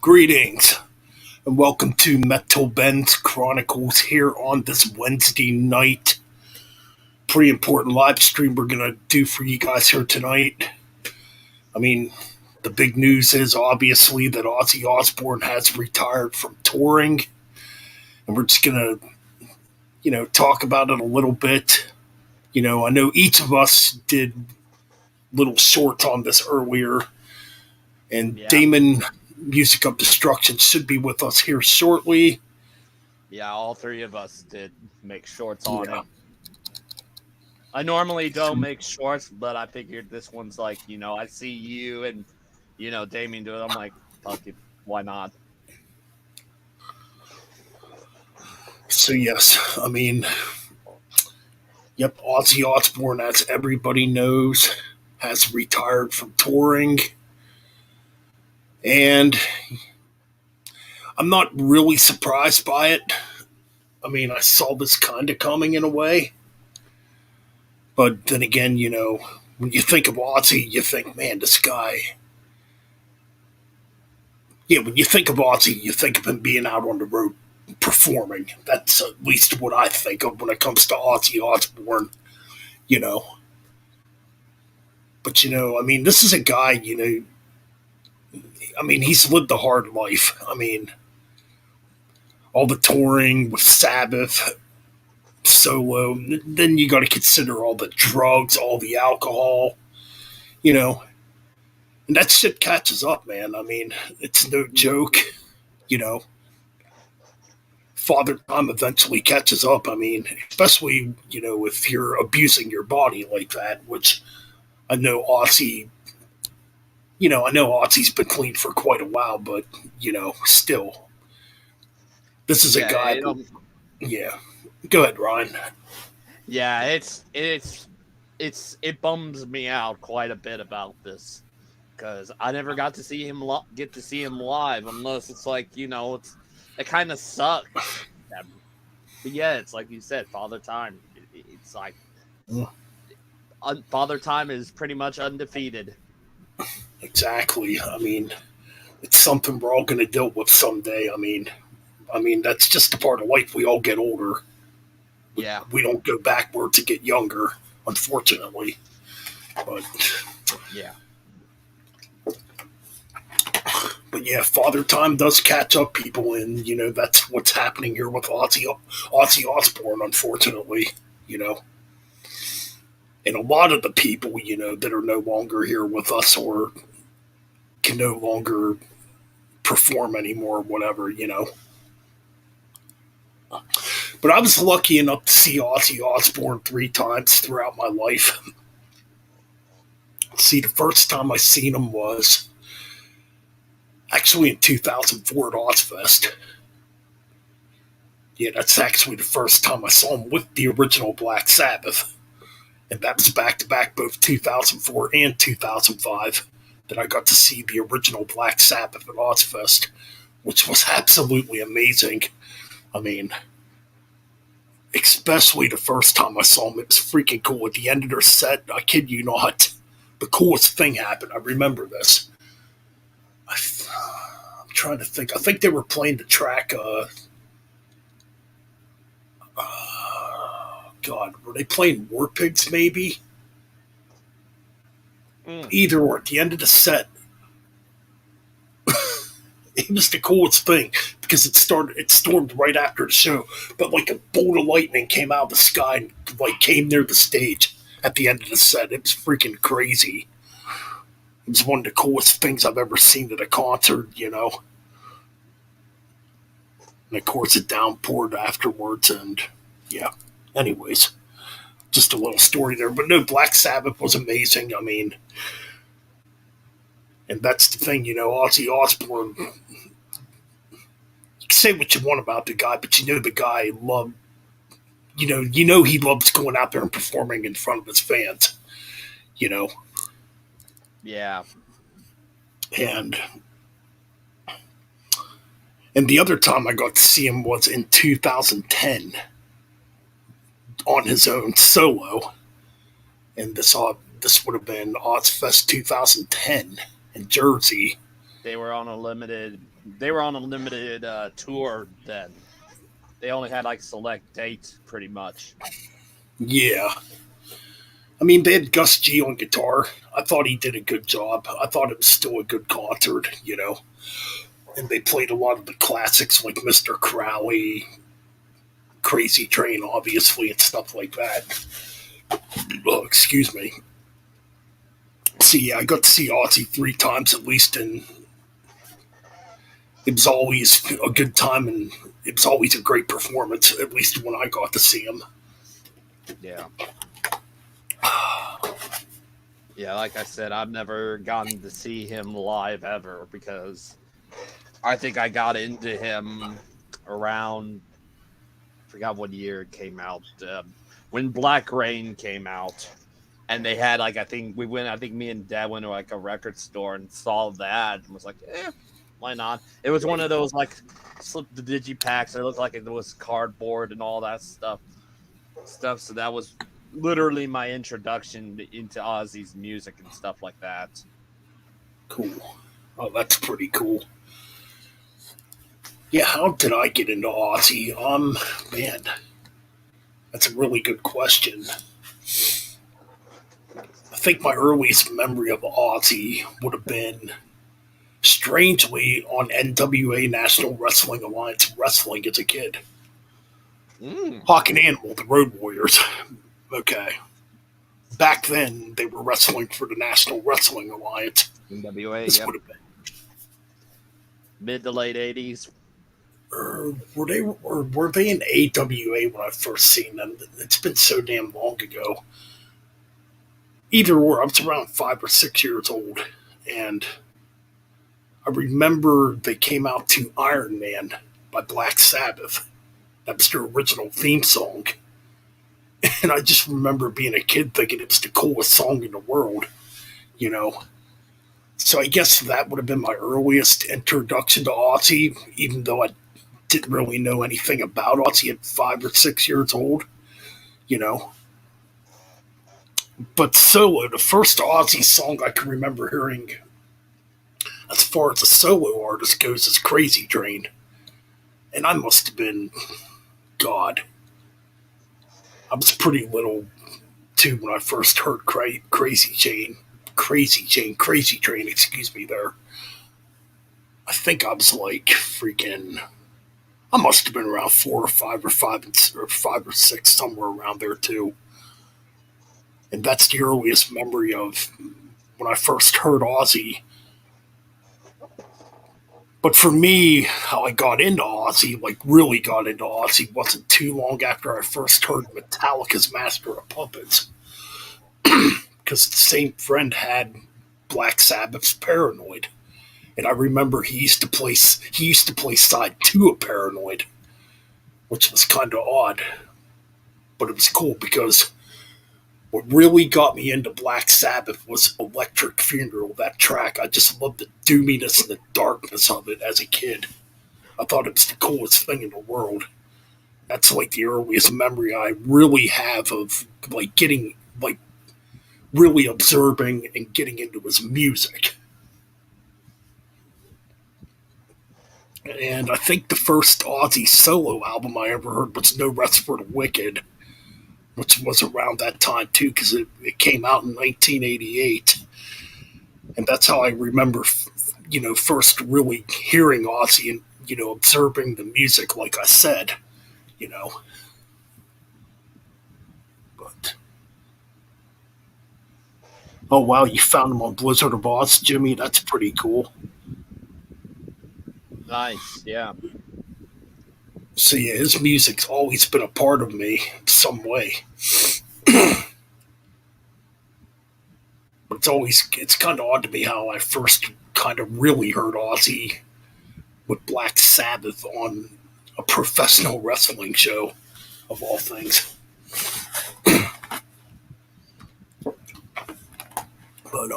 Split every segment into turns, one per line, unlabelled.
Greetings and welcome to Metal Ben's Chronicles here on this Wednesday night. Pretty important live stream we're going to do for you guys here tonight. I mean, the big news is obviously that Ozzy Osbourne has retired from touring, and we're just going to, talk about it a little bit. I know each of us did little shorts on this earlier, and
Yeah.
Damon, Music of Destruction, should be with us here shortly.
Yeah, all three of us did make shorts on
Yeah.
it. I normally don't make shorts, but I figured this one's like, I see you and, Damien do it. I'm like, fuck it, why not?
So yes, I mean, yep, Ozzy Osbourne, as everybody knows, has retired from touring. And I'm not really surprised by it. I mean, I saw this kind of coming in a way. But then again, when you think of Ozzy, you think, man, this guy. Yeah, when you think of Ozzy, you think of him being out on the road performing. That's at least what I think of when it comes to Ozzy Osbourne, you know. But, I mean, this is a guy, I mean, he's lived a hard life. I mean, all the touring with Sabbath, solo. Then you got to consider all the drugs, all the alcohol, you know. And that shit catches up, man. I mean, it's no joke, you know. Father Time eventually catches up. I mean, especially, if you're abusing your body like that, which I know Ozzy, I know Ozzy's been clean for quite a while, but, still. This is a
Yeah,
guy that, yeah. Go ahead, Ryan.
yeah, it bums me out quite a bit about this because I never got to see him live unless it's like it kind of sucks. But yeah, it's like you said, Father Time. It's like Father Time is pretty much undefeated.
Exactly. I mean, it's something we're all going to deal with someday. I mean that's just a part of life. We all get older.
Yeah.
We don't go backward to get younger, unfortunately. But
Yeah.
But yeah, Father Time does catch up people, and that's what's happening here with Ozzy Osbourne, unfortunately. You know, and a lot of the people that are no longer here with us or can no longer perform anymore, whatever. But I was lucky enough to see Ozzy Osbourne 3 times throughout my life. See, the first time I seen him was actually in 2004 at Ozfest. Yeah, that's actually the first time I saw him with the original Black Sabbath. And that was back to back both 2004 and 2005 that I got to see the original Black Sabbath at Ozfest, which was absolutely amazing. I mean, especially the first time I saw him, it was freaking cool. At the end of their set, I kid you not, the coolest thing happened. I remember this. I'm trying to think. I think they were playing the track, God, were they playing War Pigs maybe? Either or, at the end of the set, it was the coolest thing because it stormed right after the show, but like a bolt of lightning came out of the sky and like came near the stage at the end of the set. It was freaking crazy. It was one of the coolest things I've ever seen at a concert. And of course it downpoured afterwards, and yeah. Anyways, just a little story there. But no, Black Sabbath was amazing. I mean, and that's the thing, Ozzy Osbourne. You can say what you want about the guy, but the guy loved. He loves going out there and performing in front of his fans.
Yeah.
And the other time I got to see him was in 2010 on his own solo, and this would have been Ozfest 2010 in Jersey.
they were on a limited tour then. They only had like select dates pretty much.
Yeah. I mean, they had Gus G on guitar. I thought he did a good job. I thought it was still a good concert, And they played a lot of the classics like Mr. Crowley, Crazy Train, obviously, and stuff like that. Oh, excuse me. So, yeah, I got to see Ozzy 3 times at least, and it was always a good time, and it was always a great performance, at least when I got to see him.
Yeah. Yeah, like I said, I've never gotten to see him live ever because I think I got into him around, I forgot what year it came out, when Black Rain came out. And they had I think me and Dad went to like a record store and saw that and was like, why not? It was one of those like slip the digipacks. It looked like it was cardboard and all that stuff. So that was literally my introduction into Ozzy's music and stuff like that.
Cool. Oh, that's pretty cool. Yeah, how did I get into Ozzy? Man, that's a really good question. I think my earliest memory of Ozzy would have been, strangely, on NWA National Wrestling Alliance Wrestling as a kid. Hawk and Animal, the Road Warriors. Okay. Back then, they were wrestling for the National Wrestling Alliance.
NWA,
This
yeah.
would have been
Mid to late 80s.
were they in AWA when I first seen them? It's been so damn long ago. Either or, I was around 5 or 6 years old, and I remember they came out to Iron Man by Black Sabbath. That was their original theme song. And I just remember being a kid thinking it was the coolest song in the world, you know. So I guess that would have been my earliest introduction to Ozzy, even though I didn't really know anything about Ozzy at 5 or 6 years old, you know. But solo, the first Ozzy song I can remember hearing, as far as a solo artist goes, is Crazy Train. And I must have been, God, I was pretty little too when I first heard Crazy Train, excuse me there. I think I was like freaking, I must have been around 4 or 5 or 6, somewhere around there too. And that's the earliest memory of when I first heard Ozzy. But for me, how I got into Ozzy, like really got into Ozzy, wasn't too long after I first heard Metallica's Master of Puppets. Because the same friend had Black Sabbath's Paranoid. And I remember he used to play side 2 of Paranoid, which was kind of odd. But it was cool because what really got me into Black Sabbath was Electric Funeral, that track. I just loved the doominess and the darkness of it as a kid. I thought it was the coolest thing in the world. That's like the earliest memory I really have of like getting like really observing and getting into his music. And I think the first Ozzy solo album I ever heard was No Rest for the Wicked, which was around that time too, because it came out in 1988. And that's how I remember, first really hearing Ozzy and, observing the music, like I said, you know. But, oh wow, you found him on Blizzard of Oz, Jimmy? That's pretty cool.
Nice, yeah.
So yeah, his music's always been a part of me some way. But it's kind of odd to me how I first kind of really heard Ozzy with Black Sabbath on a professional wrestling show, of all things. But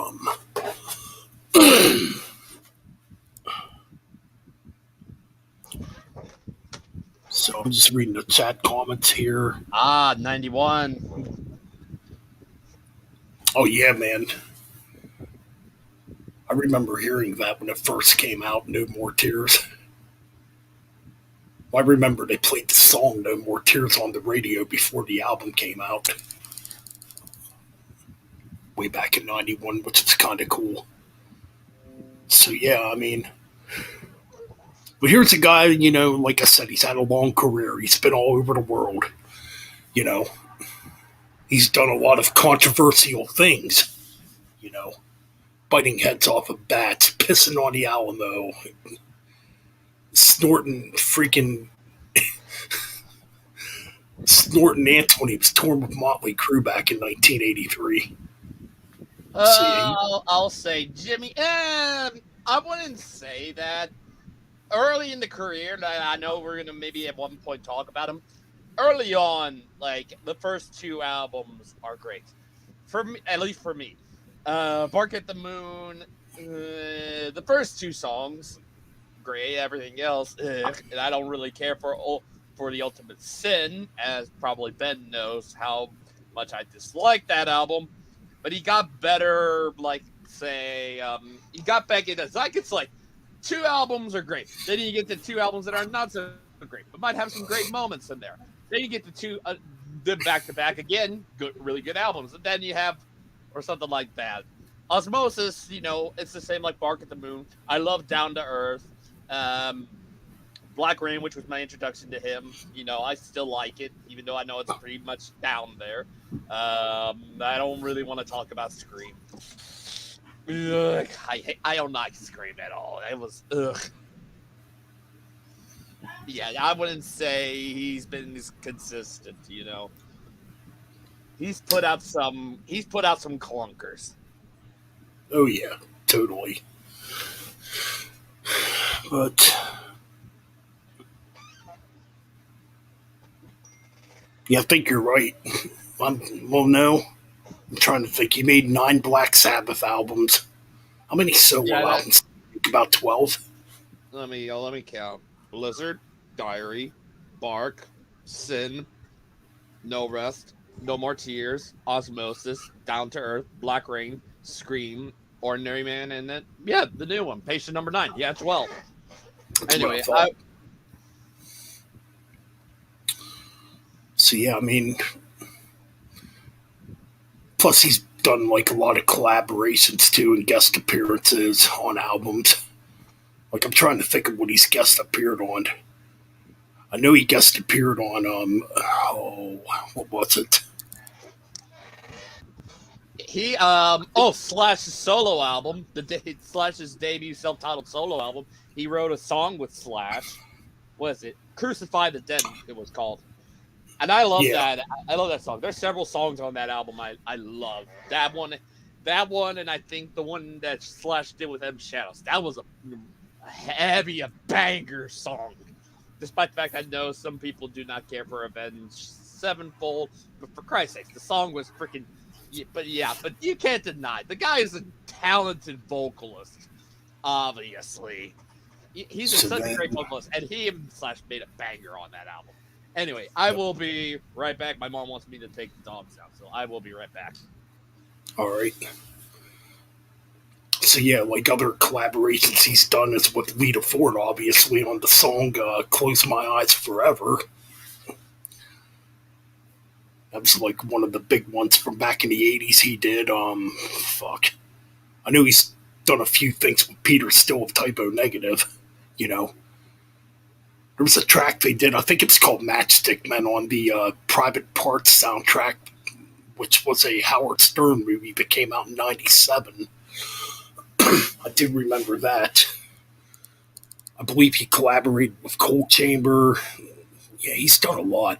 so I'm just reading the chat comments here.
91.
Oh yeah, man. I remember hearing that when it first came out, No More Tears. Well, I remember they played the song No More Tears on the radio before the album came out, way back in '91, which was kind of cool. So, yeah, I mean, but here's a guy, like I said, he's had a long career. He's been all over the world. You know, he's done a lot of controversial things, you know, biting heads off of bats, pissing on the Alamo, snorting freaking snorting ants when he was touring with Motley Crue back in 1983. So yeah,
I'll say Jimmy. I wouldn't say that. Early in the career, and I know we're gonna maybe at one point talk about him. Early on, like the first two albums are great, for me, at least for me. Bark at the Moon, the first two songs, great. Everything else, and I don't really care for the Ultimate Sin, as probably Ben knows how much I dislike that album. But he got better, like say, he got back into. It's like two albums are great. Then you get the two albums that are not so great, but might have some great moments in there. Then you get the two, then back to back again, good, really good albums. And then you have, or something like that. Osmosis, it's the same like Bark at the Moon. I love Down to Earth. Black Rain, which was my introduction to him. I still like it, even though I know it's pretty much down there. I don't really want to talk about Scream. Ugh, I don't like Scream at all. It was ugh. Yeah, I wouldn't say he's been as consistent. He's put out some clunkers.
oh yeah, totally. But yeah, I think you're right. Well, no, I'm trying to think. He made 9 Black Sabbath albums. How many solo
Yeah,
albums? About 12.
let me count. Blizzard, Diary, Bark, Sin, No Rest, No More Tears, Osmosis, Down to Earth, Black Rain, Scream, Ordinary Man, and then the new one, Patient Number 9. Yeah, 12.
That's
Anyway,
what I thought. So yeah, I mean, plus he's done like a lot of collaborations too and guest appearances on albums. Like I'm trying to think of what he's guest appeared on. I know he guest appeared on what was it?
he Slash's solo album, Slash's debut self-titled solo album. He wrote a song with Slash. What is it? Crucify the Dead. It was called. And I love
Yeah.
that. I love that song. There's several songs on that album I love. That one, and I think the one that Slash did with M Shadows. That was a heavy, a banger song. Despite the fact I know some people do not care for Avenged Sevenfold, but for Christ's sake, the song was freaking. But you can't deny the guy is a talented vocalist. Obviously, he's
So
such a
then,
great vocalist, and he and Slash made a banger on that album. Anyway, I will be right back. My mom wants me to take the dogs out, so I will be right back.
all right. So yeah, like other collaborations he's done is with Lita Ford, obviously on the song "Close My Eyes Forever." That was like one of the big ones from back in the '80s. He did. Fuck. I know he's done a few things with Peter Still of Typo Negative. You know, there was a track they did. I think it's called Matchstick Men on the Private Parts soundtrack, which was a Howard Stern movie that came out in '97. I do remember that. I believe he collaborated with Cold Chamber. Yeah, he's done a lot.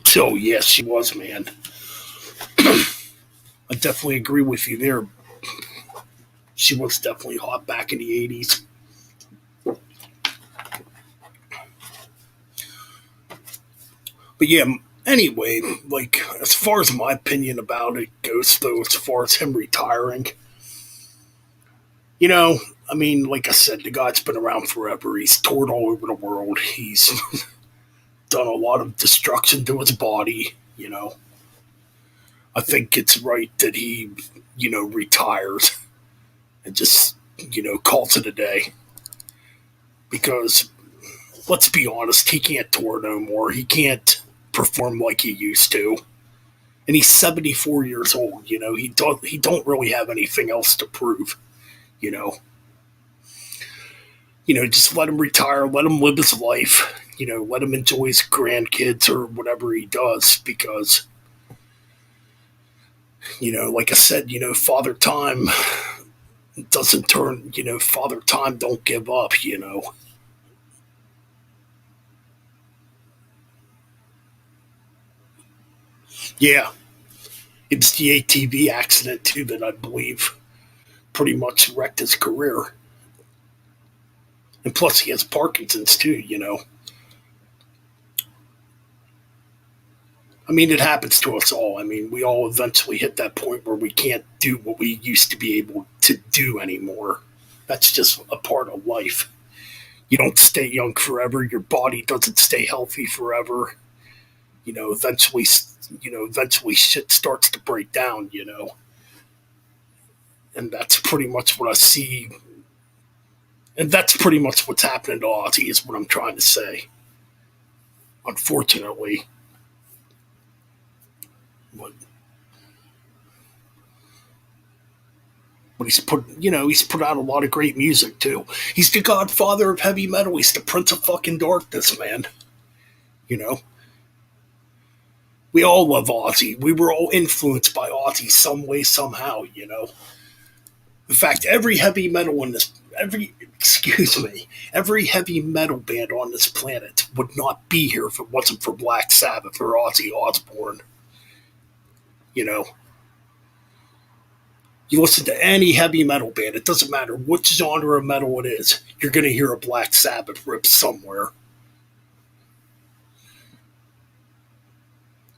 So yes, she was, man. I definitely agree with you there. She was definitely hot back in the '80s. But yeah, anyway, like as far as my opinion about it goes, though, as far as him retiring, I mean, like I said, the guy's been around forever. He's toured all over the world. He's done a lot of destruction to his body. I think it's right that he, retires and just, calls it a day. Because let's be honest, he can't tour no more. He can't perform like he used to. And he's 74 years old. He don't really have anything else to prove. You know, just let him retire, let him live his life. Let him enjoy his grandkids or whatever he does. Because like I said, Father Time doesn't turn. Father Time don't give up. Yeah, it's the ATV accident too that I believe pretty much wrecked his career. And plus, he has Parkinson's too. I mean, it happens to us all. I mean, we all eventually hit that point where we can't do what we used to be able to do anymore. That's just a part of life. You don't stay young forever. Your body doesn't stay healthy forever. Eventually, eventually shit starts to break down. And that's pretty much what I see. And that's pretty much what's happening to Ozzy, is what I'm trying to say. Unfortunately. But he's put out a lot of great music too. He's the godfather of heavy metal. He's the prince of fucking darkness, man. You know, we all love Ozzy. We were all influenced by Ozzy some way, somehow. In fact, every heavy metal band on this planet would not be here if it wasn't for Black Sabbath or Ozzy Osbourne. You know, you listen to any heavy metal band, it doesn't matter which genre of metal it is, you're going to hear a Black Sabbath riff somewhere.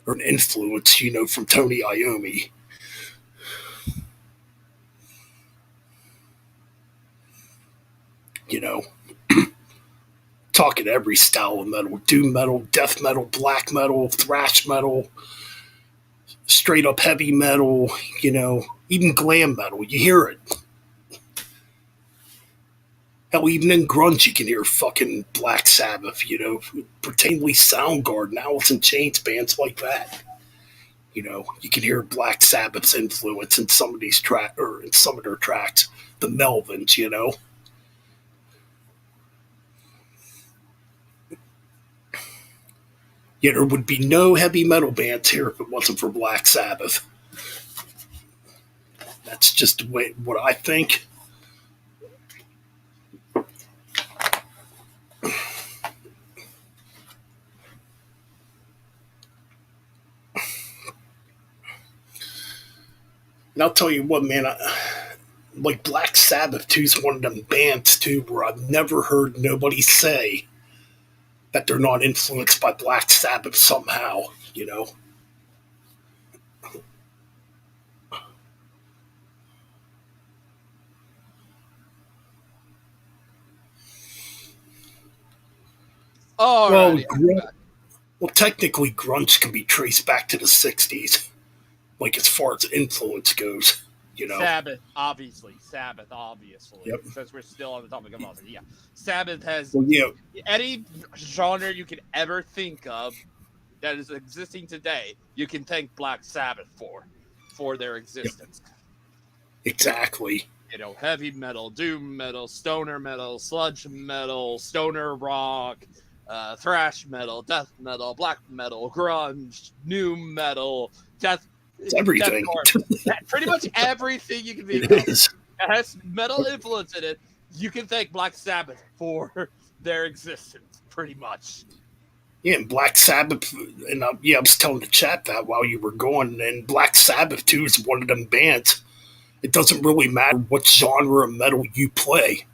Or an influence, from Tony Iommi. You know, talking every style of metal: doom metal, death metal, black metal, thrash metal, straight up heavy metal, even glam metal. You hear it. Hell, even in grunge, you can hear fucking Black Sabbath, pertainly Soundgarden, Alice in Chains, bands like that. You can hear Black Sabbath's influence in some of these or in some of their tracks. The Melvins. Yeah, there would be no heavy metal bands here if it wasn't for Black Sabbath. That's just what I think. And I'll tell you what, man, like Black Sabbath too is one of them bands too where I've never heard nobody say that they're not influenced by Black Sabbath somehow. Well,
Alrighty.
well, technically, grunge can be traced back to the '60s, like as far as influence goes.
Sabbath, obviously.
Yep.
Since we're still on the topic of Ozzy, yeah. Sabbath has
Well, yeah,
any genre you could ever think of that is existing today. You can thank Black Sabbath for their existence.
yep, exactly.
Heavy metal, doom metal, stoner metal, sludge metal, stoner rock, thrash metal, death metal, black metal, grunge, new metal,
It's everything.
deathcore. Pretty much everything you can think
It
of
is.
that has metal influence in it. You can thank Black Sabbath for their existence, pretty much.
Yeah, and Black Sabbath, and I was telling the chat that while you were going, and Black Sabbath too is one of them bands. It doesn't really matter what genre of metal you play.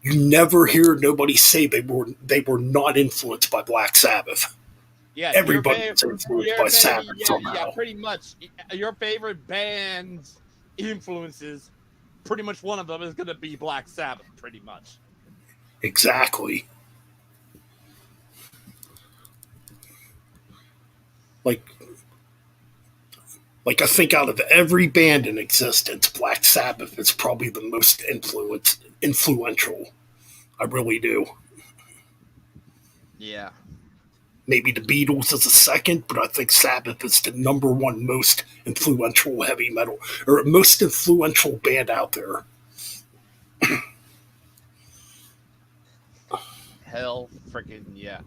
You never hear nobody say they were not influenced by Black Sabbath.
Yeah,
Everybody was influenced by Sabbath
yeah,
somehow.
pretty much. Your favorite band's influences, pretty much one of them is going to be Black Sabbath, pretty much.
Exactly. Like Like I think out of every band in existence, Black Sabbath is probably the most influential. I really do.
Yeah.
Maybe the Beatles is a second, but I think Sabbath is the number one most influential heavy metal or most influential band out there.
Hell freaking yeah.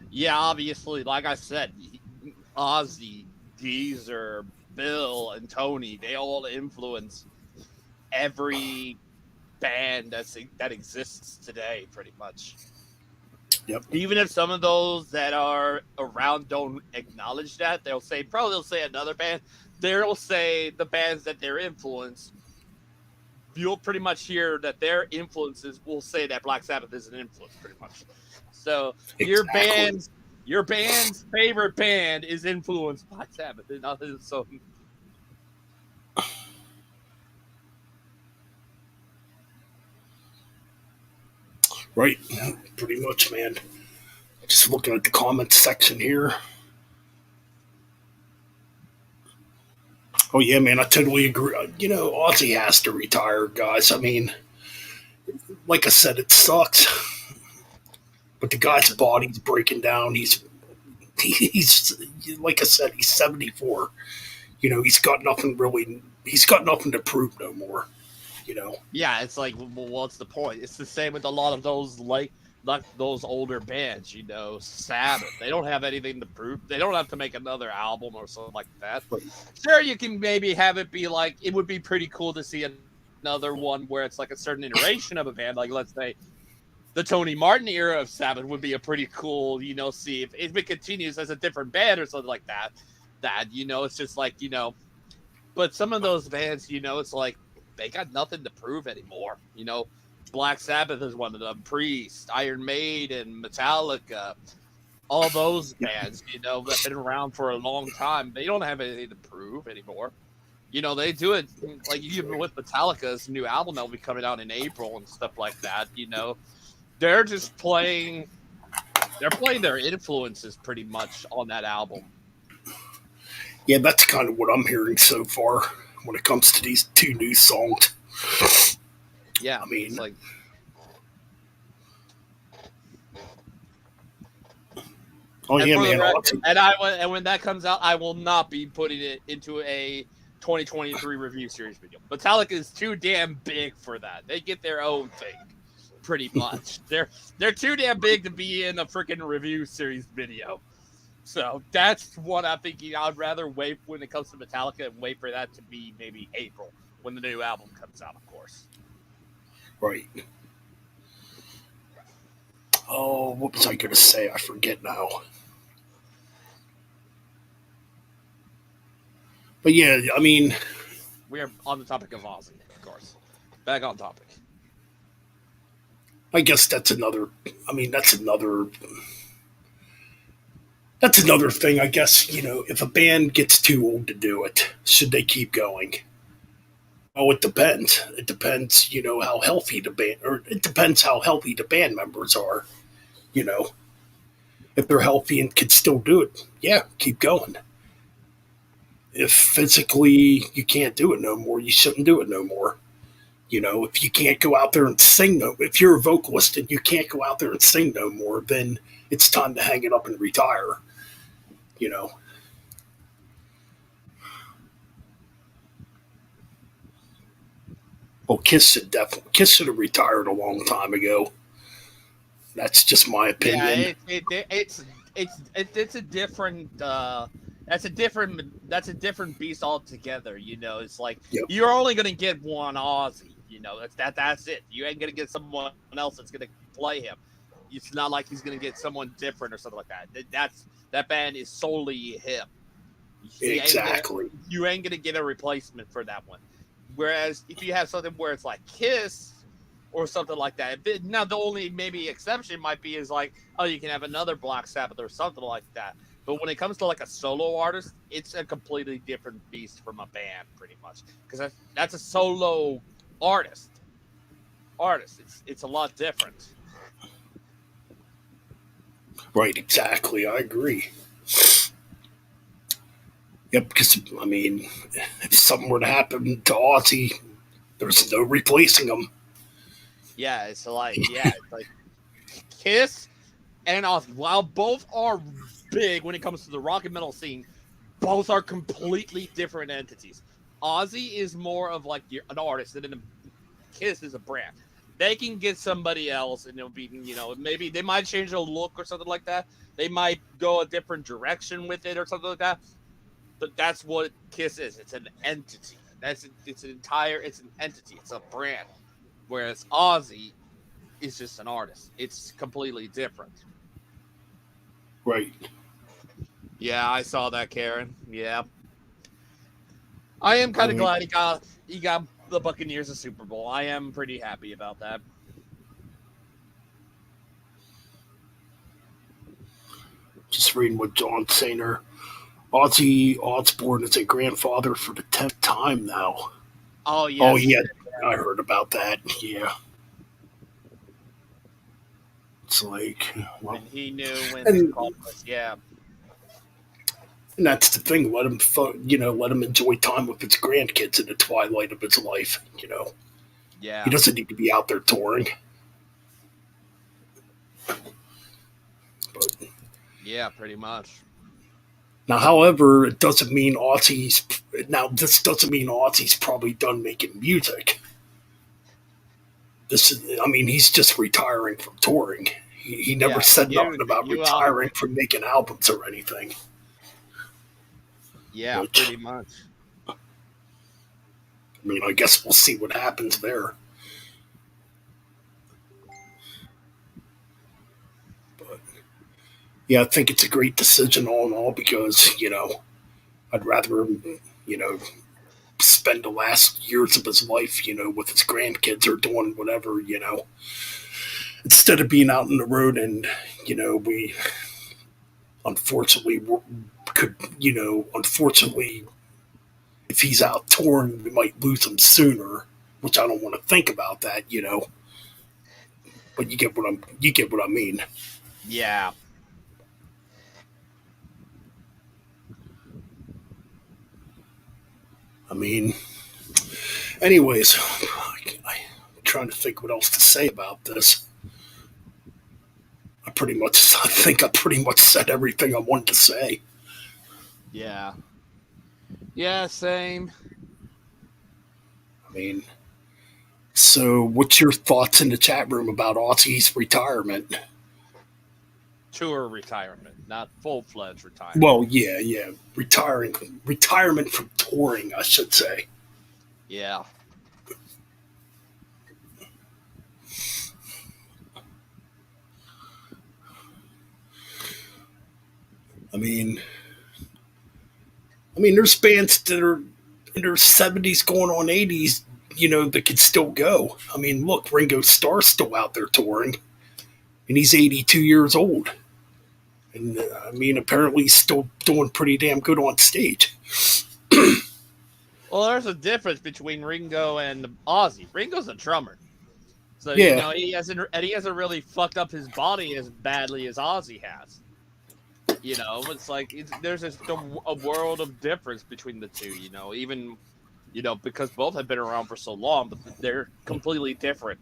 Yeah, obviously, like I said, Ozzy, Geezer, Bill, and Tony, they all influence every band that exists today, pretty much.
Yep,
Even if some of those that are around don't acknowledge that, they'll say another band. They'll say the bands that they're influenced. You'll pretty much hear that their influences will say that Black Sabbath is an influence, pretty much. So
exactly.
your band's favorite band is influenced by Sabbath. So
Right, pretty much, man. Just looking at the comments section here. Oh yeah, man, I totally agree. You know, Ozzy has to retire, guys. I mean, like I said, it sucks, but the
yeah,
guy's body's breaking down. He's like I said, he's 74. You know, he's got nothing to prove no more. You know,
yeah, it's like, well, what's the point? It's the same with a lot of those like those older bands, Sabbath. They don't have anything to prove. They don't have to make another album or something like that.
but
Sure, you can maybe have it be like it would be pretty cool to see another one where it's like a certain iteration of a band, like let's say the Tony Martin era of Sabbath would be a pretty cool, see if it continues as a different band or something like that. It's just like, but some of those bands, it's like they got nothing to prove anymore. Black Sabbath is one of them, Priest, Iron Maiden, Metallica, all those bands, that have been around for a long time. They don't have anything to prove anymore. They do it like even with Metallica's new album that will be coming out in April and stuff like that. They're just playing their influences pretty much on that album.
yeah, that's kind of what I'm hearing so far when it comes to these two new songs.
Yeah,
I
it's
mean,
like,
oh
and
yeah,
for the
man,
record,
Ozzy.
and when that comes out, I will not be putting it into a 2023 review series video. Metallica is too damn big for that. They get their own thing, pretty much. They're too damn big to be in a freaking review series video. So that's what I'm thinking. I'd rather wait when it comes to Metallica and wait for that to be maybe April when the new album comes out, of course.
Right. Oh, what was I going to say? I forget now. But yeah, I mean,
We are on the topic of Ozzy, of course. Back on topic.
I guess that's another. I mean, that's another thing. I guess you know, if a band gets too old to do it, should they keep going? Oh, it depends. It depends, you know, how healthy the band, or it depends how healthy the band members are. You know, if they're healthy and can still do it, yeah, keep going. If physically you can't do it no more, you shouldn't do it no more. You know, if you can't go out there and sing, if you're a vocalist and you can't go out there and sing no more, then it's time to hang it up and retire. You know, well, Kiss should have retired a long time ago. That's just my
Yeah,
opinion.
it's a different that's a different beast altogether. It's like
Yep,
you're only gonna get one Aussie. That's it. You ain't gonna get someone else that's gonna play him. It's not like he's gonna get someone different or something like that. That band is solely him. He ain't gonna
exactly.
you ain't gonna get a replacement for that one. Whereas if you have something where it's like Kiss or something like that. Now the only maybe exception might be is like, oh, you can have another Black Sabbath or something like that. But when it comes to like a solo artist, it's a completely different beast from a band, pretty much, because that's a solo artist. It's a lot different.
Right, exactly. I agree. Yep, because I mean, if something were to happen to Ozzy, there's no replacing him.
It's like Kiss and Ozzy, while both are big when it comes to the rock and metal scene, both are completely different entities. Ozzy is more of like an artist, and then Kiss is a brand. They can get somebody else, and it'll be, maybe they might change the look or something like that. They might go a different direction with it or something like that. But that's what Kiss is. It's an entity. It's an entity. It's a brand. Whereas Ozzy is just an artist. It's completely different.
Right.
Yeah, I saw that, Karen. Yeah. I am
I
kind of
mean,
glad he got the Buccaneers a Super Bowl. I am pretty happy about that.
just reading what John's saying here. Ozzy Osbourne is a grandfather for the 10th time now.
Oh
Oh,
yes,
yeah, I heard about that. Yeah. It's like, well,
and he knew when his
and
call was. Yeah,
and that's the thing. Let him, let him enjoy time with his grandkids in the twilight of his life. He
yeah,
doesn't need to be out there touring. But
yeah, pretty much.
now, however, it doesn't mean Ozzy's. Now, this doesn't mean Ozzy's probably done making music. This is, I mean, he's just retiring from touring. He never
Yeah,
said nothing about retiring from making albums or anything.
yeah,
Which,
pretty much.
I mean, I guess we'll see what happens there. But yeah, I think it's a great decision all in all because I'd rather him, spend the last years of his life, with his grandkids or doing whatever, instead of being out on the road and we unfortunately could, unfortunately, if he's out touring, we might lose him sooner, which I don't want to think about that. But you get what I mean.
Yeah,
I mean, anyways, I'm trying to think what else to say about this. I think I pretty much said everything I wanted to say.
yeah, yeah. Same.
I mean, so what's your thoughts in the chat room about Ozzy's retirement?
Tour retirement, not full fledged retirement.
Well, yeah, retirement from touring, I should say.
Yeah,
I mean, there's bands that are in their 70s going on 80s, that could still go. I mean, look, Ringo Starr's still out there touring, and he's 82 years old. And I mean, apparently he's still doing pretty damn good on stage.
well, there's a difference between Ringo and Ozzy. Ringo's a drummer, so
Yeah.
he hasn't really fucked up his body as badly as Ozzy has. It's like there's just a world of difference between the two. Even because both have been around for so long, but they're completely different.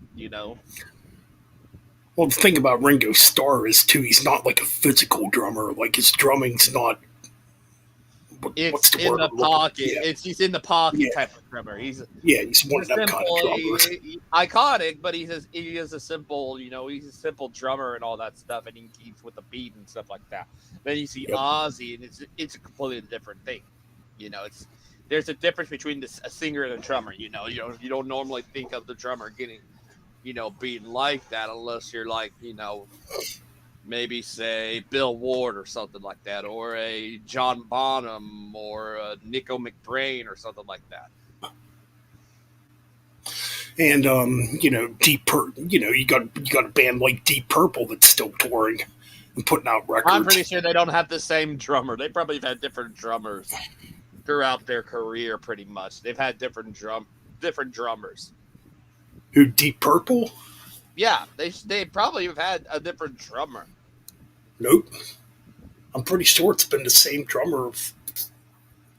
Well, the thing about Ringo Starr is, too, he's not like a physical drummer. Like, his drumming's not. What's
It's
the
in
word
the
I'm looking for?
pocket.
Yeah.
He's in the pocket
Yeah.
type of drummer.
He's one
He's
of
a
them kind of
simple,
drummers.
iconic, but he is a simple, he's a simple drummer and all that stuff, and he keeps with the beat and stuff like that. Then you see
Yep.
Ozzy, and it's a completely different thing. It's there's a difference between a singer and a drummer. You don't normally think of the drummer getting, being like that unless you're like, maybe say Bill Ward or something like that, or a John Bonham or a Nico McBrain or something like that.
And you got a band like Deep Purple that's still touring and putting out records.
I'm pretty sure they don't have the same drummer. They probably have had different drummers throughout their career. Pretty much, they've had different drummers.
Who, Deep Purple?
Yeah, they probably have had a different drummer.
Nope. I'm pretty sure it's been the same drummer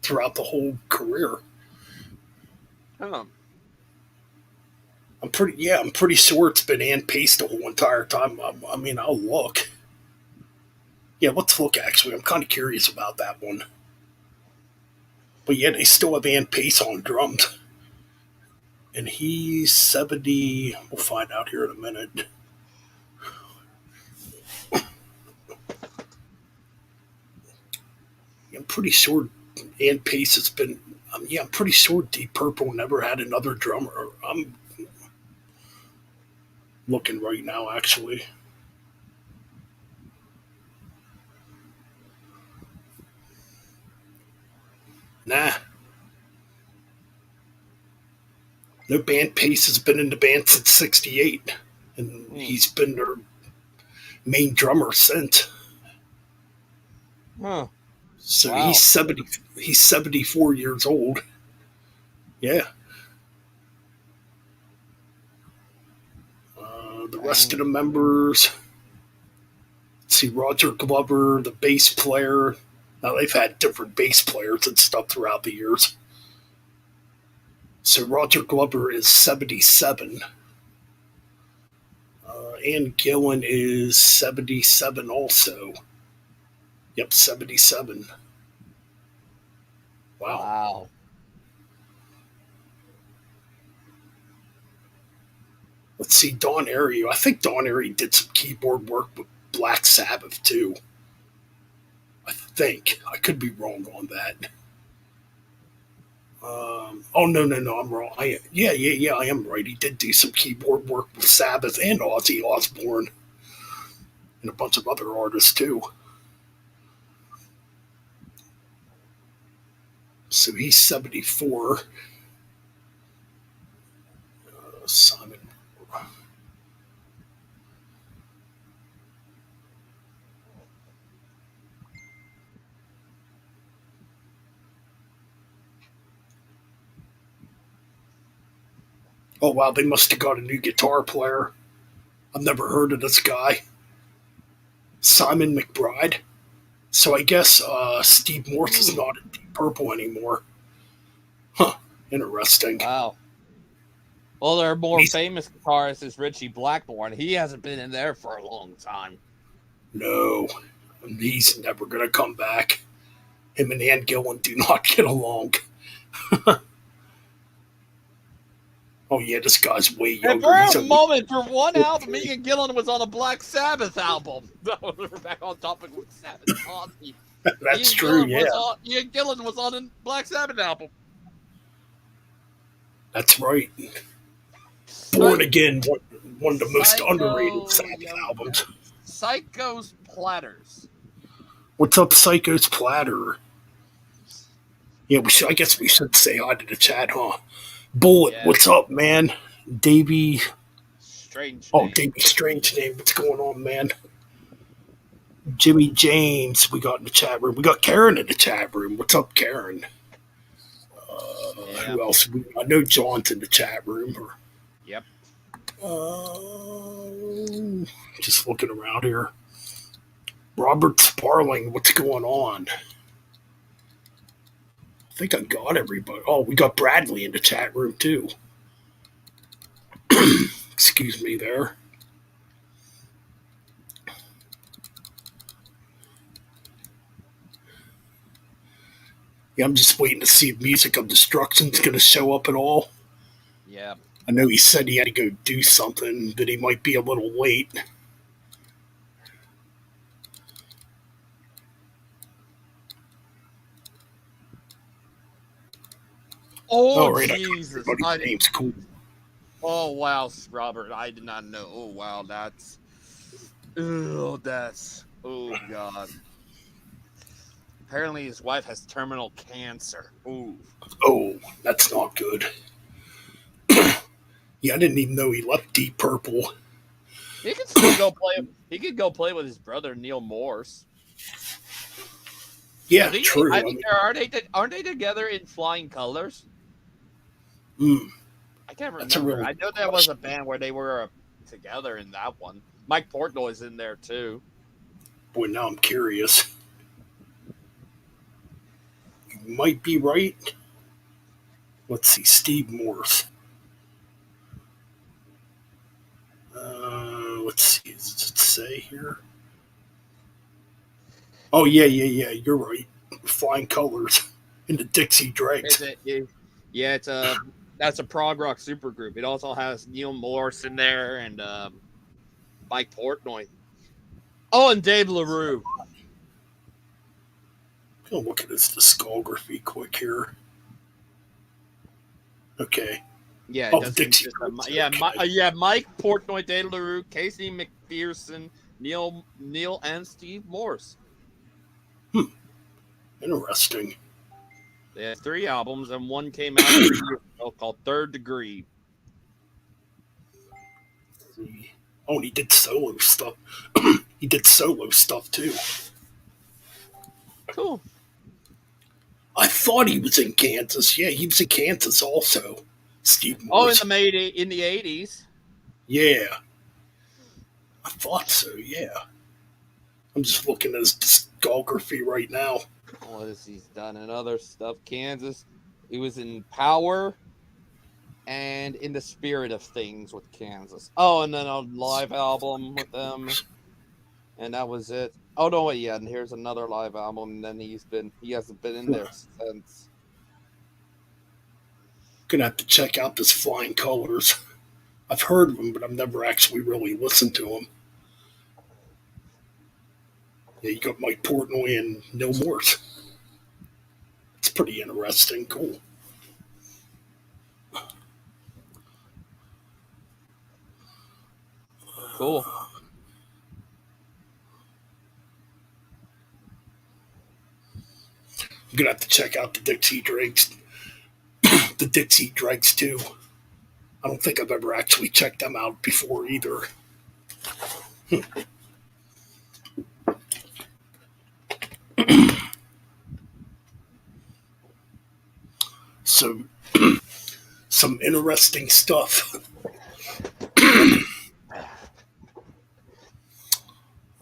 throughout the whole career.
Huh.
I'm pretty sure it's been Ann Pace the whole entire time. I mean, I'll look. Yeah, let's look. Actually, I'm kind of curious about that one. But yeah, they still have Ann Pace on drums, and he's 70. We'll find out here in a minute. I'm pretty sure Ann Pace has been. Yeah, I'm pretty sure Deep Purple never had another drummer. I'm looking right now, actually. Nah, no. Band Pace has been in the band since '68, and
Hmm.
he's been their main drummer since.
Huh.
So he's
Wow.
70. He's 74 years old. Yeah. The rest of
Dang.
the members. Let's see, Roger Glover, the bass player. Now they've had different bass players and stuff throughout the years. So Roger Glover is 77. Ann Gillan is 77 also. Yep, 77. Wow.
Wow.
Let's see, Don Airy. I think Don Airy did some keyboard work with Black Sabbath too. I think. I could be wrong on that. Oh no, I'm wrong. Yeah, I am right. He did do some keyboard work with Sabbath and Ozzy Osbourne and a bunch of other artists too. So he's 74. Simon. Oh wow, they must have got a new guitar player. I've never heard of this guy. Simon McBride. So I guess Steve Morse is
Hmm.
not in Deep Purple anymore. Huh. Interesting.
Wow. Well, their
And
more
he's
famous guitarist is Richie Blackmore. He hasn't been in there for a long time.
no, he's never gonna come back. Him and Ann Gillan do not get along. Oh yeah, this guy's way
And
younger.
for
He's
a
only
moment, for one album,
43.
Ian Gillan was on a Black Sabbath album. We're back on topic with Sabbath. Ozzy.
That's true. Yeah,
Ian Gillan was on a Black Sabbath album.
that's right. Born
Psych,
Again, one of the most underrated
Psycho,
Sabbath albums.
Psycho's Platters.
What's up, Psycho's Platter? Yeah, we should. I guess we should say hi to the chat, huh? Bullet,
Yeah,
what's up, man? Davey,
strange
oh,
name.
Davey, strange name. What's going on, man? Jimmy James, we got in the chat room. We got Karen in the chat room. What's up, Karen?
Yeah.
Who else? I know John's in the chat room.
Yep.
Just looking around here. Robert Sparling, what's going on? I think I got everybody. Oh, we got Bradley in the chat room too. Excuse me there. Yeah, I'm just waiting to see if Music of Destruction's going to show up at all.
Yeah.
I know he said he had to go do something, but he might be a little late.
Oh
All right, I got
Jesus!
everybody's names. Cool.
Oh wow, Robert, I did not know. Oh wow, that's. Oh, that's. Oh god. Apparently, his wife has terminal cancer. Ooh.
Oh, that's not good. Yeah, I didn't even know he left Deep Purple.
He could still go play. He could go play with his brother Neil Morse. I
Yeah,
think.
true.
I
I
think
mean,
aren't they together in Flying Colors?
mm,
I can't
that's a
remember.
really
I know
good
there was a
question.
band where they were together in that one. Mike Portnoy's in there too.
Boy, now I'm curious. might be right. Let's see, Steve Morse. Let's see, does it say here? Oh, yeah, you're right. Flying Colors in the Dixie
Is
Dregs.
yeah, it's a that's a prog rock supergroup. It also has Neil Morse in there and Mike Portnoy. Oh, and Dave LaRue.
I'll look at his discography quick here. Okay.
Yeah, it
Oh, the
does
Dixie
consist of
Dregs. Okay.
Mike Portnoy, Dave LaRue, Casey McPherson, Neil, and Steve Morse.
Interesting.
They had 3 albums, and one came out 3 years ago called Third Degree.
Let's see. Oh, and he did solo stuff. He did solo stuff too.
Cool.
I thought he was in Kansas. Yeah, he was in Kansas also. Steve
Oh,
Morse.
in the 80s.
Yeah, I thought so. Yeah. I'm just looking at his discography right now.
What has he done and other stuff? Kansas. He was in Power and In the Spirit of Things with Kansas. Oh, and then a live album with them, and that was it. Oh no, wait, yeah, and here's another live album, and then he hasn't been in there since.
Gonna have to check out this Flying Colors. I've heard of him, but I've never actually really listened to him. Yeah, you got Mike Portnoy and No Morse. It's pretty interesting. Cool.
Cool.
I'm gonna have to check out the Dixie Dregs. The Dixie Dregs too. I don't think I've ever actually checked them out before either. So, some interesting stuff.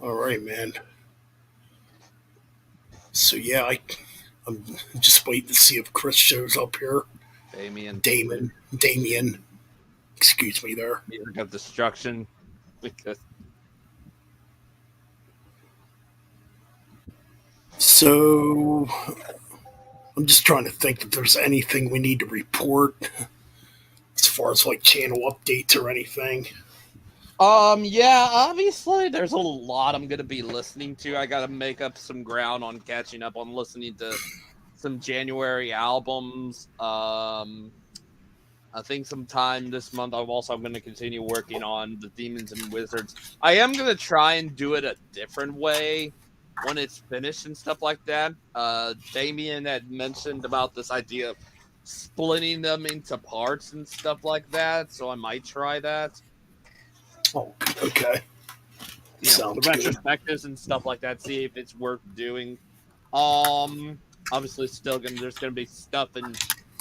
All right, man. So yeah, I'm just waiting to see if Chris shows up here.
Damien.
Damien. Excuse me there.
Music of Destruction. Because
So I'm just trying to think if there's anything we need to report as far as like channel updates or anything.
Yeah, obviously there's a lot I'm gonna be listening to. I gotta make up some ground on catching up on listening to some January albums. I think sometime this month I'm going to continue working on the Demons and Wizards. I am going to try and do it a different way when it's finished and stuff like that. Damien had mentioned about this idea of splitting them into parts and stuff like that, so I might try that.
Oh, okay.
The retrospectives and stuff like that, see if it's worth doing. Obviously there's gonna be stuff in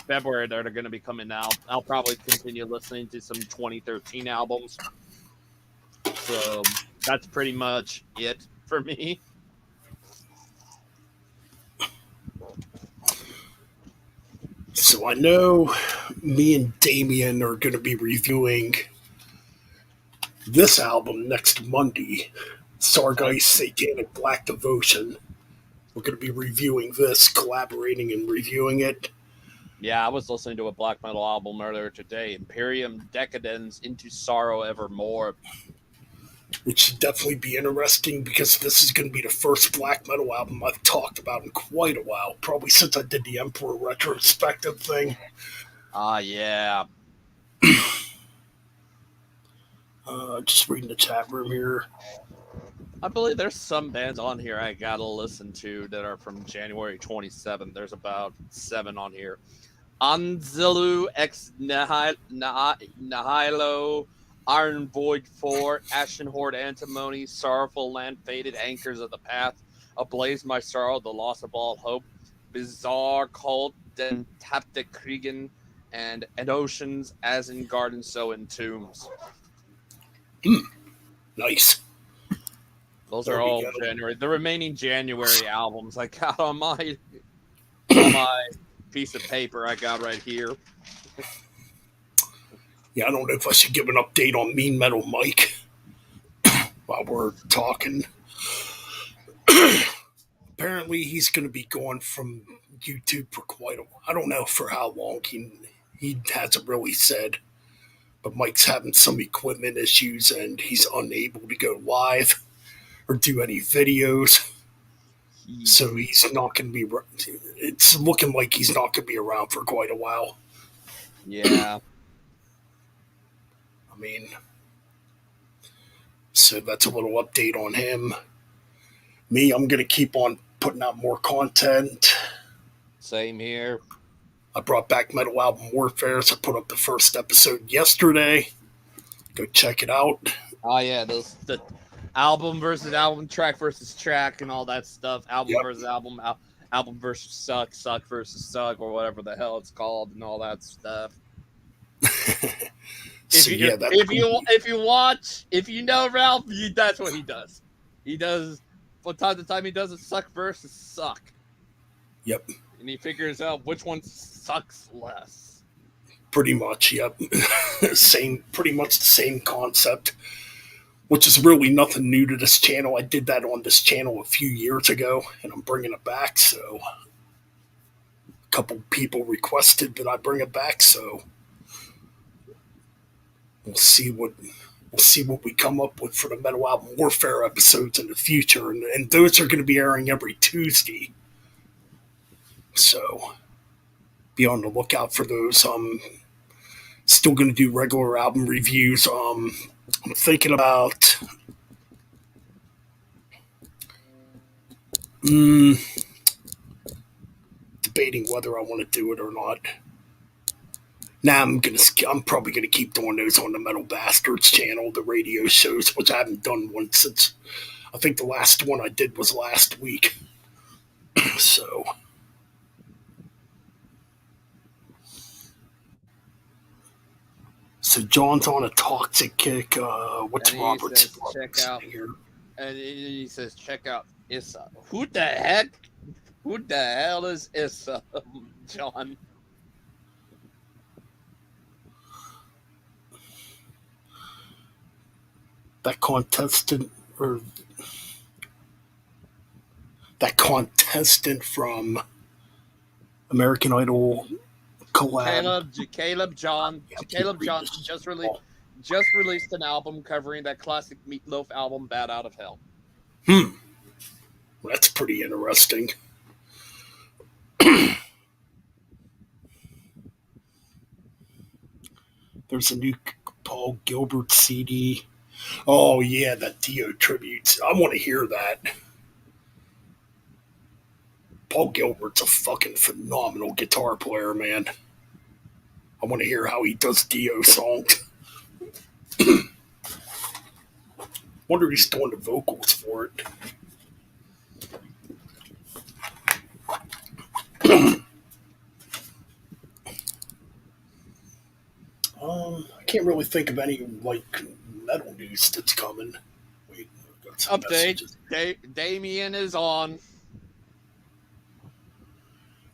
February that are gonna be coming out. I'll probably continue listening to some 2013 albums. So that's pretty much it for me.
So I know me and Damien are going to be reviewing this album next Monday, Sargeist Satanic Black Devotion. We're going to be reviewing this, collaborating and reviewing it.
Yeah, I was listening to a black metal album earlier today, Imperium Decadence Into Sorrow Evermore.
It should definitely be interesting because this is going to be the first black metal album I've talked about in quite a while, probably since I did the Emperor retrospective thing.
Yeah.
Just reading the chat room here.
I believe there's some bands on here I gotta listen to that are from January 27th. There's about 7 on here. Anzelu Ex Nihilo, Iron Void 4, Ashen Horde Antimony, Sorrowful Land, Faded Anchors of the Path, Ablaze My Sorrow, The Loss of All Hope, Bizarre Cult, Den Taptic Kriegen, and Oceans, As in Garden, So in Tombs.
Nice.
Those are all January. The remaining January albums I got on my on my piece of paper I got right here.
Yeah, I don't know if I should give an update on Mean Metal Mike while we're talking. Apparently, he's going to be gone from YouTube for quite a while. I don't know for how long. He hasn't really said, but Mike's having some equipment issues and he's unable to go live or do any videos. So he's not going to be. It's looking like he's not going to be around for quite a while.
Yeah.
I mean, so that's a little update on him. Me, I'm going to keep on putting out more content.
Same here.
I brought back Metal Album Warfare, so I put up the first episode yesterday. Go check it out.
Oh yeah, the album versus album, track versus track, and all that stuff. Album versus album, album versus suck versus suck, or whatever the hell it's called, and all that stuff.
So
if you watch, if you know Ralph, that's what he does. He does from time to time. He does a suck versus suck.
Yep.
And he figures out which one sucks less.
Pretty much, yep. Pretty much the same concept, which is really nothing new to this channel. I did that on this channel a few years ago, and I'm bringing it back. So, a couple people requested that I bring it back. So, we'll see what we come up with for the Metal Album Warfare episodes in the future, and those are going to be airing every Tuesday. So, be on the lookout for those. Still going to do regular album reviews. I'm thinking about debating whether I want to do it or not. Now I'm probably gonna keep doing those on the Metal Bastards channel, the radio shows, which I haven't done one since I think the last one I did was last week. So. So John's on a toxic kick. What's Robert's
check out here? And he says, check out Issa. Who the heck? Who the hell is Issa, John?
That contestant from American Idol collab.
Caleb John just released an album covering that classic Meatloaf album, Bad Out of Hell.
That's pretty interesting. There's a new Paul Gilbert CD. Oh yeah, that Dio tribute. I want to hear that. Paul Gilbert's a fucking phenomenal guitar player, man. I want to hear how he does Dio songs. Wonder if he's doing the vocals for it. I can't really think of any metal news that's coming. Wait,
update. Damien is on.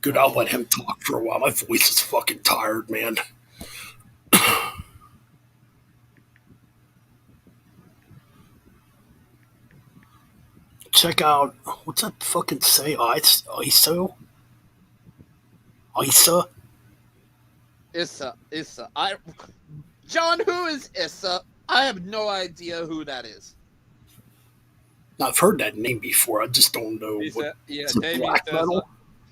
Good, I'll let him talk for a while. My voice is fucking tired, man. Check out, what's that fucking say? ISO? Isa?
Issa. John, who is Issa? I have no idea who that is.
I've heard that name before. I just don't know.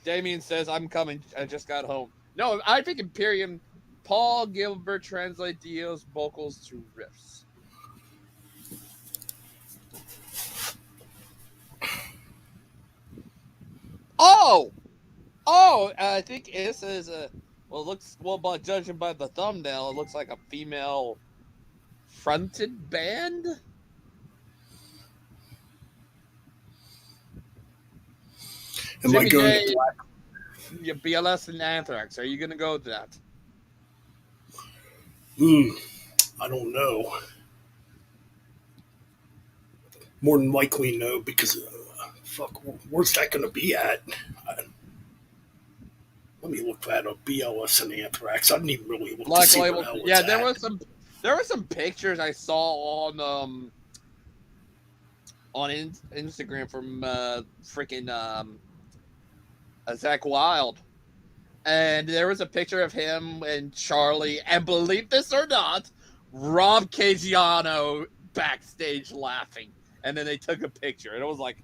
Damien says, I'm coming. I just got home. No, I think Imperium. Paul Gilbert translate Dio's vocals to riffs. I think Issa is but judging by the thumbnail, it looks like a female fronted band.
Am I going to
BLS and Anthrax? Are you going to go to that?
I don't know. More than likely no, because where's that going to be at? Let me look that up. BLS and Anthrax. I didn't even really look to
Black
see where
Label.
that was
Yeah,
at.
there were some pictures I saw on Instagram from freaking Zach Wild. And there was a picture of him and Charlie, and believe this or not, Rob Casiano backstage laughing. And then they took a picture, and it was like,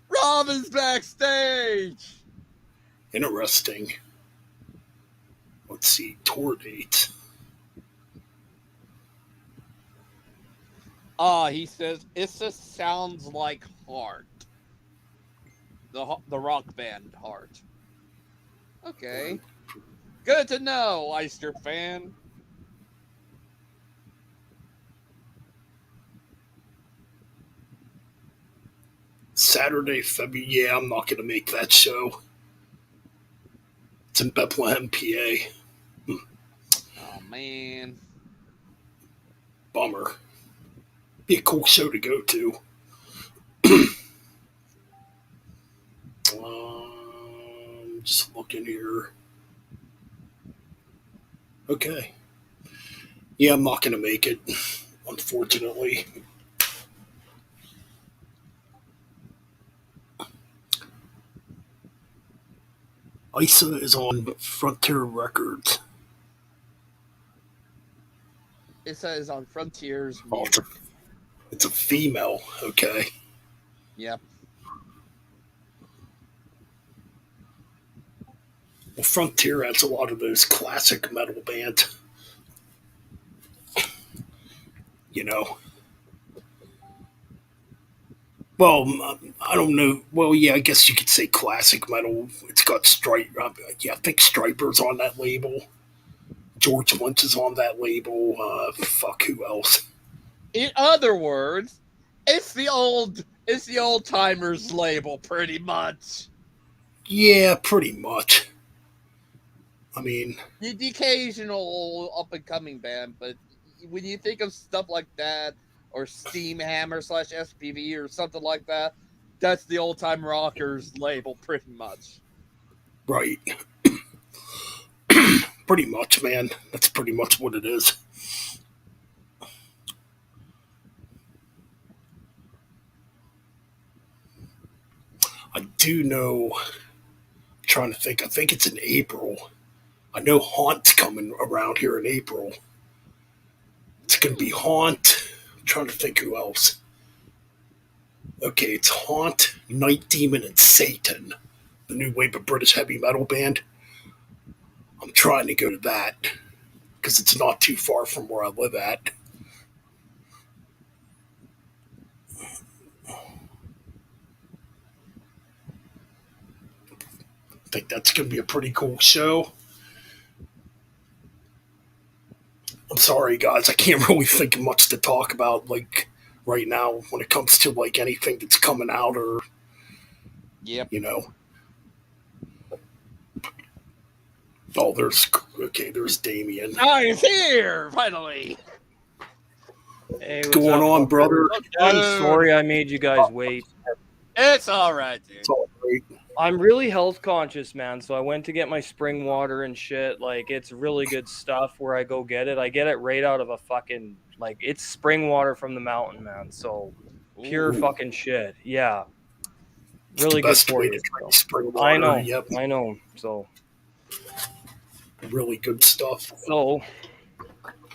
Rob is backstage!
Interesting. Let's see. Tour dates.
He says, it just sounds like Heart. The rock band Heart. Okay. Good to know, Eister fan.
Saturday, February. Yeah, I'm not going to make that show. It's in Bethlehem, PA.
Oh, man.
Bummer. Be a cool show to go to. Just looking here. Okay. Yeah, I'm not going to make it, unfortunately. Isa is on Frontier Records.
It says on Frontiers
Oh,
Music.
it's a female. Okay.
Yep.
Well, Frontier has a lot of those classic metal bands. You know. Well, I don't know. Well, yeah, I guess you could say classic metal. It's got Stripe. Yeah, I think Striper's on that label. George Lynch is on that label. Fuck, who else?
In other words, it's the old timers label, pretty much.
Yeah, pretty much. I mean,
The occasional up and coming band, but when you think of stuff like that, or Steam Hammer / SPV or something like that, that's the old time rockers label, pretty much.
right. Pretty much, man. That's pretty much what it is. I do know. I'm trying to think. I think it's in April. I know Haunt's coming around here in April. It's going to be Haunt. I'm trying to think who else. Okay, it's Haunt, Night Demon, and Satan, the new wave of British heavy metal band. I'm trying to go to that because it's not too far from where I live at. I think that's going to be a pretty cool show. I'm sorry, guys. I can't really think of much to talk about, like, right now when it comes to, like, anything that's coming out or,
Yep.
you know. Oh, there's Damien.
Oh, he's here, finally.
Hey,
What's
what's
going
up,
on,
fucker?
brother?
I'm sorry I made you guys wait.
It's all right, dude.
It's all right.
I'm really health conscious, man. So I went to get my spring water and shit. Like, it's really good stuff where I go get it. I get it right out of a fucking, like, it's spring water from the mountain, man. So pure
Ooh.
fucking shit. Yeah.
It's
Really
the
good
best
for
way
you.
to drink
So.
spring water.
I know.
Yep.
I know. So
Really good stuff.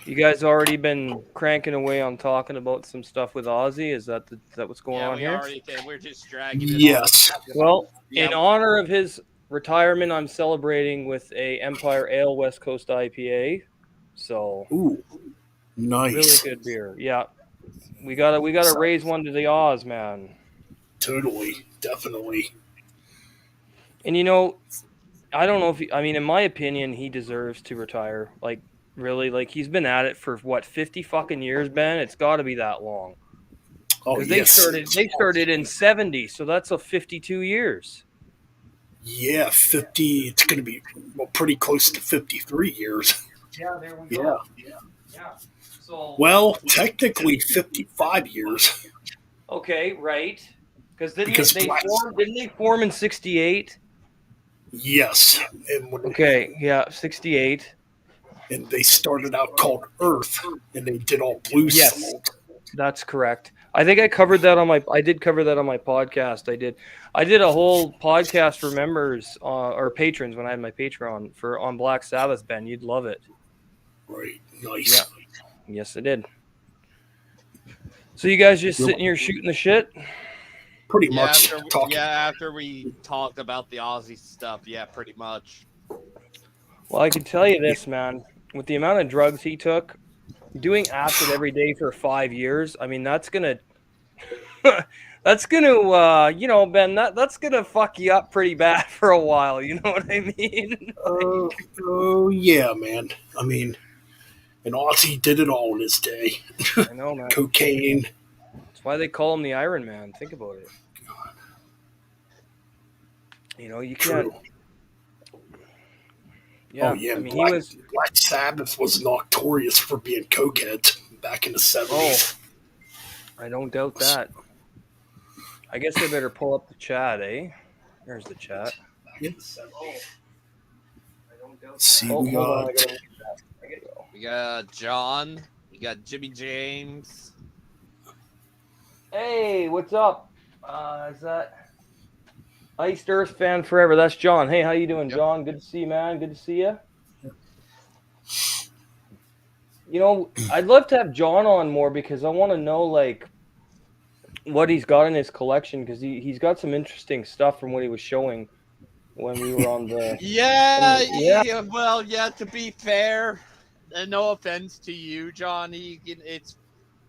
you guys already been cranking away on talking about some stuff with Ozzy. Is that what's going on here?
Already did. We're just dragging it
Yes.
on.
Well,
Yeah.
in honor of his retirement, I'm celebrating with a Empire Ale West Coast IPA. So
Ooh, nice.
really good beer. Yeah, we gotta raise one to the Oz, man.
Totally, definitely.
And you know, I don't know if I mean, in my opinion, he deserves to retire. Like, really, like he's been at it for what 50 fucking years, Ben. It's got to be that long.
Oh
Because
yes.
they started in 70, so that's a 52 years.
Yeah, 50. It's going to be pretty close to 53 years.
Yeah, there we
go.
Yeah. So
Well, technically 55 years.
okay, right. Because
Because
didn't they form in 68?
Yes, and
Okay, yeah, 68.
and they started out called Earth, and they did all blues
Yes,
songs.
that's correct. I think I covered that on my. I did cover that on my podcast. I did. I did a whole podcast for members or patrons when I had my Patreon for on Black Sabbath. Ben, you'd love it.
Right,
Yeah.
nice.
Yes, I did. So you guys just
We're
sitting here shooting the shit?
pretty
Yeah,
much talking.
after we talked about the Aussie stuff, yeah, pretty much.
Well, I can tell you this, man. With the amount of drugs he took, doing acid every day for 5 years, I mean, that's gonna, that's gonna, Ben, that's gonna fuck you up pretty bad for a while. You know what I mean?
Oh yeah, man. I mean, and Ozzy did it all in his day.
I know, man.
Cocaine.
That's why they call him the Iron Man. Think about it. You know, you can't.
True.
Yeah,
Oh yeah,
I mean,
Black Sabbath was notorious for being cokeheads back in the 70s.
I don't doubt that. I guess I better pull up the chat, eh? There's the chat.
Let's see,
Oh,
we
hold on.
got
I gotta go.
We got John. We got Jimmy James.
Hey, what's up? Is that Iced Earth fan forever? That's John. Hey, how you doing,
Yep.
John? Good to see you, man. Good to see you. You know, I'd love to have John on more because I want to know like what he's got in his collection because he's got some interesting stuff from what he was showing when we were on the.
Yeah. Well, yeah. To be fair, and no offense to you, Johnny,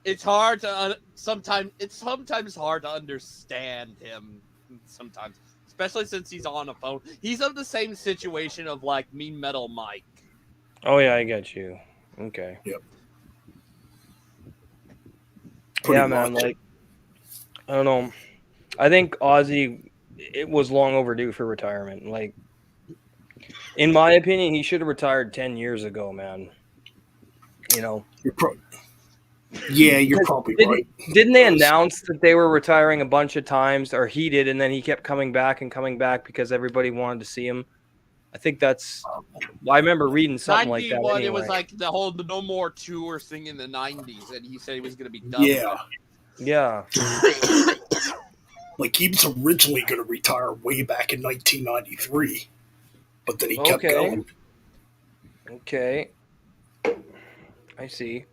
it's hard to sometimes hard to understand him. Sometimes, especially since he's on a phone. He's of the same situation of like Mean Metal Mike.
Oh yeah, I get you. Okay.
Yep.
Yeah, man. Like, I don't know. I think Ozzy, it was long overdue for retirement. Like, in my opinion, he should have retired 10 years ago, man. You know.
You're probably right.
Didn't they announce that they were retiring a bunch of times, or he did, and then he kept coming back because everybody wanted to see him? I think that's. I remember reading something like that. Anyway.
It was like the whole No More tour thing in the 90s, and he said he was going to be done.
Yeah.
Like he was originally going to retire way back in 1993, but then he kept going.
Okay. I see.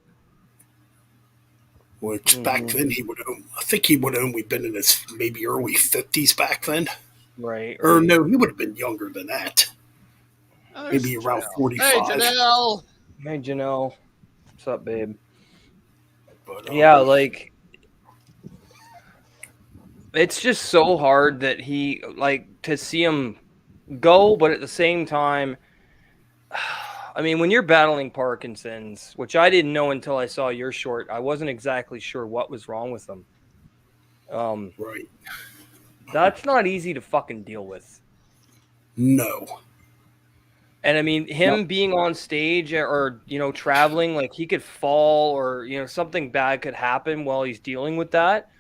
Which back then I think he would have only been in his maybe early 50s back then.
Right.
Or no, he would have been younger than that. Maybe around 45.
Hey, Janelle.
Hey, Janelle. What's up, babe?
But,
yeah, like, it's just so hard that he, like, to see him go, but at the same time, I mean, when you're battling Parkinson's, which I didn't know until I saw your short, I wasn't exactly sure what was wrong with him.
Right.
That's not easy to fucking deal with.
No.
And I mean, him being on stage or, traveling, like he could fall or, something bad could happen while he's dealing with that.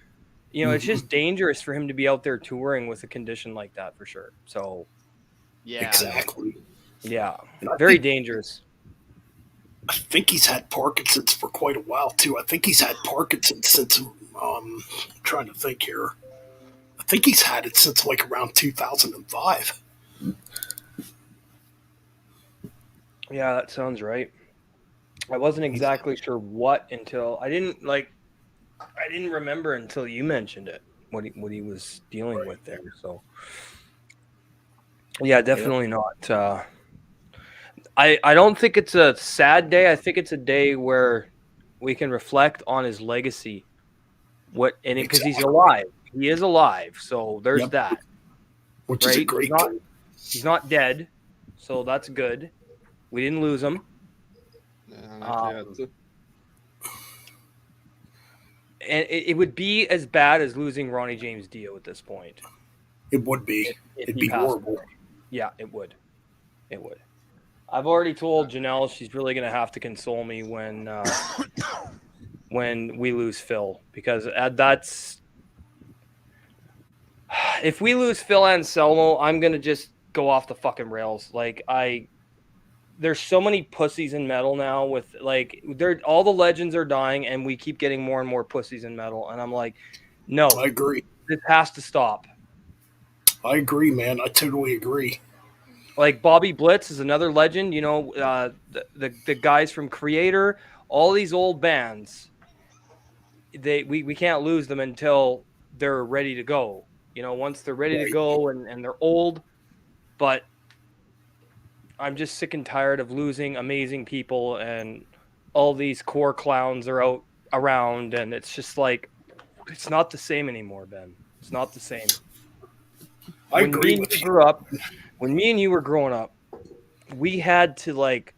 It's just dangerous for him to be out there touring with a condition like that for sure. So,
yeah.
Exactly.
Yeah. Very dangerous.
I think he's had Parkinson's for quite a while too. I think he's had Parkinson's since, I'm trying to think here. I think he's had it since like around 2005.
Yeah, that sounds right. I wasn't exactly sure what until I didn't remember until you mentioned it, what he was dealing with there. So yeah, definitely not. I don't think it's a sad day. I think it's a day where we can reflect on his legacy. Because he's alive. He is alive. So there's that.
Which is a great thing.
He's not dead. So that's good. We didn't lose him. And it would be as bad as losing Ronnie James Dio at this point.
It would be. It'd be horrible.
Away. Yeah, it would. It would. I've already told Janelle she's really going to have to console me when we lose Phil, because that's if we lose Phil Anselmo, I'm going to just go off the fucking rails. Like there's so many pussies in metal now with like all the legends are dying and we keep getting more and more pussies in metal. And I'm like, no,
I agree.
this has to stop.
I agree, man. I totally agree.
Like Bobby Blitz is another legend, you know, the guys from Creator, all these old bands, we can't lose them until they're ready to go. You know, once they're ready to
Right.
go and they're old, but I'm just sick and tired of losing amazing people and all these core clowns are out around and it's just like it's not the same anymore, Ben. It's not the same.
I
When me
agree
and
with
you
you.
grew up, when me and you were growing up, we had to like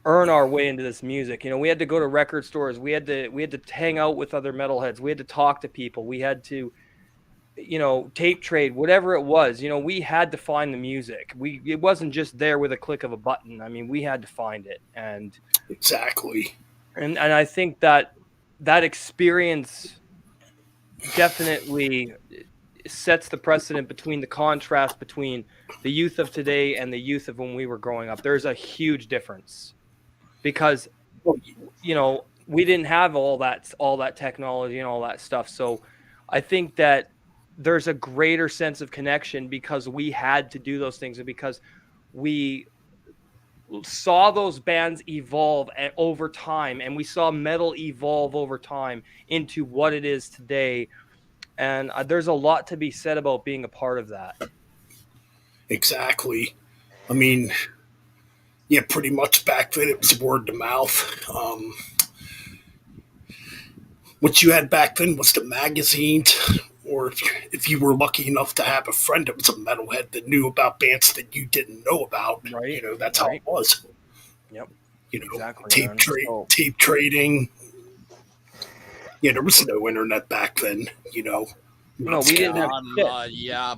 earn our way into this music. You know, we had to go to record stores. We had to hang out with other metalheads. We had to talk to people. We had to, you know, tape trade, whatever it was. You know, we had to find the music. It wasn't just there with a click of a button. I mean, we had to find it.
Exactly.
And I think that experience definitely sets the precedent between the contrast between the youth of today and the youth of when we were growing up. There's a huge difference because you know we didn't have all that technology and all that stuff. So I think that there's a greater sense of connection because we had to do those things and because we saw those bands evolve over time and we saw metal evolve over time into what it is today. And there's a lot to be said about being a part of that.
Exactly. I mean, yeah, pretty much back then it was word to mouth. What you had back then was the magazines, or if you were lucky enough to have a friend that was a metalhead that knew about bands that you didn't know about.
Right.
That's how it was.
Yep.
Exactly,
tape
tape trading. Yeah, there was no internet back then.
No, we didn't have shit.
Yeah,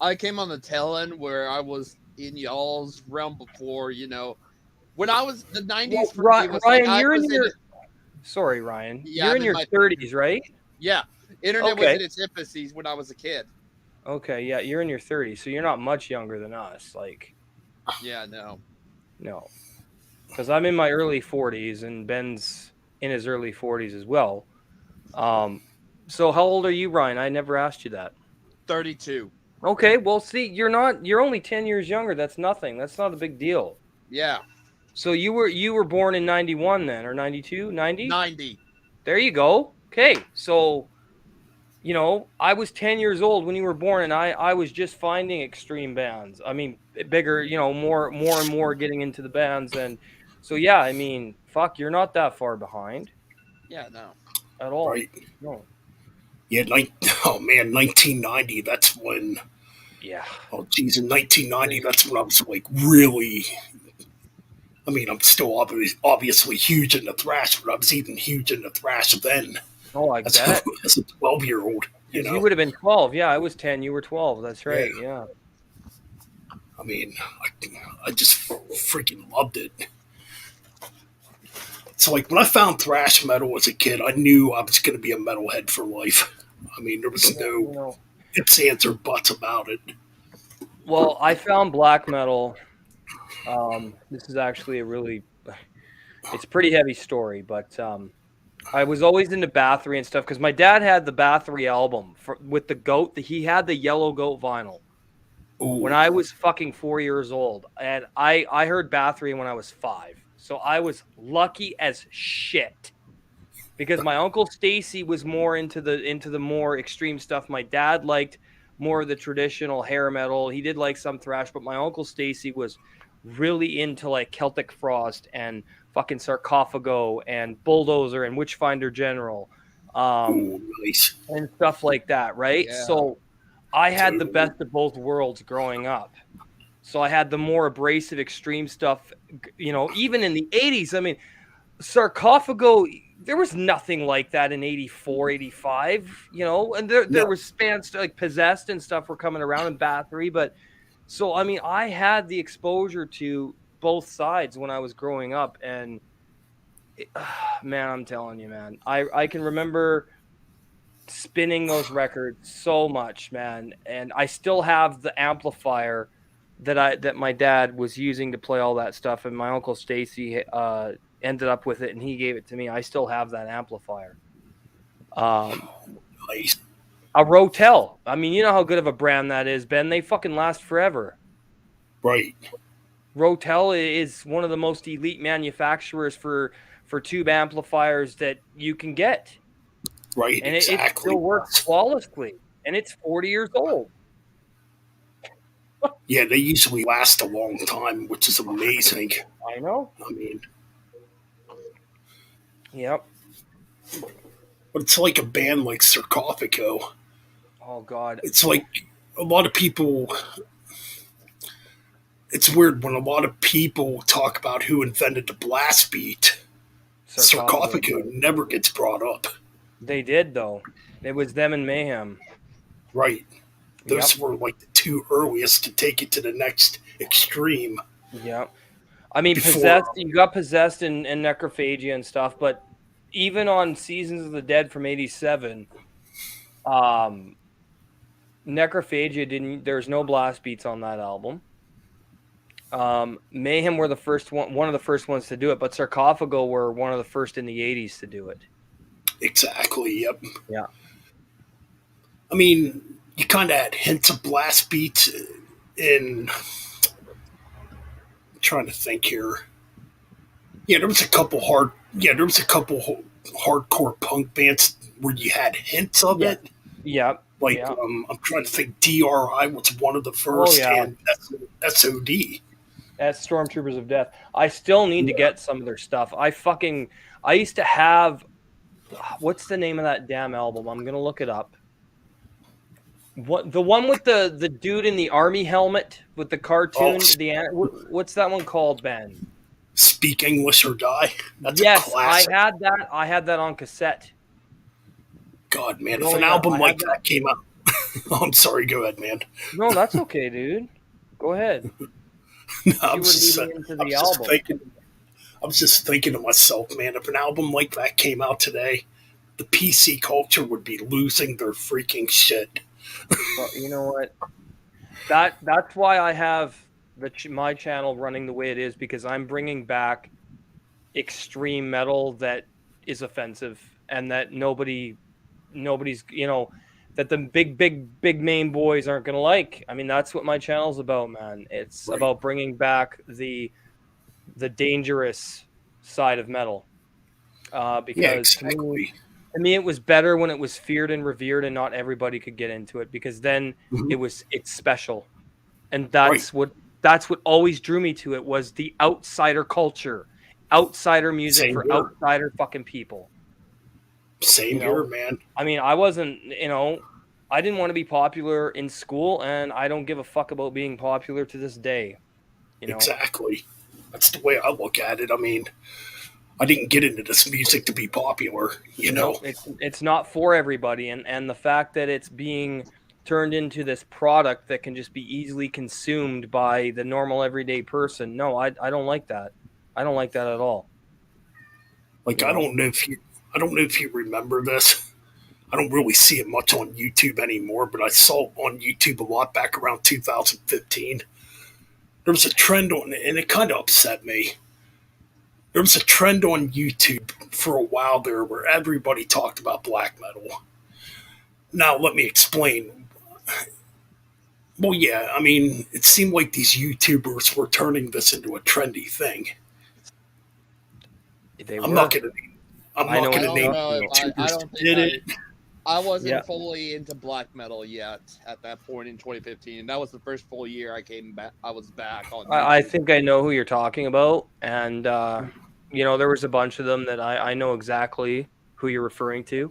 I came on the tail end where I was in y'all's realm before, when I was the 90s for me was
Ryan,
like I was in
sorry, Ryan.
Yeah,
you're
I'm
in your 30s, right?
Yeah. Internet was in its infancy when I was a kid.
Okay, yeah, you're in your 30s, so you're not much younger than us. Like,
yeah, no.
Because I'm in my early 40s and Ben's in his early 40s as well. So how old are you, Ryan? I never asked you that.
32.
Okay, well, see, you're only 10 years younger. That's nothing. That's not a big deal.
Yeah.
So you were born in 91 then, or 92, 90?
90.
There you go. Okay, so I was 10 years old when you were born, and I was just finding extreme bands. I mean, bigger, more and more getting into the bands. And so, yeah, I mean, fuck, you're not that far behind.
Yeah, no.
At all.
Right.
No.
Yeah, 1990, that's when.
Yeah.
Oh, geez, in 1990, that's when I was like really. I mean, I'm still obviously huge in the thrash, but I was even huge in the thrash then.
Oh, I bet.
As a 12-year-old.
You would have been 12. Yeah, I was 10. You were 12. That's right. Yeah.
I mean, I just freaking loved it. So, like, when I found thrash metal as a kid, I knew I was going to be a metalhead for life. I mean, there was no ifs, ands, or buts about it.
Well, I found black metal. This is actually it's a pretty heavy story, but I was always into Bathory and stuff because my dad had the Bathory album with the goat. He had the yellow goat vinyl.
Ooh.
When I was fucking 4 years old, and I heard Bathory when I was 5. So I was lucky as shit because my uncle Stacy was more into the more extreme stuff. My dad liked more of the traditional hair metal. He did like some thrash, but my uncle Stacy was really into like Celtic Frost and fucking Sarcophago and Bulldozer and Witchfinder General,
nice.
and stuff like that, right?
Yeah.
So I had the best of both worlds growing up. So I had the more abrasive, extreme stuff, even in the 80s. I mean, Sarcophago, there was nothing like that in 84, 85, and there was bands like Possessed and stuff were coming around in Bathory. But so, I mean, I had the exposure to both sides when I was growing up. And man, I'm telling you, man, I can remember spinning those records so much, man. And I still have the amplifier that my dad was using to play all that stuff, and my uncle Stacy ended up with it, and he gave it to me. I still have that amplifier.
Nice.
A Rotel. I mean, you know how good of a brand that is, Ben. They fucking last forever.
Right.
Rotel is one of the most elite manufacturers for tube amplifiers that you can get.
Right,
And
exactly.
it still works flawlessly. And it's 40 years old.
Yeah, they usually last a long time, which is amazing.
I know.
I mean,
Yep.
but it's like a band like Sarcophago.
Oh, God.
It's like a lot of people. It's weird when a lot of people talk about who invented the blast beat. Sarcophago never gets brought up.
They did, though. It was them and Mayhem.
Right. Those were like the two earliest to take it to the next extreme.
Yeah. I mean, Possessed, you got Possessed and Necrophagia and stuff, but even on Seasons of the Dead from 87, Necrophagia there's no blast beats on that album. Mayhem were the first one of the first ones to do it, but Sarcophago were one of the first in the 80s to do it.
Exactly, yep.
Yeah.
I mean, you kind of had hints of blast beats in. I'm trying to think here. Yeah, there was a couple hardcore punk bands where you had hints of it.
Yeah.
Like, I'm trying to think. DRI was one of the first, and SOD.
That's Stormtroopers of Death. I still need to get some of their stuff. I used to have. What's the name of that damn album? I'm gonna look it up. What, the one with the dude in the army helmet with the cartoon? What's that one called, Ben?
Speak English or Die. That's a
yes,
classic.
I had that on cassette.
God, man, if an album like that came out, I'm sorry. Go ahead, man.
No, that's okay, dude. Go ahead.
No, I was just thinking to myself, man, if an album like that came out today, the PC culture would be losing their freaking shit.
Well, you know what? That's why I have my channel running the way it is, because I'm bringing back extreme metal that is offensive and that nobody's, that the big main boys aren't going to like. I mean, that's what my channel's about, man. It's about bringing back the dangerous side of metal. Because to me, it was better when it was feared and revered and not everybody could get into it, because then it's special. And that's what always drew me to it, was the outsider culture, outsider music for outsider fucking people.
Same here, man.
I mean, I wasn't, I didn't want to be popular in school, and I don't give a fuck about being popular to this day.
Exactly. That's the way I look at it. I mean, I didn't get into this music to be popular,
It's not for everybody, and the fact that it's being turned into this product that can just be easily consumed by the normal everyday person. No, I don't like that. I don't like that at all.
Like, I don't know if you remember this. I don't really see it much on YouTube anymore, but I saw it on YouTube a lot back around 2015. There was a trend on it, and it kind of upset me. There was a trend on YouTube for a while there where everybody talked about black metal. Now, let me explain. Well, yeah, I mean, it seemed like these YouTubers were turning this into a trendy thing. I'm not going to name YouTubers that did it.
I wasn't fully into black metal yet at that point in 2015, and that was the first full year I came back. I was back on.
I think I know who you're talking about, and there was a bunch of them that I know exactly who you're referring to,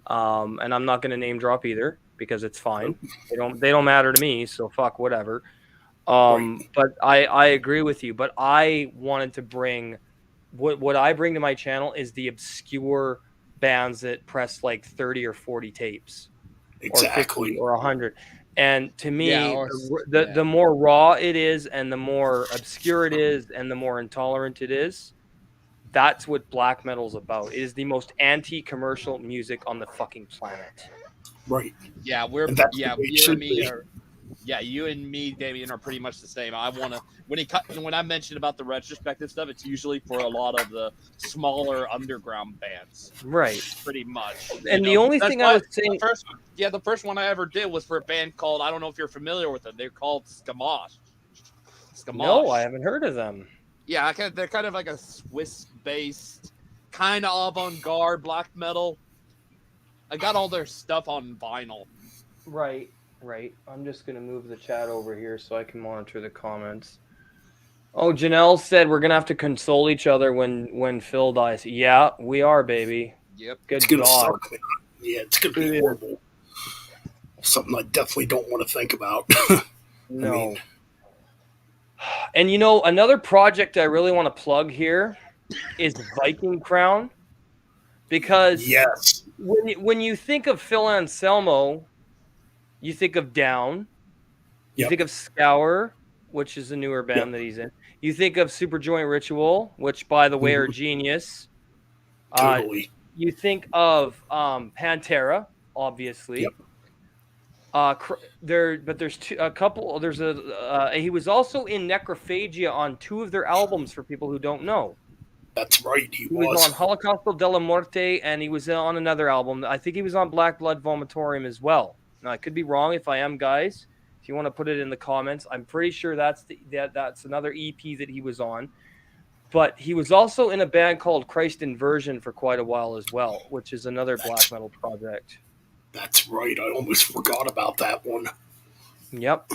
and I'm not going to name drop either because it's fine. They don't matter to me, so fuck whatever. But I agree with you. But I wanted to bring what I bring to my channel is the obscure bands that press like 30 or 40 tapes,
exactly,
or 100. And to me, the more raw it is, and the more obscure it is, and the more intolerant it is, That's what black metal's about. It is the most anti-commercial music on the fucking planet.
Right.
Yeah,
And that's the
yeah,
way it
you and
should
me
be.
are. Yeah, you and me, Damien, are pretty much the same. I want to when I mentioned about the retrospective stuff, it's usually for a lot of the smaller underground bands,
Right.
pretty much.
And the only thing I was saying,
the first one I ever did was for a band called, I don't know if you're familiar with them. They're called Skamash.
No, I haven't heard of them.
Yeah, they're kind of like a Swiss-based, kind of avant-garde black metal. I got all their stuff on vinyl.
Right. I'm just going to move the chat over here so I can monitor the comments. Oh, Janelle said we're going to have to console each other when Phil dies. Yeah, we are, baby.
Yep.
It's going to suck, man. Yeah, it's going to be horrible. Something I definitely don't want to think about.
No. And another project I really want to plug here is Viking Crown. Because
yes,
when you think of Phil Anselmo, you think of Down. You think of Scour, which is a newer band that he's in. You think of Superjoint Ritual, which, by the way, are genius.
Totally.
You think of Pantera, obviously. There's a couple. He was also in Necrophagia on 2 of their albums. For people who don't know,
that's right. He
was on Holocausto della Morte, and he was on another album. I think he was on Black Blood Vomitorium as well. Now I could be wrong. If I am, guys, if you want to put it in the comments, I'm pretty sure that's another EP that he was on. But he was also in a band called Christ Inversion for quite a while as well, which is another black metal project.
That's right. I almost forgot about that one.
Yep.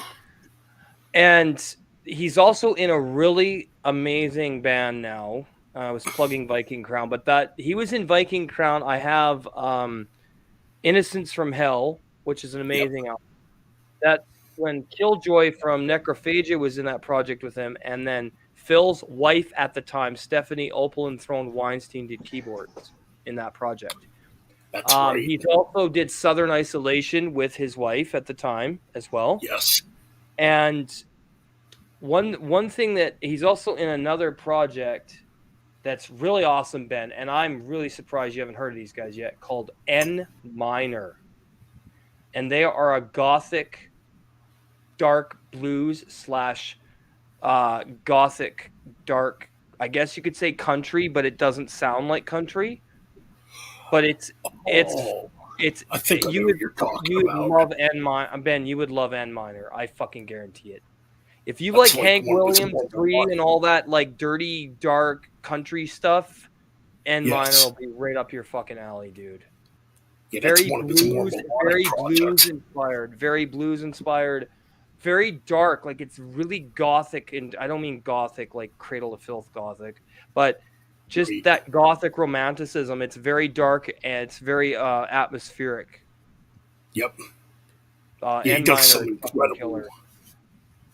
And he's also in a really amazing band now. I was plugging Viking Crown, but he was in Viking Crown. I have Innocence from Hell, which is an amazing album. That's when Killjoy from Necrophagia was in that project with him, and then Phil's wife at the time, Stephanie Opal Enthroned Weinstein, did keyboards in that project.
That's right.
He also did Southern Isolation with his wife at the time as well.
Yes.
And one thing that he's also in another project that's really awesome, Ben, and I'm really surprised you haven't heard of these guys yet, called N Minor. And they are a gothic dark blues / gothic dark, I guess you could say country, but it doesn't sound like country. But it's
I think
you
would
love N Minor. Ben, you would love N Minor. I fucking guarantee it. If you like Hank Williams 3 and all that like dirty, dark country stuff, N Minor will be right up your fucking alley, dude.
Yeah,
very blues inspired, very dark. Like it's really gothic, and I don't mean gothic like Cradle of Filth gothic, but just that gothic romanticism. It's very dark and it's very atmospheric.
Yep.
He does some incredible killer.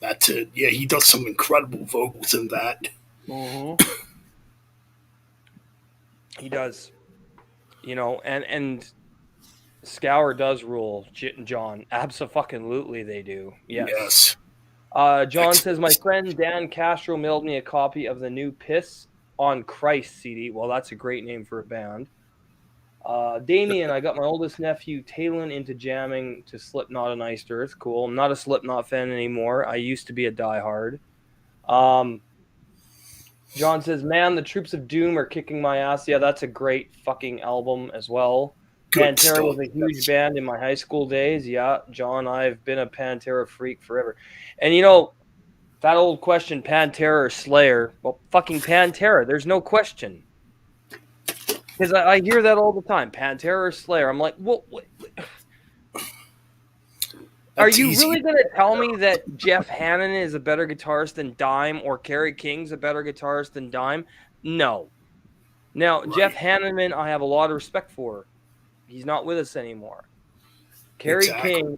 That's it. Yeah, he does some incredible vocals in that.
Mm-hmm. He does. And Scour does rule, John. Abso-fucking-lutely they do. Yes. John says, my friend Dan Castro mailed me a copy of the new Piss on Christ CD. Well, that's a great name for a band. Damien, I got my oldest nephew Talon into jamming to Slipknot and Iced Earth. Cool. I'm not a Slipknot fan anymore. I used to be a diehard. John says, man, the Troops of Doom are kicking my ass. Yeah, that's a great fucking album as well. Pantera was a huge band in my high school days. Yeah, John, I've been a Pantera freak forever. And that old question, Pantera or Slayer, well, fucking Pantera. There's no question. Because I hear that all the time, Pantera or Slayer. I'm like, what? Are you really going to tell me that Jeff Hannon is a better guitarist than Dime or Kerry King's a better guitarist than Dime? No. Now, Jeff Hanneman, I have a lot of respect for. He's not with us anymore. Kerry King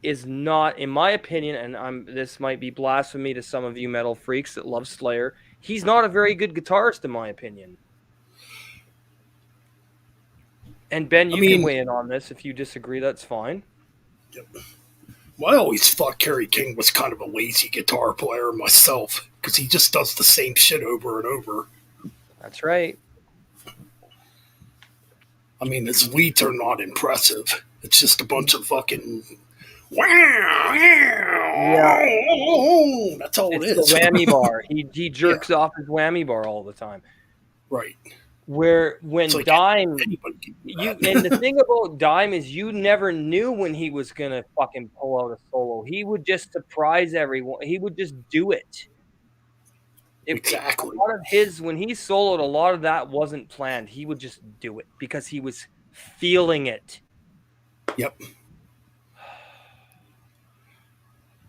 is not, in my opinion, and this might be blasphemy to some of you metal freaks that love Slayer, he's not a very good guitarist, in my opinion. And Ben, you can weigh in on this. If you disagree, that's fine.
Yep. Well, I always thought Kerry King was kind of a lazy guitar player myself, because he just does the same shit over and over.
That's right.
I mean, his leads are not impressive. It's just a bunch of fucking.
Yeah.
That's all it
It's the
is.
whammy bar. He jerks off his whammy bar all the time.
Right.
Where when
It's like
Dime,
anybody can do
you
that.
and the thing about Dime is you never knew when he was gonna fucking pull out a solo. He would just surprise everyone. He would just do it. A
Exactly.
lot of his when he soloed, a lot of that wasn't planned. He would just do it because he was feeling it.
Yep.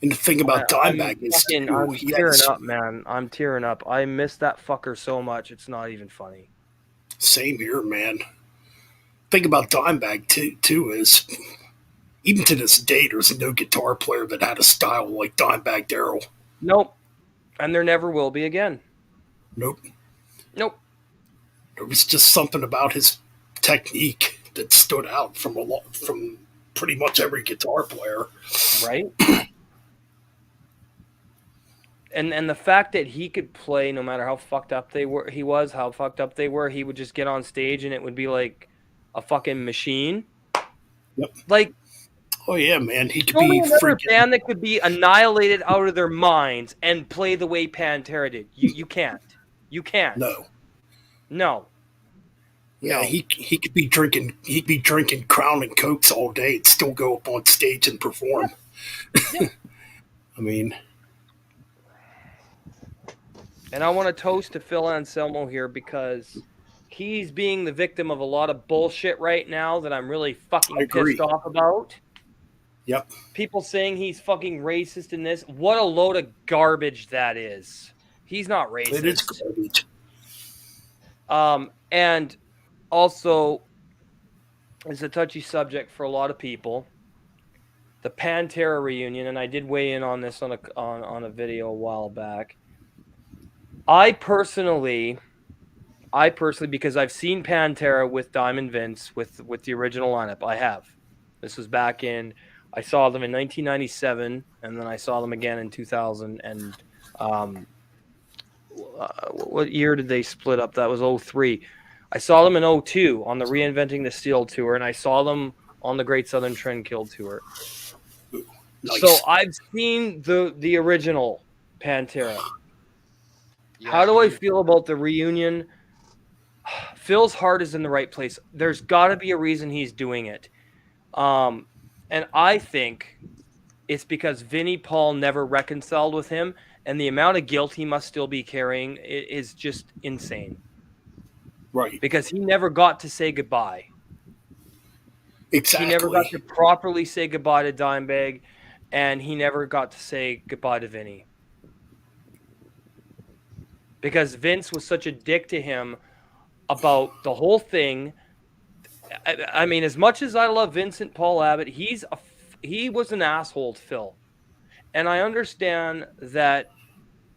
And the thing about Dimebag is, too,
I'm
he
tearing
has
up, man. I'm tearing up. I miss that fucker so much. It's not even funny.
same here, man. Thing about Dimebag too is, even to this day, there's no guitar player that had a style like Dimebag Darrell.
Nope. And there never will be again.
Nope.
Nope.
There was just something about his technique that stood out from pretty much every guitar player.
Right? And the fact that he could play no matter how fucked up he would just get on stage and it would be like a fucking machine.
Yep.
Like,
oh yeah, man, he could
show me
be
another
freaking.
band that could be annihilated out of their minds and play the way Pantera did. You can't. You can't.
No.
No.
Yeah,
No.
he could be drinking. He'd be drinking Crown and Cokes all day and still go up on stage and perform.
Yeah.
I mean,
and I want to toast to Phil Anselmo here because he's being the victim of a lot of bullshit right now that I'm really fucking pissed off about.
Yep.
People saying he's fucking racist in this. What a load of garbage that is. He's not racist.
It is garbage.
And also, it's a touchy subject for a lot of people. The Pantera reunion, and I did weigh in on this on a video a while back. I personally, because I've seen Pantera with Diamond Vince with the original lineup. I have. This was back in. I saw them in 1997, and then I saw them again in 2000. And what year did they split up? That was 2003. I saw them in 2002 on the Reinventing the Steel tour, and I saw them on the Great Southern Trendkill tour.
Nice.
So I've seen the original Pantera.
Yeah,
How do I feel about the reunion? Phil's heart is in the right place. There's got to be a reason he's doing it. And I think it's because Vinnie Paul never reconciled with him, and the amount of guilt he must still be carrying is just insane.
Right.
Because he never got to say goodbye.
Exactly.
He never got to properly say goodbye to Dimebag, and he never got to say goodbye to Vinnie. Because Vince was such a dick to him about the whole thing. I mean, as much as I love Vincent Paul Abbott, he was an asshole to Phil. And I understand that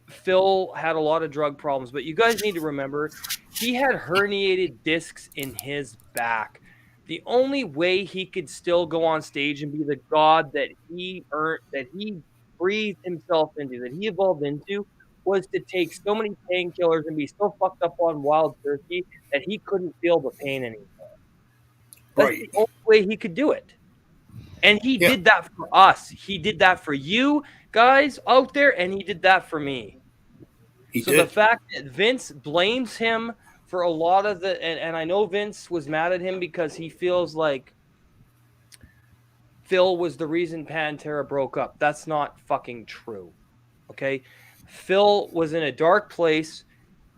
Phil had a lot of drug problems, but you guys need to remember he had herniated discs in his back. The only way he could still go on stage and be the god that he earned, that he breathed himself into, that he evolved into, was to take so many painkillers and be so fucked up on wild turkey that he couldn't feel the pain anymore. That's
right.
the only way he could do it. And he did that for us. He did that for you guys out there, and he did that for me.
He
so
did.
The fact that Vince blames him for a lot of the, and I know Vince was mad at him because he feels like Phil was the reason Pantera broke up. That's not fucking true. Okay? Phil was in a dark place,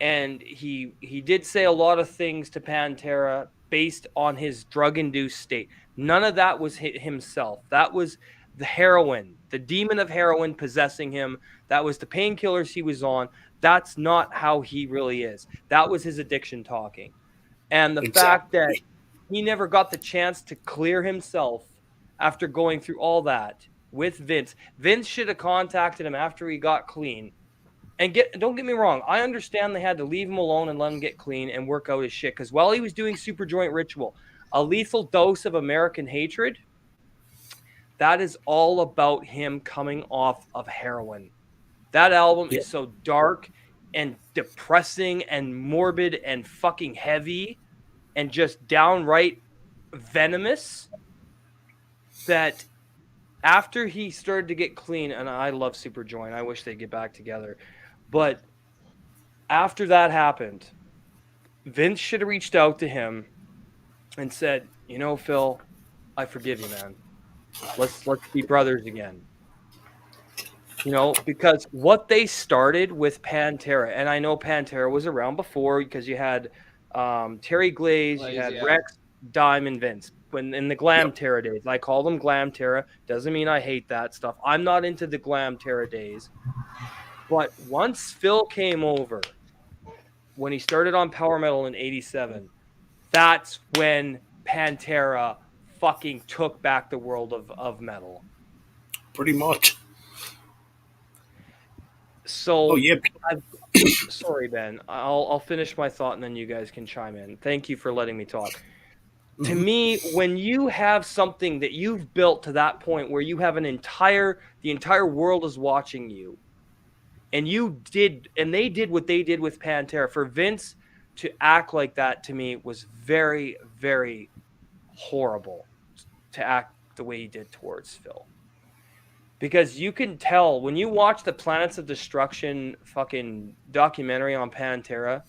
and he did say a lot of things to Pantera based on his drug-induced state. None of that was himself. That was the heroin, the demon of heroin possessing him. That was the painkillers he was on. That's not how he really is. That was his addiction talking. And the fact that he never got the chance to clear himself after going through all that with Vince. Vince should have contacted him after he got clean. And don't get me wrong, I understand they had to leave him alone and let him get clean and work out his shit. Because while he was doing Super Joint Ritual, A Lethal Dose of American Hatred, that is all about him coming off of heroin. That album is so dark. and depressing and morbid and fucking heavy and just downright venomous that after he started to get clean, and I love Superjoint, I wish they'd get back together, but after that happened, Vince should have reached out to him and said, you know, Phil, I forgive you, man. Let's be brothers again. You know, because what they started with Pantera, and I know Pantera was around before because you had Terry Glaze, you had Rex, Dime, and Vince. When in the Glam Terra days, I call them Glam Terra. Doesn't mean I hate that stuff. I'm not into the Glam Terra days. But once Phil came over, when he started on Power Metal in '87, that's when Pantera fucking took back the world of metal.
Pretty much.
So,
yeah.
Sorry, Ben. I'll finish my thought and then you guys can chime in. Thank you for letting me talk. Mm-hmm. To me, when you have something that you've built to that point where you have the entire world is watching you, and they did what they did with Pantera, for Vince to act like that to me was very, very horrible to act the way he did towards Phil. Because you can tell when you watch the Planets of Destruction fucking documentary on Pantera,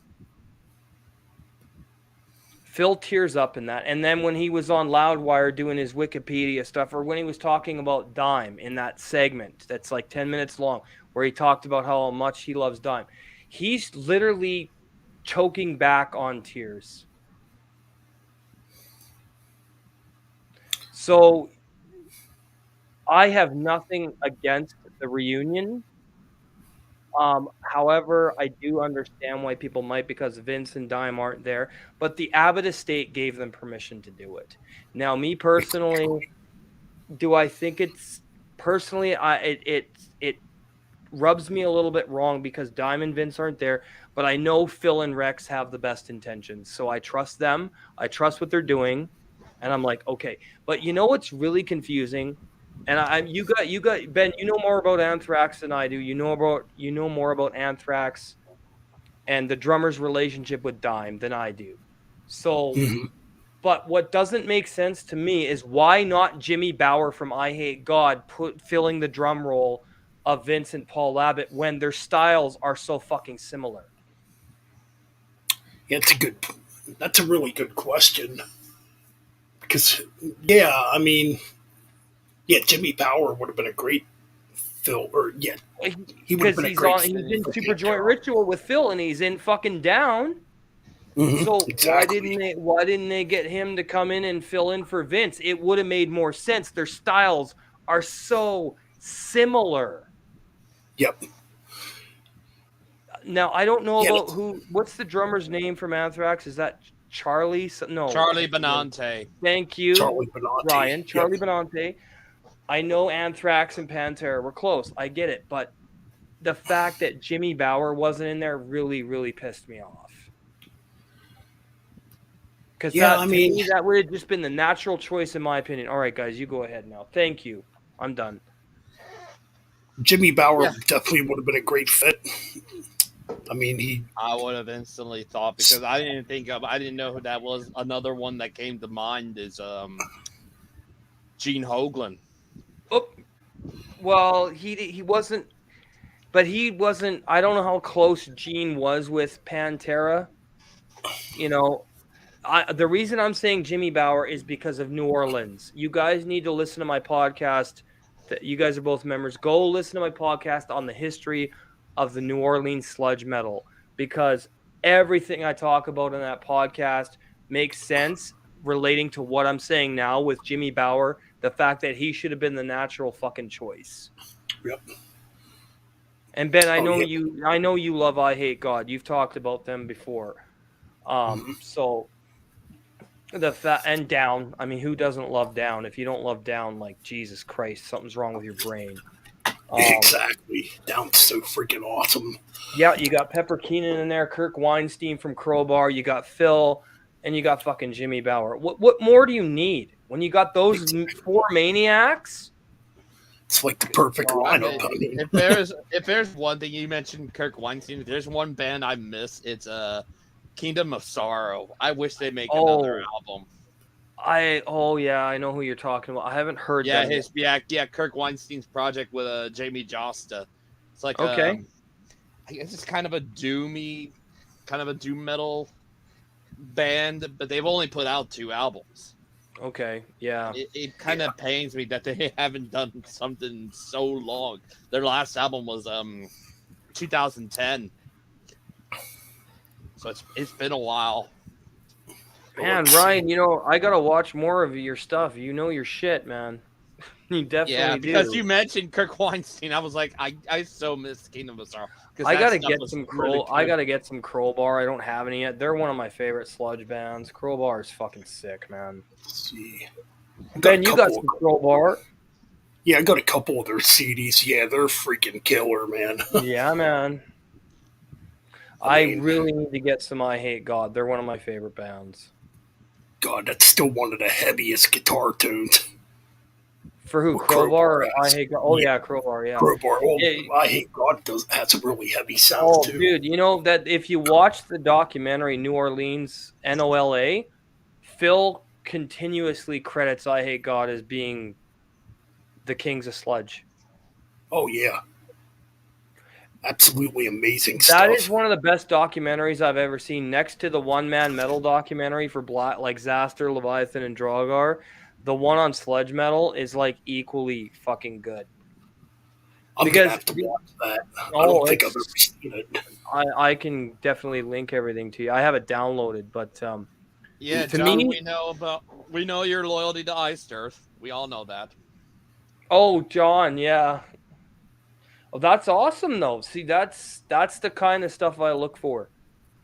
Phil tears up in that. And then when he was on Loudwire doing his Wikipedia stuff, or when he was talking about Dime in that segment that's like 10 minutes long, where he talked about how much he loves Dime, he's literally choking back on tears. So I have nothing against the reunion. However, I do understand why people might, because Vince and Dime aren't there. But the Abbott estate gave them permission to do it. Now, me personally, do I think it's personally? It rubs me a little bit wrong because Dime and Vince aren't there. But I know Phil and Rex have the best intentions, so I trust them. I trust what they're doing, and I'm like, okay. But you know what's really confusing? And you got Ben, you know more about Anthrax than I do. You know more about Anthrax and the drummer's relationship with Dime than I do. So, but what doesn't make sense to me is why not Jimmy Bower from I Hate God filling the drum roll of Vince and Paul Abbott when their styles are so fucking similar?
Yeah, that's a really good question. Because, yeah, I mean, yeah, Jimmy Bower would have been a great Phil, or yeah, he would have been a great.
He's in Superjoint Ritual with Phil, and he's in fucking Down. So
exactly.
why didn't they get him to come in and fill in for Vince? It would have made more sense. Their styles are so similar.
Yep.
Now I don't know about what's the drummer's name from Anthrax? Is that Charlie? No,
Charlie Benante.
Thank you,
Charlie Benante.
Ryan. Charlie Benante. I know Anthrax and Pantera were close. I get it, but the fact that Jimmy Bower wasn't in there really, really pissed me off. Because that would have just been the natural choice, in my opinion. All right, guys, you go ahead now. Thank you. I'm done.
Jimmy Bower definitely would have been a great fit. I mean,
I would have instantly thought, because I didn't know who that was. Another one that came to mind is Gene Hoglan.
Oh, well, he wasn't, but he wasn't. I don't know how close Gene was with Pantera. You know, the reason I'm saying Jimmy Bower is because of New Orleans. You guys need to listen to my podcast. You guys are both members. Go listen to my podcast on the history of the New Orleans sludge metal, because everything I talk about in that podcast makes sense relating to what I'm saying now with Jimmy Bower, the fact that he should have been the natural fucking choice.
Yep.
And Ben, I know you love I Hate God. You've talked about them before. So and Down. I mean, who doesn't love Down? If you don't love Down, like, Jesus Christ, something's wrong with your brain.
Exactly. Down's so freaking awesome.
Yeah, you got Pepper Keenan in there, Kirk Weinstein from Crowbar, you got Phil, and you got fucking Jimmy Bower. What more do you need when you got those four maniacs?
It's like the perfect lineup. I mean,
If there's one thing you mentioned, Kirk Weinstein, if there's one band I miss, it's Kingdom of Sorrow. I wish they make another album.
Yeah, I know who you're talking about. I haven't heard them.
Kirk Weinstein's project with Jamie Josta. It's like
okay.
I guess it's kind of a doom metal band, but they've only put out 2 albums.
Okay, yeah.
It kind of pains me that they haven't done something so long. Their last album was 2010, so it's been a while.
Man, Ryan, I gotta watch more of your stuff. You know your shit, man. You definitely
because
do.
you mentioned Kirk Weinstein, I was like, I so miss Kingdom of Sorrow.
I gotta get some I gotta get some Crowbar. I don't have any yet. They're one of my favorite sludge bands. Crowbar is fucking sick, man.
let's see.
Ben, you got some Crowbar.
Yeah, I got a couple of their CDs. Yeah, they're freaking killer, man.
Yeah, man. I really need to get some I Hate God. They're one of my favorite bands.
God, that's still one of the heaviest guitar tunes.
For who? Crowbar or I Hate God? Oh, yeah, Crowbar, yeah.
Crowbar. Oh, I Hate God has a really heavy sound, too.
Dude, you know that if you watch the documentary New Orleans, NOLA, Phil continuously credits I Hate God as being the Kings of Sludge.
Oh, yeah. Absolutely amazing stuff.
That is one of the best documentaries I've ever seen. Next to the one-man metal documentary for like Xaster, Leviathan, and Drogar, the one on sludge metal is like equally fucking good.
I'm gonna have to watch that. I don't think I've ever seen it.
I can definitely link everything to you. I have it downloaded, but
yeah, to John, me, we know your loyalty to Iced Earth. We all know that.
Oh, John, yeah. Oh, that's awesome, though. See, that's the kind of stuff I look for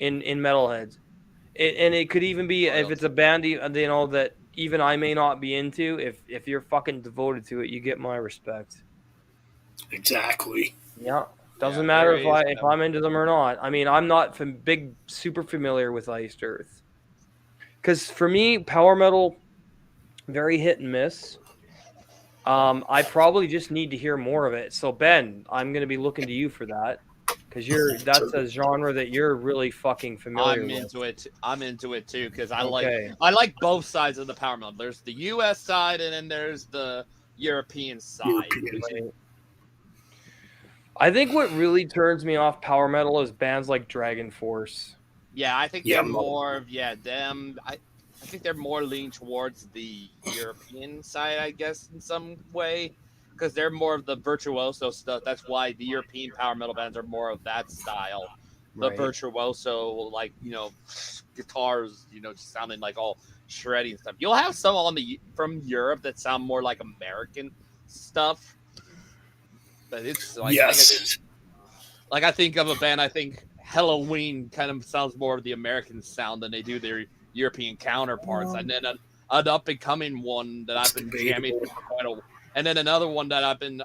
in metalheads. And it could even be if it's a band, that even I may not be into. If you're fucking devoted to it, you get my respect.
Exactly.
Yeah. Doesn't matter if I'm into them or not. I mean, I'm not super familiar with Iced Earth. Because for me, power metal, very hit and miss. I probably just need to hear more of it. So Ben, I'm going to be looking to you for that because that's a genre that you're really fucking familiar with.
I'm into it too because I like both sides of the power metal. There's the U.S. side and then there's the European side.
I think what really turns me off power metal is bands like Dragon Force.
Yeah, I think they're more of them. I think they're more leaning towards the European side, I guess, in some way, because they're more of the virtuoso stuff. That's why the European power metal bands are more of that style. The virtuoso, guitars, just sounding like all shreddy and stuff. You'll have some from Europe that sound more like American stuff. But it's like, I think of a band, I think Halloween kind of sounds more of the American sound than they do their European counterparts, and then an up and coming one that I've been jamming for quite a while, and then another one that I've been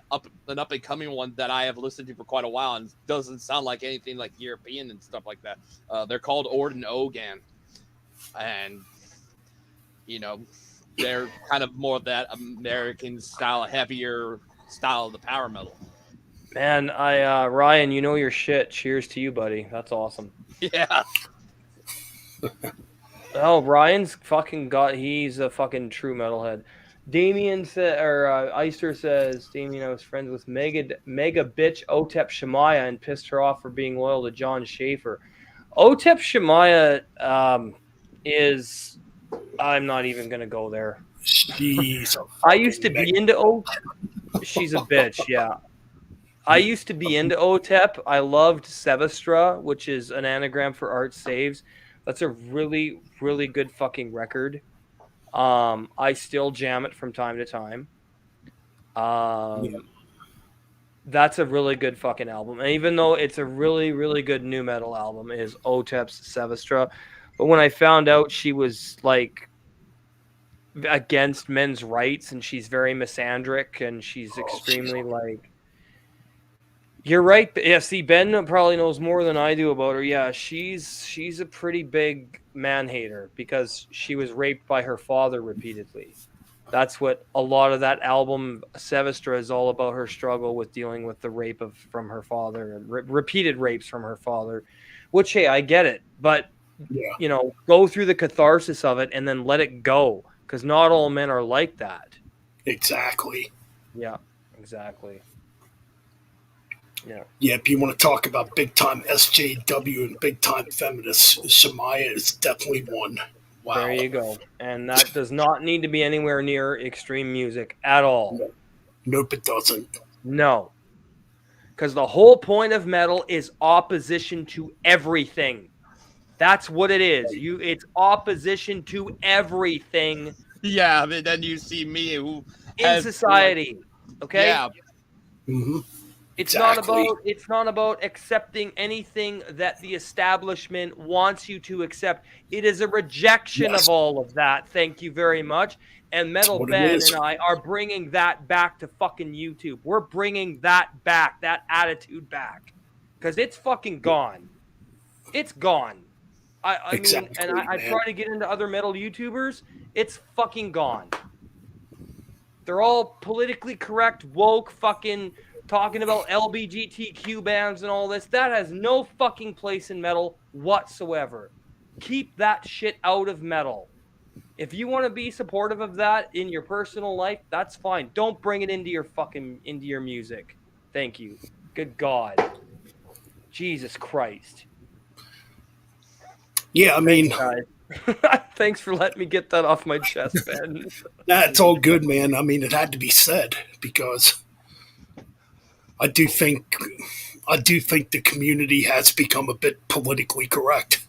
an up and coming one that I have listened to for quite a while and doesn't sound like anything like European and stuff like that. They're called Orden Ogan, and they're kind of more of that American style, heavier style of the power metal.
Man, Ryan, you know your shit. Cheers to you, buddy. That's awesome.
Yeah.
Oh, Ryan's he's a fucking true metalhead. Damien Eister says, Damien, I was friends with mega bitch Otep Shemaya and pissed her off for being loyal to John Schaefer. Otep Shemaya I'm not even going to go there. I used to be into She's a bitch, yeah. I used to be into Otep. I loved Sevastra, which is an anagram for Art Saves. That's a really, really good fucking record. I still jam it from time to time. That's a really good fucking album. And even though it's a really, really good new metal album, it is Otep's Sevastra. But when I found out she was like against men's rights and she's very misandric and she's extremely like... You're right. Yeah, see, Ben probably knows more than I do about her. Yeah, she's a pretty big man-hater because she was raped by her father repeatedly. That's what a lot of that album Sevestra is all about, her struggle with dealing with the rape from her father and repeated rapes from her father, which, hey, I get it. But,
Yeah.
Go through the catharsis of it and then let it go, because not all men are like that.
Exactly.
Yeah, exactly. Yeah.
Yeah, if you want to talk about big time SJW and big time feminists, Shemaya is definitely one. Wow.
There you go. And that does not need to be anywhere near extreme music at all.
No. Nope, it doesn't.
No. Because the whole point of metal is opposition to everything. That's what it is. It's opposition to everything.
Yeah, but then you see me who
in society. Okay?
Yeah.
Mm-hmm.
It's
Exactly.
not about accepting anything that the establishment wants you to accept. It is a rejection of all of that. Thank you very much. And Metal Ben and I are bringing that back to fucking YouTube. We're bringing that back, that attitude back, because it's fucking gone. It's gone. I mean, and I try to get into other metal YouTubers. It's fucking gone. They're all politically correct, woke, fucking talking about LGBTQ bands and all this. That has no fucking place in metal whatsoever. Keep that shit out of metal. If you want to be supportive of that in your personal life, that's fine. Don't bring it into your music. Thank you. Good God. Jesus Christ.
Yeah, I mean,
thanks for letting me get that off my chest, Ben.
It's all good, man. I mean, it had to be said because I do think the community has become a bit politically correct,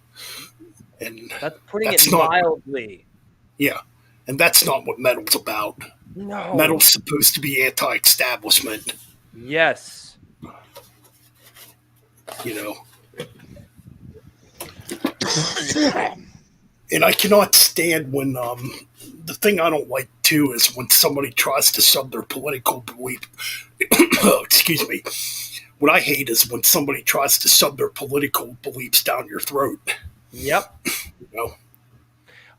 and
that's putting it mildly.
Yeah, and that's not what metal's about.
No,
metal's supposed to be anti-establishment.
Yes,
And I cannot stand when the thing I don't like too is when somebody tries to sub their political belief. Excuse me. What I hate is when somebody tries to sub their political beliefs down your throat.
Yep.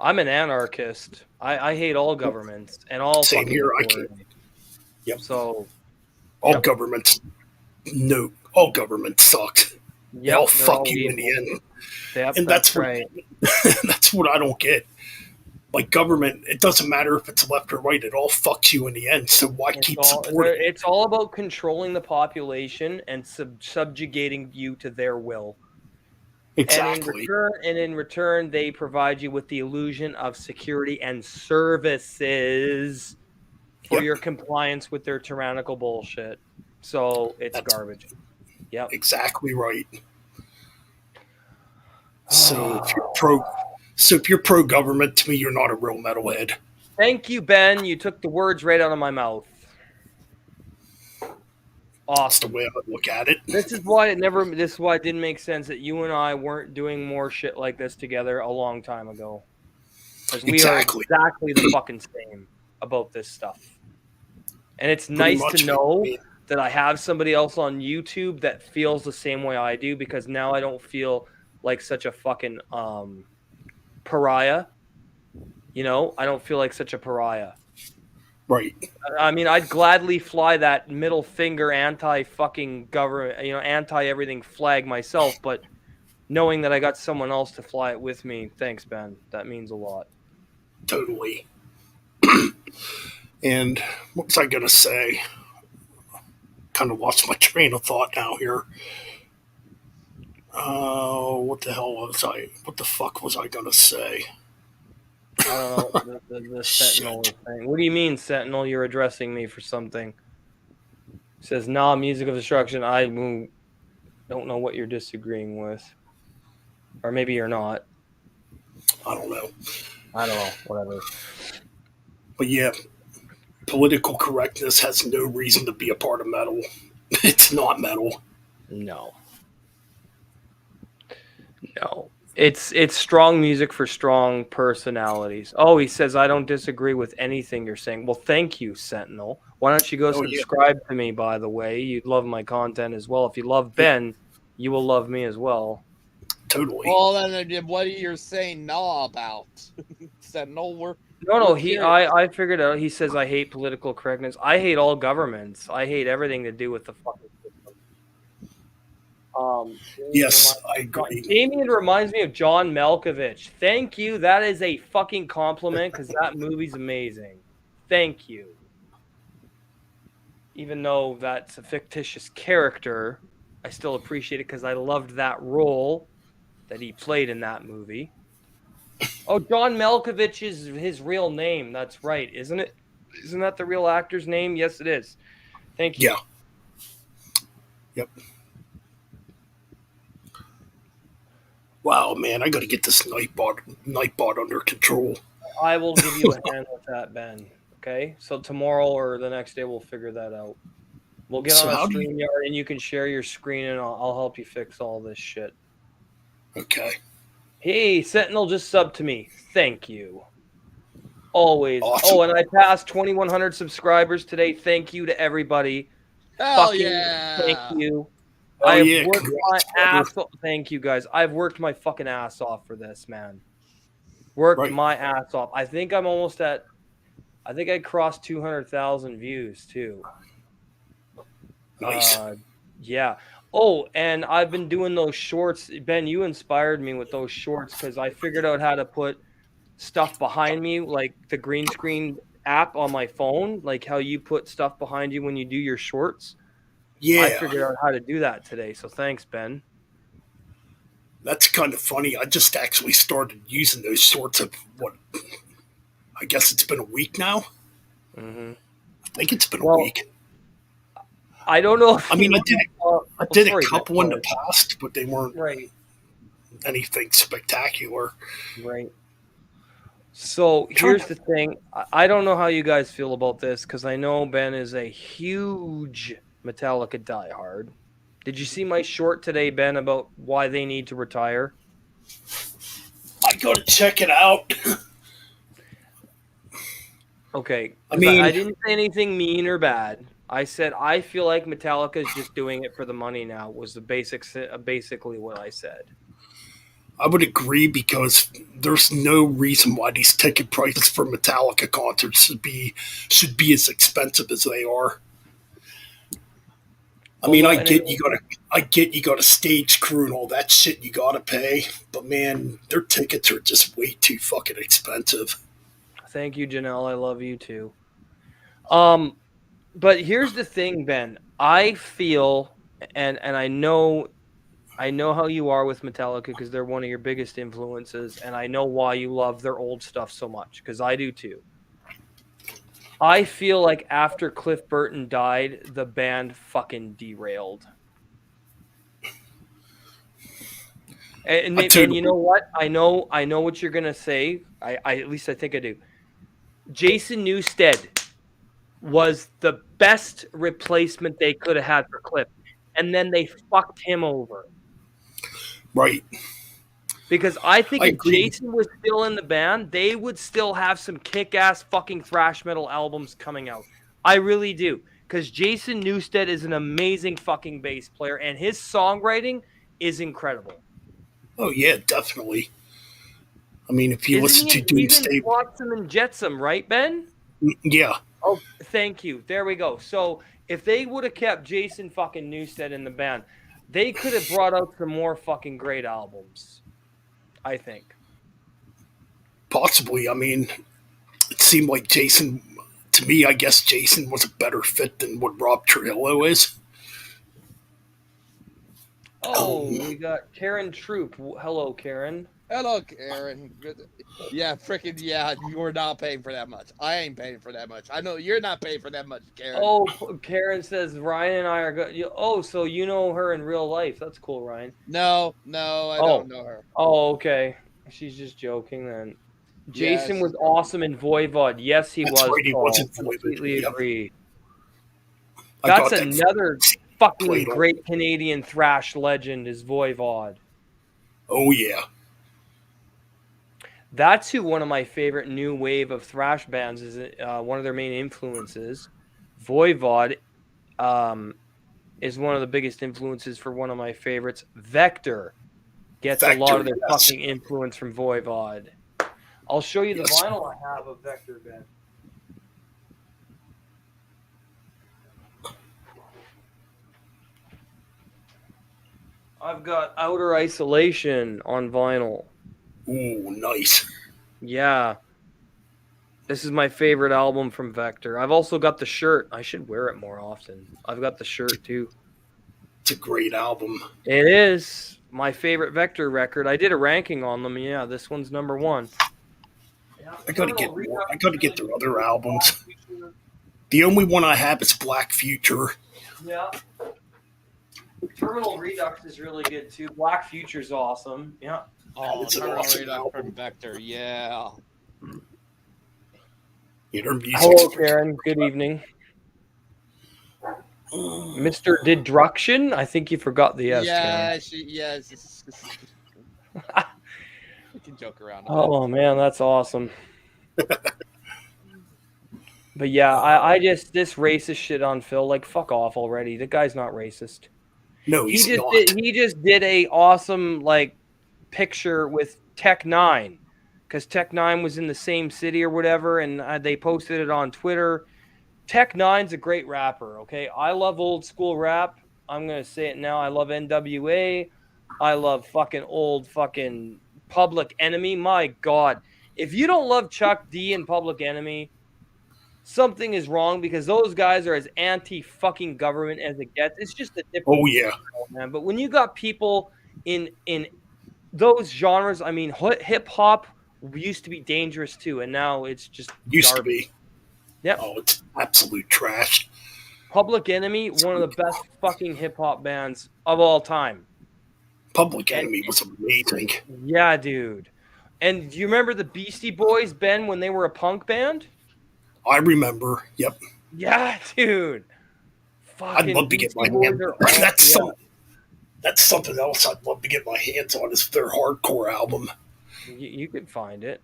I'm an anarchist. I hate all governments and all.
Same here. I can't. Yep.
So
all governments. No, all governments suck.
Yep,
they'll fuck you in the end.
Yep,
and that's right. That's what I don't get. Like government, it doesn't matter if it's left or right; it all fucks you in the end. So why keep supporting?
It's all about controlling the population and subjugating you to their will.
Exactly.
And in return, they provide you with the illusion of security and services for your compliance with their tyrannical bullshit. So that's garbage. Yep.
Exactly right. So if you're pro government, to me, you're not a real metalhead.
Thank you, Ben. You took the words right out of my mouth. Awesome.
That's the way I look at it.
This is why it didn't make sense that you and I weren't doing more shit like this together a long time ago. Because we are exactly the fucking same about this stuff. And it's nice to know that I have somebody else on YouTube that feels the same way I do, because now I don't feel like such a fucking pariah. I don't feel like such a pariah.
Right.
I mean, I'd gladly fly that middle finger anti-fucking government, anti-everything flag myself, but knowing that I got someone else to fly it with me, thanks, Ben. That means a lot.
Totally. And what was I going to say? Kind of lost my train of thought now here. What the hell was I? What the fuck was I going to say?
I don't know. The Sentinel thing. What do you mean, Sentinel? You're addressing me for something. It says, nah, music of destruction. I don't know what you're disagreeing with. Or maybe you're not.
I don't know.
Whatever.
But yeah, political correctness has no reason to be a part of metal. It's not metal.
No. It's strong music for strong personalities. Oh, he says, I don't disagree with anything you're saying. Well, thank you, Sentinel. Why don't you go subscribe to me, by the way? You'd love my content as well. If you love Ben, you will love me as well.
Totally.
Well, then what are you saying no about? Sentinel,
No, I figured out. He says I hate political correctness. I hate all governments. I hate everything to do with the fucking system.
Yes, I agree.
Damien reminds me of John Malkovich. Thank you. That is a fucking compliment because that movie's amazing. Thank you. Even though that's a fictitious character, I still appreciate it because I loved that role that he played in that movie. Oh, John Malkovich is his real name. That's right, isn't it? Isn't that the real actor's name? Yes, it is. Thank you.
Yeah. Yep. Wow, man, I got to get this Nightbot under control.
I will give you a hand with that, Ben. Okay, so tomorrow or the next day we'll figure that out. We'll get
So
on a
how do
stream yard and you can share your screen and I'll help you fix all this shit.
Okay.
Hey, Sentinel just subbed to me. Thank you. Always.
Awesome.
Oh, and I passed 2,100 subscribers today. Thank you to everybody.
Hell
Fucking
yeah!
thank you.
Oh,
I have
yeah,
worked my
congrats, brother.
ass off. Thank you, guys. I've worked my fucking ass off for this, man. Worked
Right.
my ass off. I think I'm almost at. I think I crossed 200,000 views too.
Nice.
Yeah. Oh, and I've been doing those shorts. Ben, you inspired me with those shorts because I figured out how to put stuff behind me, like the green screen app on my phone, like how you put stuff behind you when you do your shorts.
Yeah.
I figured out how to do that today. So thanks, Ben.
That's kind of funny. I just actually started using those sorts of I guess it's been a week now.
Mm-hmm.
I think it's been a week.
I don't know.
I mean, I did a couple in the past, but they weren't
right.
anything spectacular.
Right. So here's the thing. I don't know how you guys feel about this because I know Ben is a huge Metallica diehard. Did you see my short today, Ben, about why they need to retire?
I gotta check it out.
Okay.
I mean,
I didn't say anything mean or bad. I said I feel like Metallica is just doing it for the money now. Was the basically what I said.
I would agree because there's no reason why these ticket prices for Metallica concerts should be as expensive as they are. I mean, I get you got a stage crew and all that shit you gotta pay, but man, their tickets are just way too fucking expensive.
Thank you, Janelle. I love you too. But here's the thing, Ben. I feel, and I know how you are with Metallica because they're one of your biggest influences, and I know why you love their old stuff so much because I do too. I feel like after Cliff Burton died, the band fucking derailed. And you know what? I know what you're gonna say. I at least I think I do. Jason Newsted was the best replacement they could have had for Cliff, and then they fucked him over.
Right.
Because I think if Jason was still in the band, they would still have some kick-ass fucking thrash metal albums coming out. I really do. Because Jason Newsted is an amazing fucking bass player, and his songwriting is incredible.
Oh, yeah, definitely. I mean, if you listen to Doomsday...
Flotsam and Jetsam, right, Ben?
Yeah.
Oh, thank you. There we go. So, if they would have kept Jason fucking Newsted in the band, they could have brought out some more fucking great albums. I think.
Possibly. I mean, it seemed like Jason, to me, I guess Jason was a better fit than what Rob Trujillo is.
Oh, we got Karen Troop. Hello, Karen.
Hello, Karen. Yeah, freaking yeah, you're not paying for that much. I ain't paying for that much. I know you're not paying for that much, Karen.
Oh, Karen says Ryan and I are good. Oh, so you know her in real life. That's cool, Ryan.
No, I don't know her.
Oh, okay. She's just joking then. Jason was awesome in Voivod. Yes, he was.
Right, he was in Voivod.
Completely agree. That's another fucking great Canadian thrash legend is Voivod.
Oh, yeah.
That's who one of my favorite new wave of thrash bands is. One of their main influences. Voivod is one of the biggest influences for one of my favorites. Vector gets a lot of their fucking influence from Voivod. I'll show you the
Yes.
vinyl I have of Vector, Ben. I've got Outer Isolation on vinyl.
Ooh, nice.
Yeah. This is my favorite album from Vector. I've also got the shirt. I should wear it more often. I've got the shirt too.
It's a great album.
It is my favorite Vector record. I did a ranking on them. Yeah, this one's number 1. Yeah,
I gotta get more. I gotta get their other albums. The only one I have is Black Future.
Yeah. Terminal Redux is really good too. Black Future's awesome. Yeah.
Oh,
It's an
Terminal
awesome
Redux
album.
from Vector. Yeah.
Yeah, their music's
Hello,
freaking
Karen. Good evening. Mr. Destruction? I think you forgot the S, Karen.
Yes. We can joke around.
Oh, man, that's awesome. But yeah, I just, this racist shit on Phil, like, fuck off already. The guy's not racist.
No, he's not.
He just did a awesome, like, picture with Tech 9. Because Tech 9 was in the same city or whatever, and they posted it on Twitter. Tech 9's a great rapper, okay? I love old school rap. I'm going to say it now. I love NWA. I love fucking old fucking Public Enemy. My God. If you don't love Chuck D and Public Enemy, something is wrong because those guys are as anti-fucking government as it gets. It's just a different
Oh yeah,
world, man. But when you got people in those genres, I mean, hip-hop used to be dangerous too, and now it's just
used
garbage.
to be.
Yep.
Oh, it's absolute trash.
Public Enemy, one of the best fucking hip-hop bands of all time.
Public Enemy was amazing.
Yeah, dude. And do you remember the Beastie Boys, Ben, when they were a punk band?
I remember. Yep.
Yeah, dude. Fucking
I'd love to get my
Beastie
hand.
Boys are
That's something else I'd love to get my hands on is their hardcore album.
You could find it.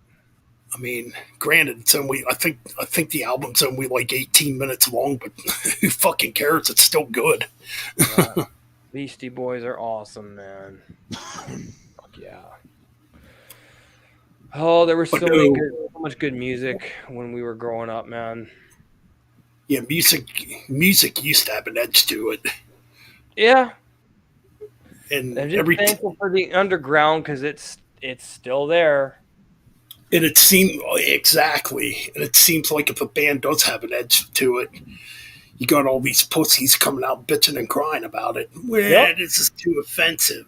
I mean, granted, it's only I think the album's only like 18 minutes long, but who fucking cares? It's still good.
Yeah. Beastie Boys are awesome, man. Fuck yeah. Oh, there was so much good music when we were growing up, man.
Yeah, music used to have an edge to it.
Yeah.
And
I'm just thankful for the underground because it's still there.
And it seems like if a band does have an edge to it, you got all these pussies coming out bitching and crying about it. Well, this is too offensive.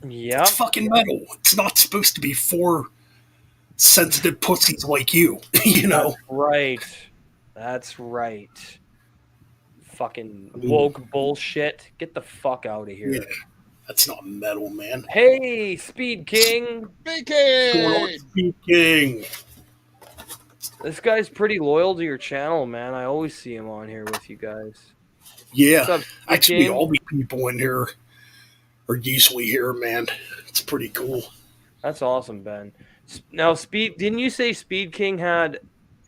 Yeah,
it's fucking metal. It's not supposed to be for sensitive pussies like you. You know.
That's right. Fucking woke bullshit. Get the fuck out of here.
Yeah. That's not metal, man.
Hey, Speed King.
Speed King.
This guy's pretty loyal to your channel, man. I always see him on here with you guys.
Yeah.
What's up,
Actually,
King?
all the people in here are usually here, man. It's pretty cool.
That's awesome, Ben. Now, didn't you say Speed King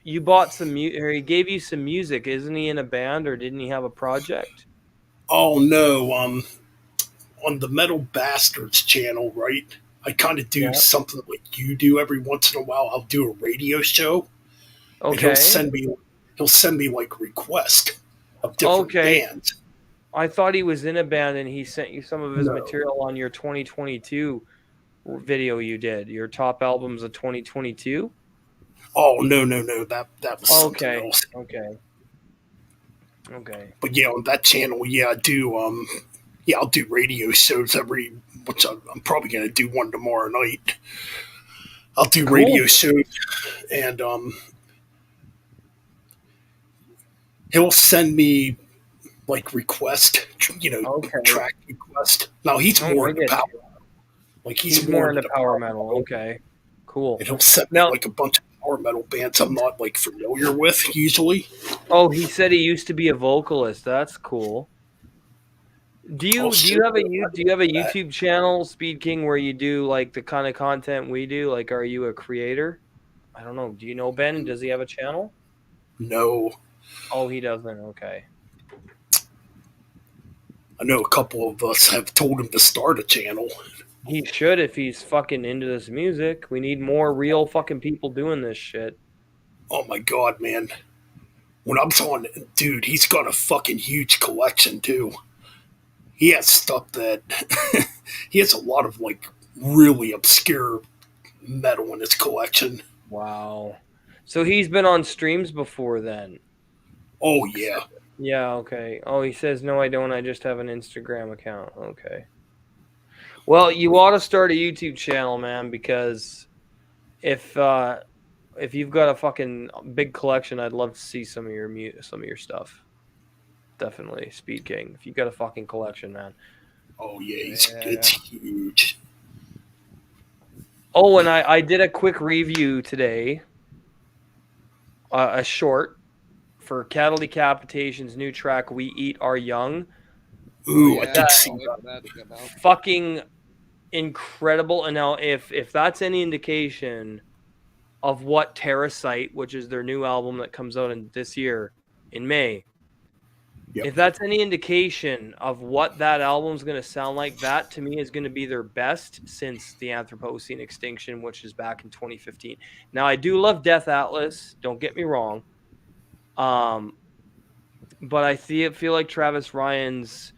you bought some or he gave you some music? Isn't he in a band or didn't he have a project?
Oh, no. On the Metal Bastards channel, right? I kind of do something like you do every once in a while. I'll do a radio show.
Okay.
And he'll send me like requests of different bands.
I thought he was in a band and he sent you some of his material on your 2022 video you did. Your top albums of 2022?
Oh, no. That was something else.
Okay.
But yeah, on that channel, I do I'll do radio shows which I'm probably going to do one tomorrow night. I'll do radio shows, and he'll send me like request, track request. Now he's more into power. Like he's more into power metal.
Okay, cool.
And he'll send me like a bunch of power metal bands I'm not like familiar with usually.
Oh, he said he used to be a vocalist. That's cool. Do you have a YouTube channel, Speed King, where you do like the kind of content we do? Like, are you a creator? I don't know. Do you know Ben? Does he have a channel?
No.
Oh, he doesn't. Okay.
I know a couple of us have told him to start a channel.
He should if he's fucking into this music. We need more real fucking people doing this shit.
Oh my god, man. When I'm telling, dude, he's got a fucking huge collection too. He has stuff that he has a lot of like really obscure metal in his collection.
Wow. So he's been on streams before then.
Oh yeah.
Yeah, okay. Oh, he says no, I don't. I just have an Instagram account. Okay. Well, you ought to start a YouTube channel, man, because if you've got a fucking big collection, I'd love to see some of your stuff. Definitely, Speed King. If you got a fucking collection, man.
Oh yeah, it's huge.
Oh, and I did a quick review today, a short for Cattle Decapitation's new track, "We Eat Our Young."
Ooh, I did see
that.
Fucking incredible. And now, if that's any indication of what Terracite, which is their new album that comes out in this year in May, if that's any indication of what that album's going to sound like, that to me is going to be their best since the Anthropocene extinction, which is back in 2015. Now, I do love Death Atlas. Don't get me wrong. But I feel like Travis Ryan's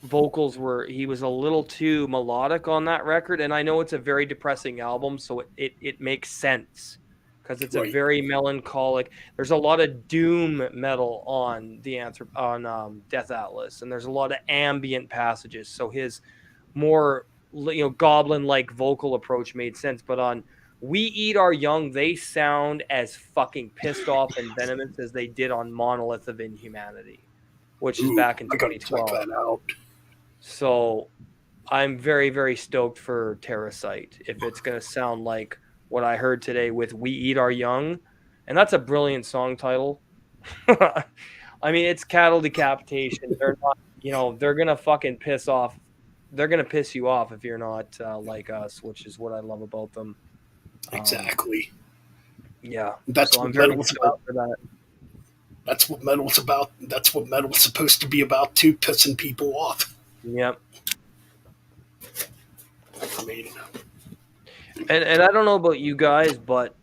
vocals he was a little too melodic on that record. And I know it's a very depressing album, so it makes sense. Because it's a very melancholic. There's a lot of doom metal on Death Atlas, and there's a lot of ambient passages. So his more goblin-like vocal approach made sense. But on We Eat Our Young, they sound as fucking pissed off and venomous as they did on Monolith of Inhumanity, which is back in 2012.
Check that out.
So I'm very, very stoked for Terracite if it's going to sound like what I heard today with We Eat Our Young. And that's a brilliant song title. I mean, it's Cattle Decapitation. They're not, they're going to fucking piss off. They're going to piss you off if you're not like us, which is what I love about them.
Exactly.
Yeah.
That's what metal's about.
For that.
That's what metal's about. That's what metal's supposed to be about too, pissing people off.
Yep.
I mean,
and I don't know about you guys, but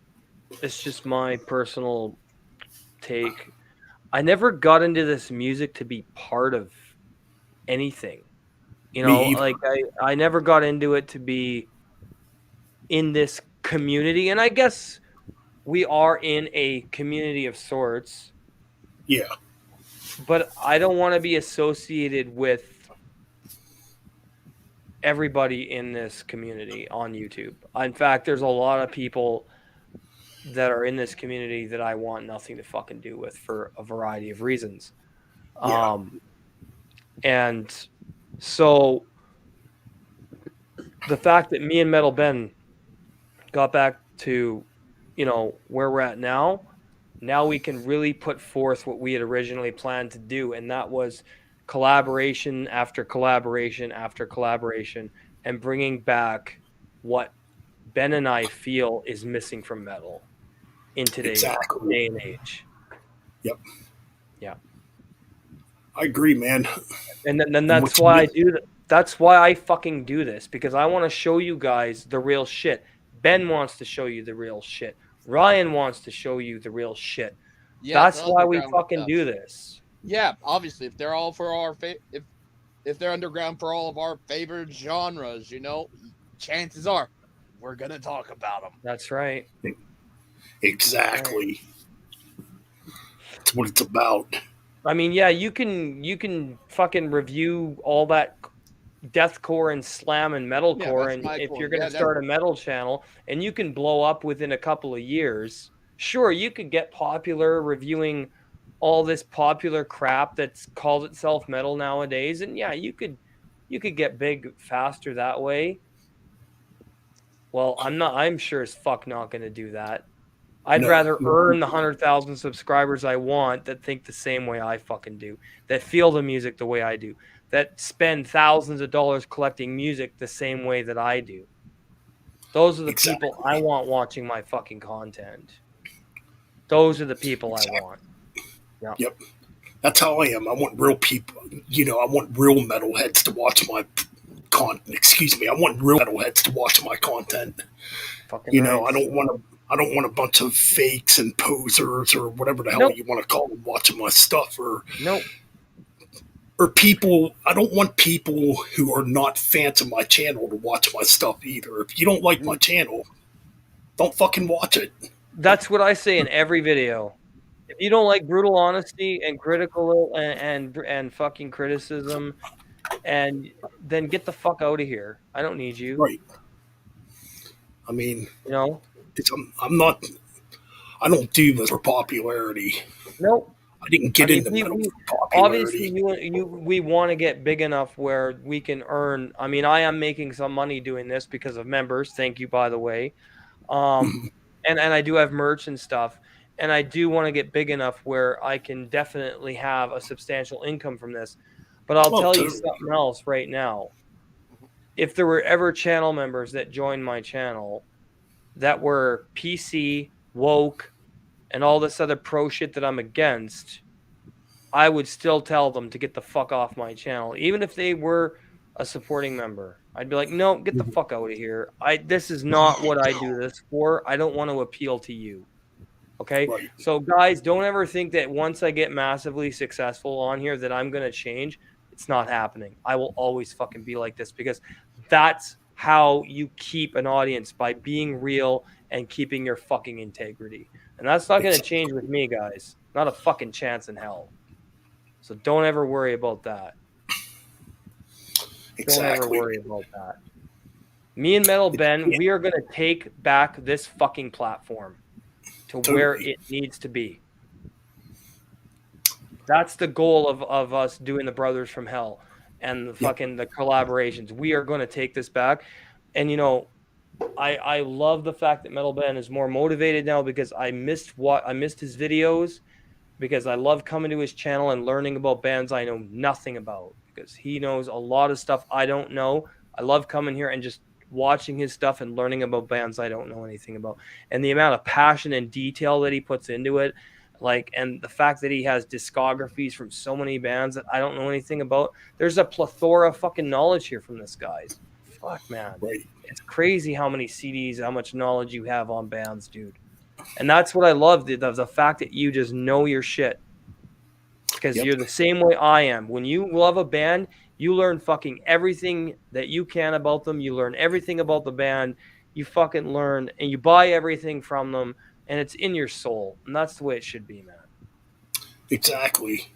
it's just my personal take. I never got into this music to be part of anything. Like I never got into it to be in this community. And I guess we are in a community of sorts.
Yeah.
But I don't want to be associated with everybody in this community on YouTube. In fact, there's a lot of people that are in this community that I want nothing to fucking do with for a variety of reasons.
Yeah.
And so the fact that me and Metal Ben got back to, where we're at now we can really put forth what we had originally planned to do. And that was collaboration after collaboration after collaboration, and bringing back what Ben and I feel is missing from metal in today's day and age.
Yep.
Yeah.
I agree, man.
And then that's why I do that. That's why I fucking do this, because I want to show you guys the real shit. Ben wants to show you the real shit. Ryan wants to show you the real shit. Yeah, that's why we fucking do this.
Yeah, obviously, if they're all for our if they're underground for all of our favorite genres, chances are we're gonna talk about them.
That's right.
Exactly. That's what it's about.
I mean, yeah, you can fucking review all that deathcore and slam and metalcore, and if you're gonna start a metal channel and you can blow up within a couple of years, sure, you could get popular reviewing all this popular crap that's called itself metal nowadays, and yeah, you could get big faster that way. Well, I'm sure as fuck not going to do that. I'd rather earn the 100,000 subscribers I want that think the same way I fucking do, that feel the music the way I do, that spend thousands of dollars collecting music the same way that I do. Those are the people I want watching my fucking content. Those are the people I want.
Yep. That's how I am. I want real people. I want real metalheads to watch my excuse me, I want real metalheads to watch my content.
Fucking
You know,
nice.
I don't want a bunch of fakes and posers or whatever the hell
Nope.
you want to call them watching my stuff,
Nope.
or people. I don't want people who are not fans of my channel to watch my stuff either. If you don't like my channel, don't fucking watch it.
That's what I say in every video. If you don't like brutal honesty and critical and fucking criticism, and then get the fuck out of here. I don't need you.
Right. I mean,
You know?
I'm not. I don't do this for popularity.
Nope.
I didn't
I
get
mean,
into metal
we
for
obviously
popularity.
we want to get big enough where we can earn. I mean, I am making some money doing this because of members. Thank you, by the way.
Mhm.
And I do have merch and stuff, and I do want to get big enough where I can definitely have a substantial income from this. But I'll
Oh,
tell you
totally.
something else right now. If there were ever channel members that joined my channel that were PC, woke, and all this other pro shit that I'm against, I would still tell them to get the fuck off my channel, even if they were a supporting member. I'd be like, no, get the
Mhm.
fuck out of here. This is not what I do this for. I don't want to appeal to you. Okay.
Right.
So guys, don't ever think that once I get massively successful on here that I'm gonna change. It's not happening. I will always fucking be like this because that's how you keep an audience, by being real and keeping your fucking integrity. And that's not gonna change with me, guys. Not a fucking chance in hell. So don't ever worry about that. Don't ever
Exactly.
worry about that. Me and Metal Ben, we are going to take back this fucking platform to where
Totally.
it needs to be. That's the goal of us doing the Brothers from Hell and the
Yep.
fucking the collaborations. We are going to take this back. And you know, I love the fact that Metal Ben is more motivated now because I missed his videos, because I love coming to his channel and learning about bands I know nothing about, because he knows a lot of stuff I don't know. I love coming here and just watching his stuff and learning about bands I don't know anything about. And the amount of passion and detail that he puts into it, like, and the fact that he has discographies from so many bands that I don't know anything about. There's a plethora of fucking knowledge here from this guy. Fuck, man.
Right.
It's crazy how many CDs, how much knowledge you have on bands, dude. And that's what I love, the fact that you just know your shit. Because
Yep.
you're the same way I am. When you love a band, you learn fucking everything that you can about them. You learn everything about the band. You fucking learn and you buy everything from them, and it's in your soul. And that's the way it should be, man.
Exactly.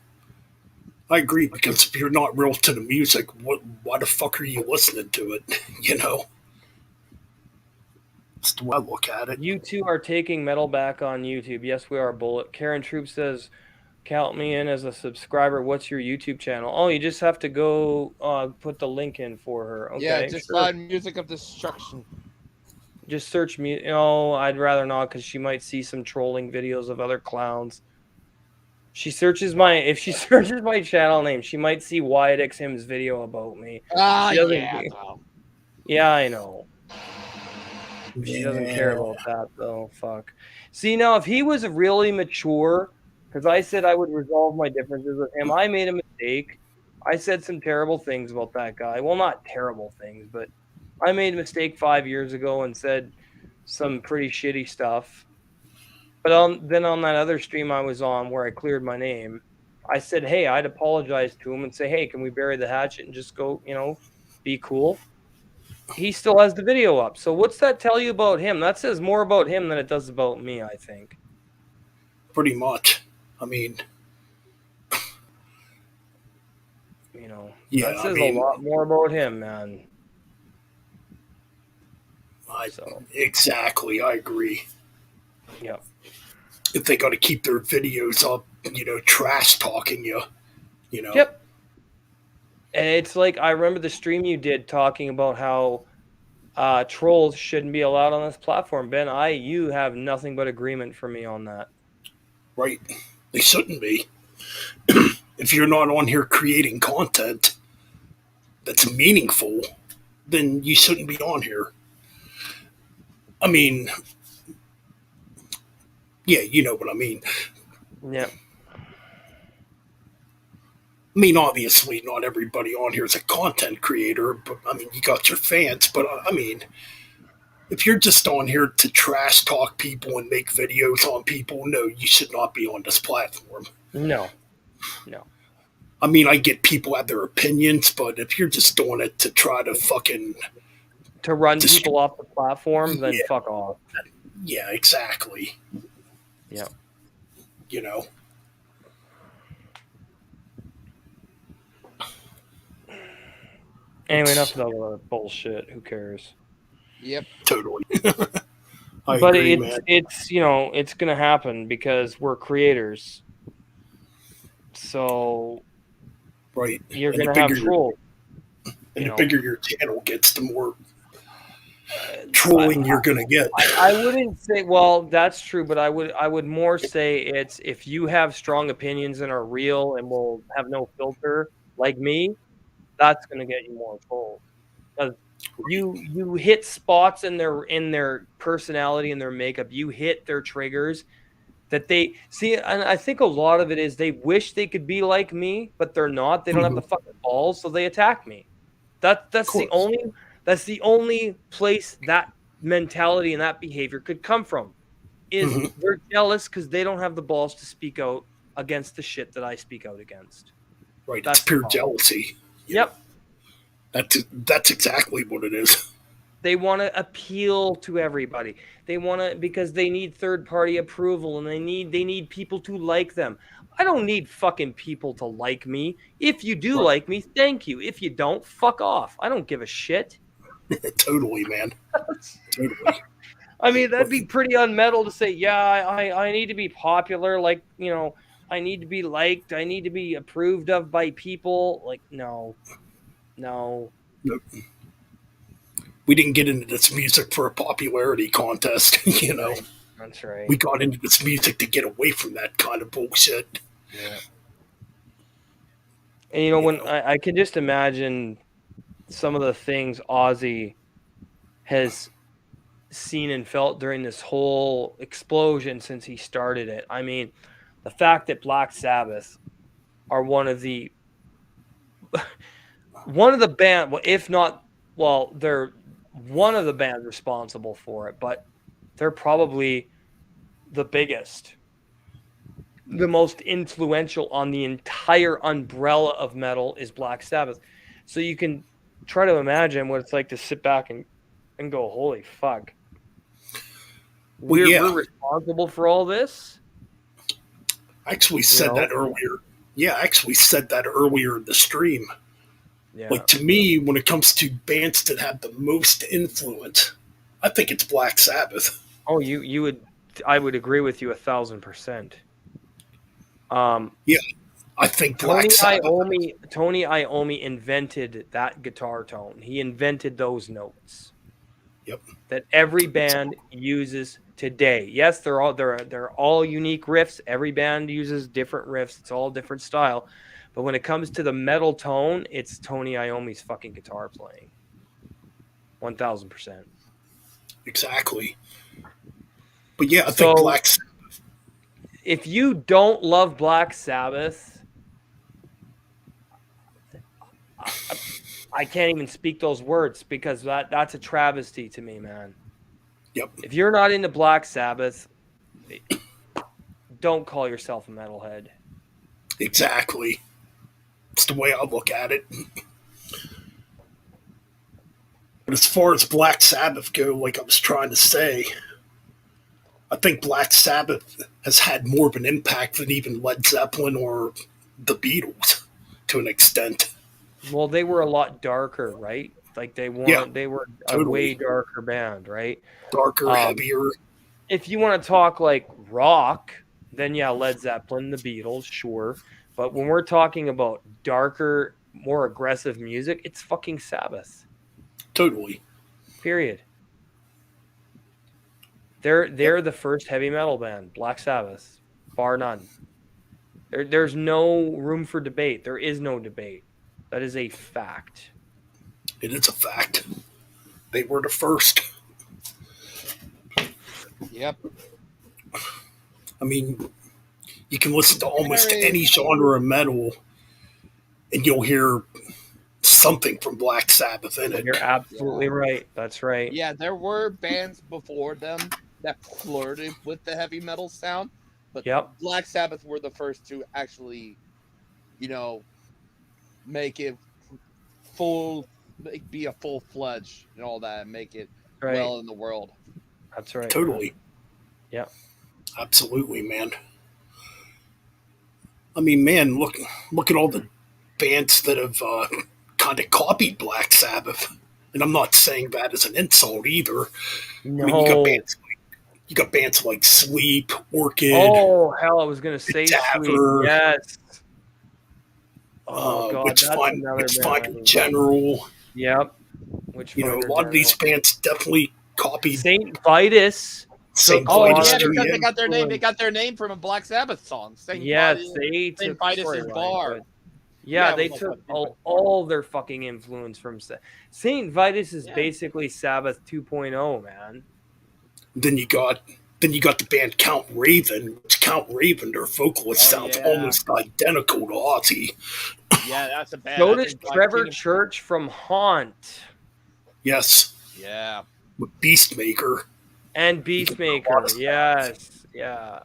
I agree, because if you're not real to the music, why the fuck are you listening to it? You know? That's the way I look at it.
You two are taking metal back on YouTube. Yes, we are, Bullet. Karen Troop says, count me in as a subscriber. What's your YouTube channel? Oh, you just have to go put the link in for her. Okay,
Yeah, just
sure.
find Music of Destruction.
Just search me. No, I'd rather not, because she might see some trolling videos of other clowns. She searches if she searches my channel name, she might see Wyatt X Him's video about me.
Ah,
She doesn't.
yeah. No.
Yeah, I know. She doesn't care
Yeah.
about that though. Fuck. See, now if he was really mature, because I said I would resolve my differences with him, I made a mistake. I said some terrible things about that guy. Well, not terrible things, but I made a mistake 5 years ago and said some pretty shitty stuff. But then on that other stream I was on where I cleared my name, I said, hey, I'd apologize to him and say, hey, can we bury the hatchet and just go, be cool? He still has the video up. So what's that tell you about him? That says more about him than it does about me, I think.
Pretty much. I mean, yeah,
That
I
says a
mean,
lot more about him, man. So,
exactly, I agree.
yeah.
If they got to keep their videos up, trash talking you.
Yep. And it's like, I remember the stream you did talking about how trolls shouldn't be allowed on this platform. Ben, you have nothing but agreement for me on that.
Right. They shouldn't be. If you're not on here creating content that's meaningful, then you shouldn't be on here. I mean, yeah, you know what I mean.
Yeah.
I mean, obviously, not everybody on here is a content creator, but I mean, you got your fans. But I mean, if you're just on here to trash talk people and make videos on people, no, you should not be on this platform.
No, no.
I mean, I get people have their opinions, but if you're just doing it to try to fucking
To run
Dist-
people off the platform, then
Yeah.
fuck off.
yeah, exactly.
Yeah.
You know,
Anyway, enough of that bullshit. Who cares?
Yep.
totally. I
But
agree, man.
it's it's gonna happen because we're creators. So
Right.
you're
And the
gonna have
bigger your
trolls.
and
you
the
know.
bigger your channel gets, the more trolling you're gonna get.
I wouldn't say. Well, that's true, but I would more say it's if you have strong opinions and are real and will have no filter, like me, that's gonna get you more trolls. Because you hit spots in their personality and their makeup. You hit their triggers that they see, and I think a lot of it is they wish they could be like me, but they're not. They don't have the fucking balls, so they attack me. That's the
course.
only place that mentality and that behavior could come from. Is
Mhm.
they're jealous because they don't have the balls to speak out against the shit that I speak out against.
Right.
That's
It's pure
the problem.
jealousy.
Yep.
That's exactly what it is.
They want to appeal to everybody. They want to because they need third-party approval and they need people to like them. I don't need fucking people to like me. If you do
Right.
like me, thank you. If you don't, fuck off. I don't give a shit.
Totally, man. Totally.
I mean, that'd be pretty unmetal to say, yeah, I need to be popular. Like, I need to be liked. I need to be approved of by people. Like, no.
Nope. We didn't get into this music for a popularity contest, you know.
Right. That's right.
We got into this music to get away from that kind of bullshit.
Yeah. And when I can just imagine some of the things Ozzy has seen and felt during this whole explosion since he started it. I mean, the fact that Black Sabbath are one of the band, well, if not, well, they're one of the bands responsible for it, but they're probably the biggest, the most influential on the entire umbrella of metal is Black Sabbath. So you can try to imagine what it's like to sit back and go, holy fuck. We're responsible for all this?
I actually said that earlier. Yeah, I actually said that earlier in the stream.
Yeah.
Like, to me, when it comes to bands that have the most influence, I think it's Black Sabbath.
Oh, I would agree with you 1,000%.
Yeah, I think Black Sabbath.
Tony Iommi invented that guitar tone. He invented those notes.
Yep.
That every band uses today. Yes, they're all unique riffs. Every band uses different riffs. It's all different style. But when it comes to the metal tone, it's Tony Iommi's fucking guitar playing. 1,000%.
Exactly. But yeah, I think Black Sabbath.
If you don't love Black Sabbath, I can't even speak those words because that's a travesty to me, man.
Yep.
If you're not into Black Sabbath, don't call yourself a metalhead.
Exactly. It's the way I look at it. But as far as Black Sabbath go, like I was trying to say, I think Black Sabbath has had more of an impact than even Led Zeppelin or the Beatles, to an extent.
Well, they were a lot darker, right? Like they were a way darker band, right?
Darker, heavier.
If you want to talk like rock, then yeah, Led Zeppelin, the Beatles, sure. But when we're talking about darker, more aggressive music, it's fucking Sabbath.
Totally.
Period. They're the first heavy metal band, Black Sabbath, bar none. There's no room for debate. There is no debate. That is a fact.
It is a fact. They were the first.
Yep.
I mean, you can listen to almost any genre of metal, and you'll hear something from Black Sabbath in it.
You're absolutely right. That's right.
Yeah, there were bands before them that flirted with the heavy metal sound, but
Yep.
Black Sabbath were the first to actually, you know, make it be a full fledged and all that, and make it
Right.
well in the world.
That's right.
Totally.
Yeah.
Absolutely, man. I mean, man, look at all the bands that have kind of copied Black Sabbath, and I'm not saying that as an insult either.
No.
I mean, you got bands like Sleep, Orchid.
Oh hell, I was gonna say Sleep.
Cadaver,
Yes. Oh god,
Which
that's
Fine,
another
Which
band.
Fine in General.
Yep. Which
A lot of these bands definitely copied
Saint Vitus.
Saint
Oh
Vitus.
yeah,
too,
because
yeah.
they got their name. They got their name from a Black Sabbath song. Saint
Yes,
Vitus,
they
Saint
took
Vitus'
sorry, Ryan,
bar.
but- Yeah,
Yeah,
they
it was
took
like-
all their fucking influence from Saint Vitus is
Yeah.
basically Sabbath 2.0, man.
Then you got the band Count Raven. Which Count Raven, their vocalist sounds
yeah.
almost identical to Ozzy.
Yeah, that's a band.
So
I
does
think, like,
Trevor
King of-
Church from Haunt
Yes,
Yeah.
with Beastmaker.
and Beastmaker. Yes, yeah.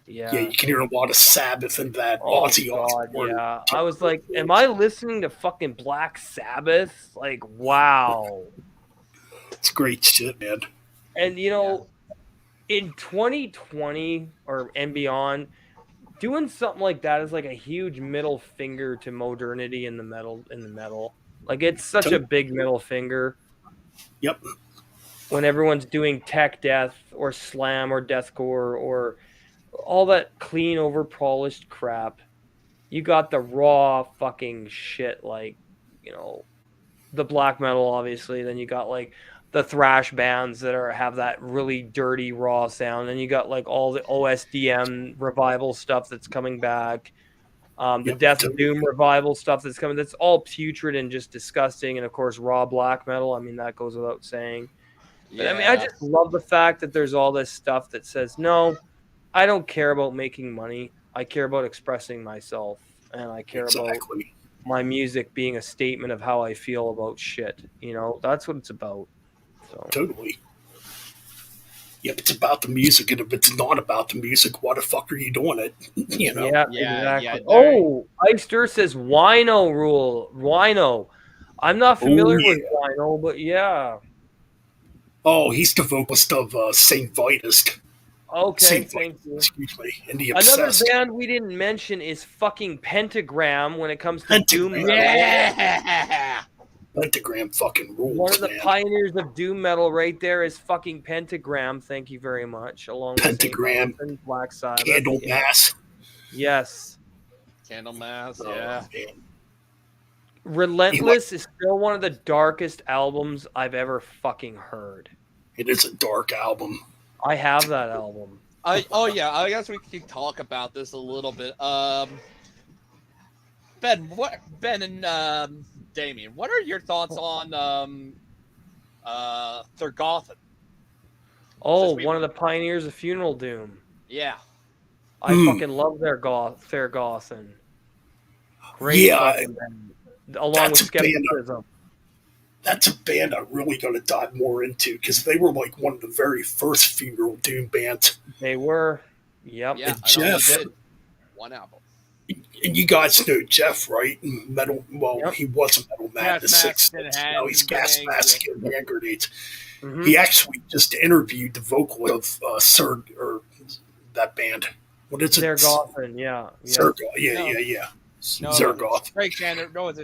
Yeah, you can hear a lot of Sabbath in that
Oh
Ozzy
god,
Osbourne.
yeah. I was like, am I listening to fucking Black Sabbath? Like, wow.
It's great shit, man.
And you know, in 2020 and beyond, doing something like that is like a huge middle finger to modernity in the metal. Like it's such a big middle finger.
Yep.
When everyone's doing tech death or slam or deathcore or all that clean over polished crap, you got the raw fucking shit, like, you know, the black metal obviously, then you got like the thrash bands that have that really dirty raw sound, and you got like all the OSDM revival stuff that's coming back, the Death Doom revival stuff that's coming, that's all putrid and just disgusting, and of course raw black metal, I mean, that goes without saying. But I mean, I just love the fact that there's all this stuff that says, no, I don't care about making money. I care about expressing myself, and I care about my music being a statement of how I feel about shit. You know, that's what it's about. So.
Totally. Yep, it's about the music, and if it's not about the music, why the fuck are you doing it? You know?
Yeah, exactly. Oh, Eister says wino rule. Wino. I'm not familiar with wino, but yeah.
Oh, he's the vocalist of Saint Vitus.
Okay, thank you.
Excuse me. And the
Another
Obsessed.
band we didn't mention is fucking Pentagram when it comes to doom metal.
Yeah.
Pentagram fucking rules.
One of the pioneers of doom metal right there is fucking Pentagram. Thank you very much. Along with
Pentagram,
and Black Sabbath.
Candlemass.
Yes.
Candlemass, yeah.
Relentless is still one of the darkest albums I've ever fucking heard.
It is a dark album.
I have that album.
I guess we can talk about this a little bit. Ben and Damien, what are your thoughts on Thurgothan?
Oh, one of the pioneers of funeral doom.
Yeah.
I fucking love Thurgothan. Great fucking band. Along with Skepticism.
That's a band I'm really going to dive more into because they were like one of the very first funeral doom bands.
They were. Yep.
Yeah,
and Jeff.
One album.
And you guys know Jeff, right? Metal. Well, he was a Metal Madness. Now he's Gas Mask and Hand Grenades. Mm-hmm. He actually just interviewed the vocalist of that band. What is it?
Thurgothan, yeah.
Yeah.
No,
Zergoth.
Craig Chandler. No, it's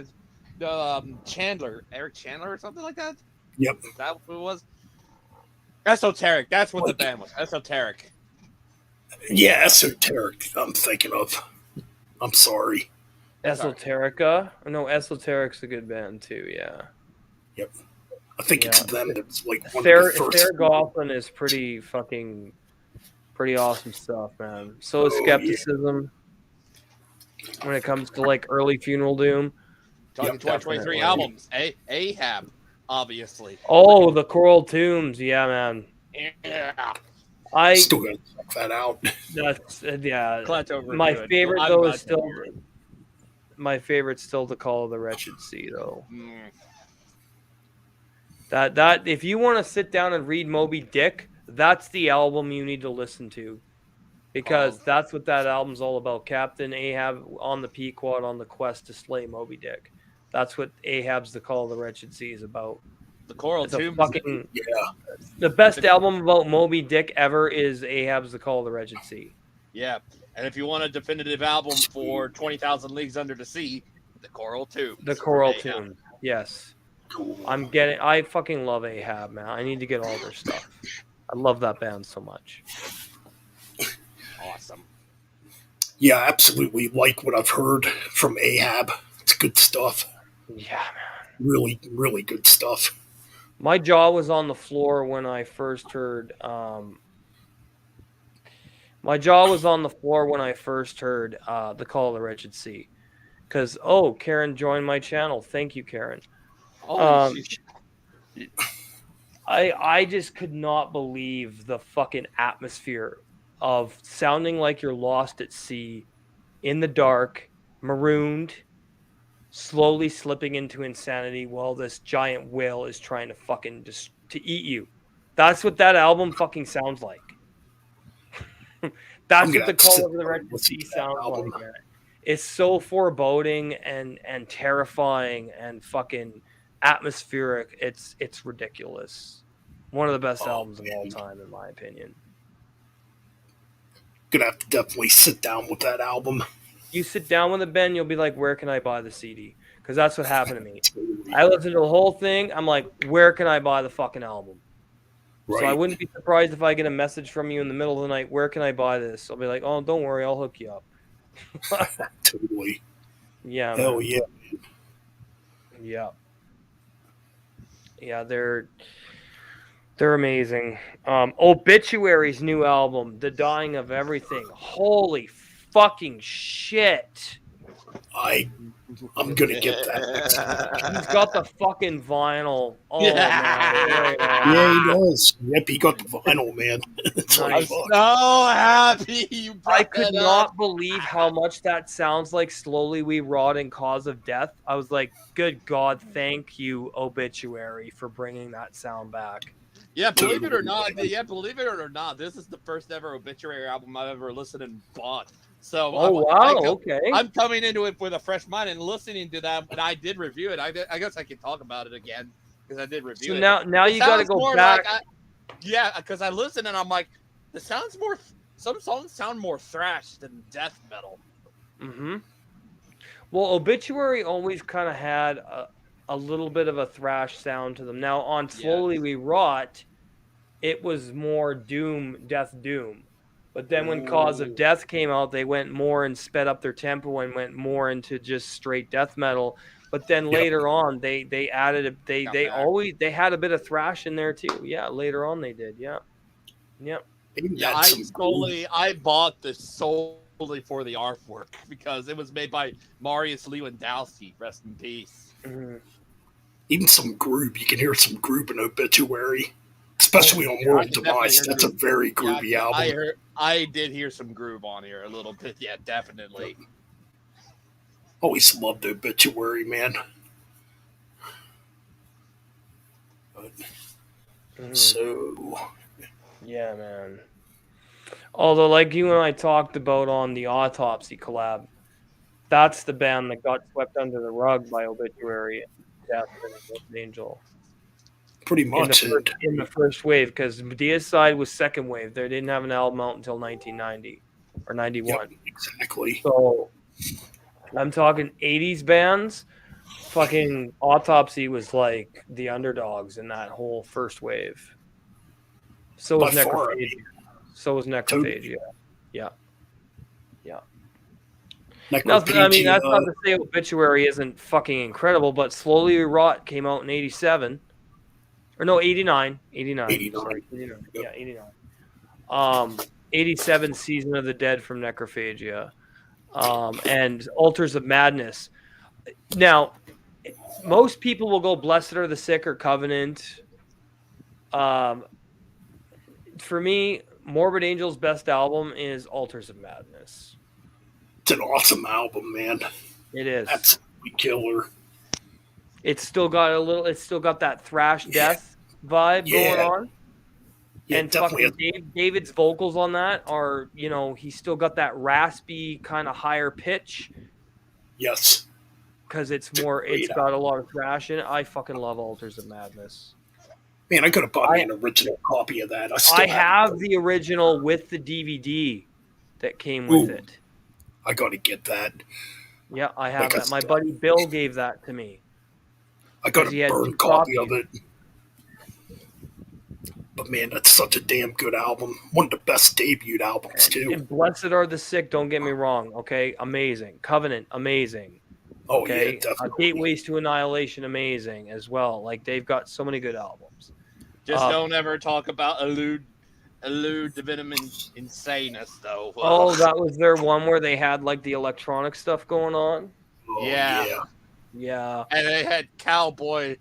Chandler. Eric Chandler or something like that?
Yep.
Is that who it was? Esoteric. That's what the band was. Esoteric.
Yeah, Esoteric. I'm thinking of. I'm sorry.
Esoterica? No, Esoteric's a good band too, yeah.
Yep. I think it's them that's like one of the first.
Thurgothan is pretty awesome stuff, man. So is Skepticism when it comes to like early funeral doom.
Talking 2023 albums. Ahab, obviously.
Oh, the Coral Tombs, yeah, man.
Yeah.
I still gotta check that out.
That's
Plateau
my favorite though is still my favorite's still The Call of the Wretched Sea, though.
Mm.
That if you want to sit down and read Moby Dick, that's the album you need to listen to. Because that's what that album's all about. Captain Ahab on the Pequod on the quest to slay Moby Dick. That's what Ahab's The Call of the Wretched Sea is about.
The Coral
It's a
Tomb.
fucking
Yeah.
the best album about Moby Dick ever is Ahab's The Call of the Wretched Sea.
Yeah, and if you want a definitive album for 20,000 Leagues Under the Sea, The Coral Tomb.
The Coral Tomb. Yes.
Cool.
I fucking love Ahab, man. I need to get all their stuff. I love that band so much.
Awesome.
Yeah, absolutely. Like what I've heard from Ahab. It's good stuff.
Yeah, man.
Really, really good stuff.
My jaw was on the floor when I first heard. My jaw was on the floor when I first heard The Call of the Wretched Sea. Because, Karen joined my channel. Thank you, Karen. I just could not believe the fucking atmosphere of sounding like you're lost at sea, in the dark, marooned, slowly slipping into insanity while this giant whale is trying to fucking just to eat you. That's what that album fucking sounds like. That's what The Call of the Wretched Sea sounds like, man. It's so foreboding and terrifying and fucking atmospheric. It's ridiculous. One of the best albums of all time, in my opinion.
Gonna have to definitely sit down with that album.
You sit down with it, Ben, you'll be like, where can I buy the CD? Because that's what happened to me. I listened to the whole thing. I'm like, where can I buy the fucking album?
Right.
So I wouldn't be surprised if I get a message from you in the middle of the night, where can I buy this? I'll be like, oh, don't worry, I'll hook you up.
Totally.
Yeah.
Hell
man.
yeah.
Yeah. Yeah, they're amazing. Obituary's new album, The Dying of Everything. Holy fucking shit.
I'm gonna get that.
He's got the fucking vinyl. Oh man.
Yeah, he does. Yep, he got the vinyl, man.
I'm so happy you brought
I could not believe how much that sounds like Slowly We Rot and Cause of Death. I was like, good God, thank you, Obituary, for bringing that sound back.
Yeah, believe it or not, this is the first ever Obituary album I've ever listened and bought. So,
okay.
I'm coming into it with a fresh mind and listening to that, and I did review it. I guess I can talk about it again because I did review it.
So now you got to go back.
Because I listened and I'm like, some songs sound more thrash than death metal.
Mm-hmm. Well, Obituary always kind of had a little bit of a thrash sound to them. Now on Slowly We Rot, it was more death doom. But then when Cause of Death came out, they went more and sped up their tempo and went more into just straight death metal. But then later on, they added they had a bit of thrash in there too. Yeah, later on they did. Yeah.
I bought this solely for the artwork because it was made by Marius Lewandowski. Rest in peace.
Mm-hmm.
Even some group, you can hear some group in Obituary, especially on World Demise. That's a very groovy album.
I did hear some groove on here a little bit. Yeah, definitely.
Always loved Obituary, man. So,
yeah, man. Although, like you and I talked about on the Autopsy collab, that's the band that got swept under the rug by Obituary, Death, and Angel.
Pretty much
in the first wave, because Medea's side was second wave. They didn't have an album out until 1990 or 91.
Yep, exactly.
So I'm talking 80s bands. Fucking Autopsy was like the underdogs in that whole first wave. So was Necrophagia.
Totally.
Yeah.
Necrophagia,
I mean, that's not to say Obituary isn't fucking incredible, but Slowly We Rot came out in 87. Or no, 89. 89. Sorry, 89. Yep. Yeah, 89. 87 Season of the Dead from Necrophagia. And Altars of Madness. Now, most people will go Blessed Are the Sick or Covenant. For me, Morbid Angel's best album is Altars of Madness.
It's an awesome album, man.
It is.
Absolutely killer.
It's still got that thrash death vibe going on.
Yeah,
And fucking David's vocals on that are, he's still got that raspy kind of higher pitch.
Yes.
Because it's got a lot of thrash in it. I fucking love Altars of Madness.
Man, I could have bought me an original copy of that.
I have the original with the DVD that came with it.
I got to get that.
Yeah, I have that. My buddy Bill gave that to me.
I got a burned copy of it. But man, that's such a damn good album. One of the best debuted albums, too.
And Blessed Are the Sick, don't get me wrong, okay? Amazing. Covenant, amazing.
Oh, okay? Yeah, definitely.
Gateways to Annihilation, amazing as well. Like, they've got so many good albums.
Just don't ever talk about Elude Divinum Insanus, though.
Oh, that was their one where they had, like, the electronic stuff going on?
Oh,
yeah.
And they had Cowboy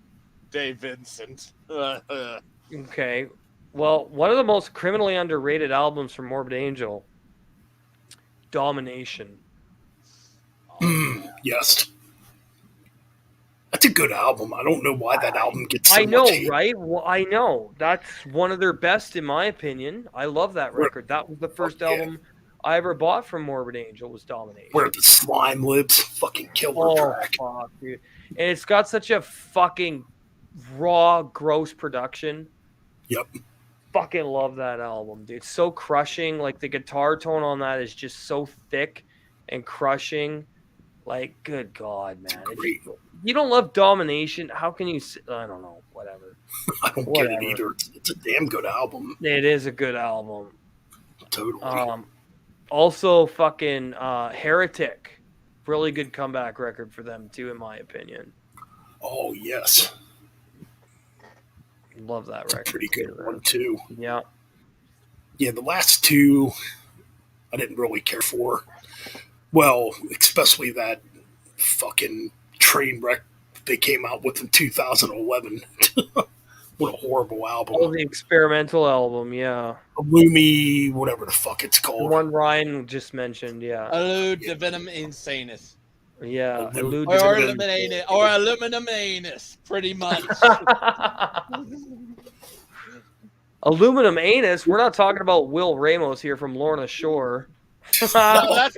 Dave Vincent.
Okay. Well, one of the most criminally underrated albums from Morbid Angel, Domination.
Yes. That's a good album. I don't know why that album gets so much hate.
Right? Well, I know. That's one of their best, in my opinion. I love that record. That was the first album I ever bought from Morbid Angel, was Domination.
Where the Slime Lives. Fucking killer track.
Fuck, dude. And it's got such a fucking raw, gross production.
Yep.
Fucking love that album, dude. It's so crushing. Like, the guitar tone on that is just so thick and crushing. Like, good God, man. If you don't love Domination, how can you... I don't know. Whatever.
I don't get it either. It's a damn good album.
It is a good album.
Totally.
Also, fucking Heretic. Really good comeback record for them, too, in my opinion.
Oh, yes.
Love that record.
It's a pretty good one, too.
Yeah.
Yeah, the last two I didn't really care for. Well, especially that fucking train wreck they came out with in 2011. What a horrible album.
Oh, the experimental album, yeah.
Illumi, whatever the fuck it's called.
The one Ryan just mentioned, yeah.
Elude Divinum Insanus.
Yeah.
Or Aluminum Anus, pretty much.
Aluminum Anus? We're not talking about Will Ramos here from Lorna Shore.
That's a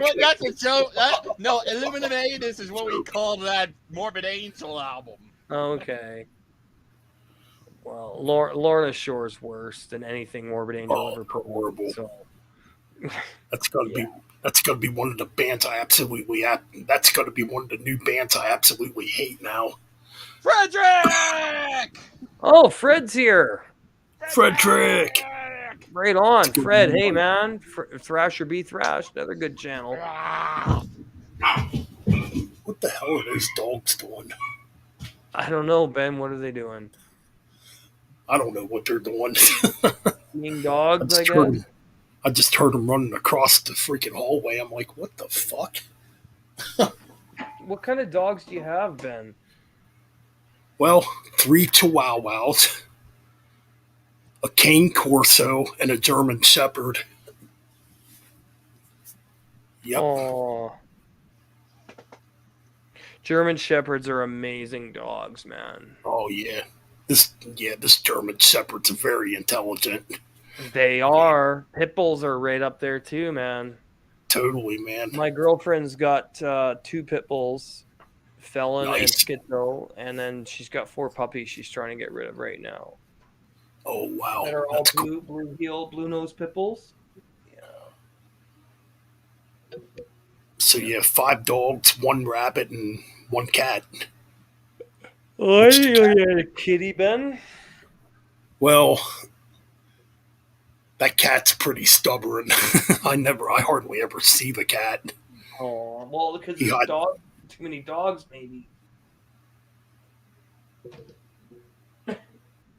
joke. Aluminum Anus is what we call that Morbid Angel album.
Okay. Well, Lorna Shore's worse than anything Morbid Angel ever put.
Horrible.
So.
That's gotta be one of the bands I absolutely. That's gotta be one of the new bands I absolutely hate now.
Frederick.
Oh, Fred's here.
Frederick.
Right on, Fred. Hey, man. Thrasher be thrashed. Another good channel.
What the hell are those dogs doing?
I don't know, Ben. What are they doing?
I don't know what they're doing.
Being dogs, I guess.
I just heard them running across the freaking hallway. I'm like, what the fuck?
What kind of dogs do you have, Ben?
Well, 3 Chihuahuas, a Cane Corso, and a German Shepherd. Yep.
Oh. German Shepherds are amazing dogs, man.
Oh, yeah. This German Shepherd's very intelligent.
They are. Pit bulls are right up there too, man.
Totally, man.
My girlfriend's got 2 pit bulls, Felon and
Nice.
Schizo, and then she's got 4 puppies she's trying to get rid of right now.
Oh, wow.
That are all
That's
blue,
cool.
blue heel, blue nose pit bulls.
So, yeah, 5 dogs, 1 rabbit, and 1 cat.
Oh, I think you had a kitty, Ben.
Well, that cat's pretty stubborn. I hardly ever see the cat.
Oh, well, because there's too many dogs, maybe.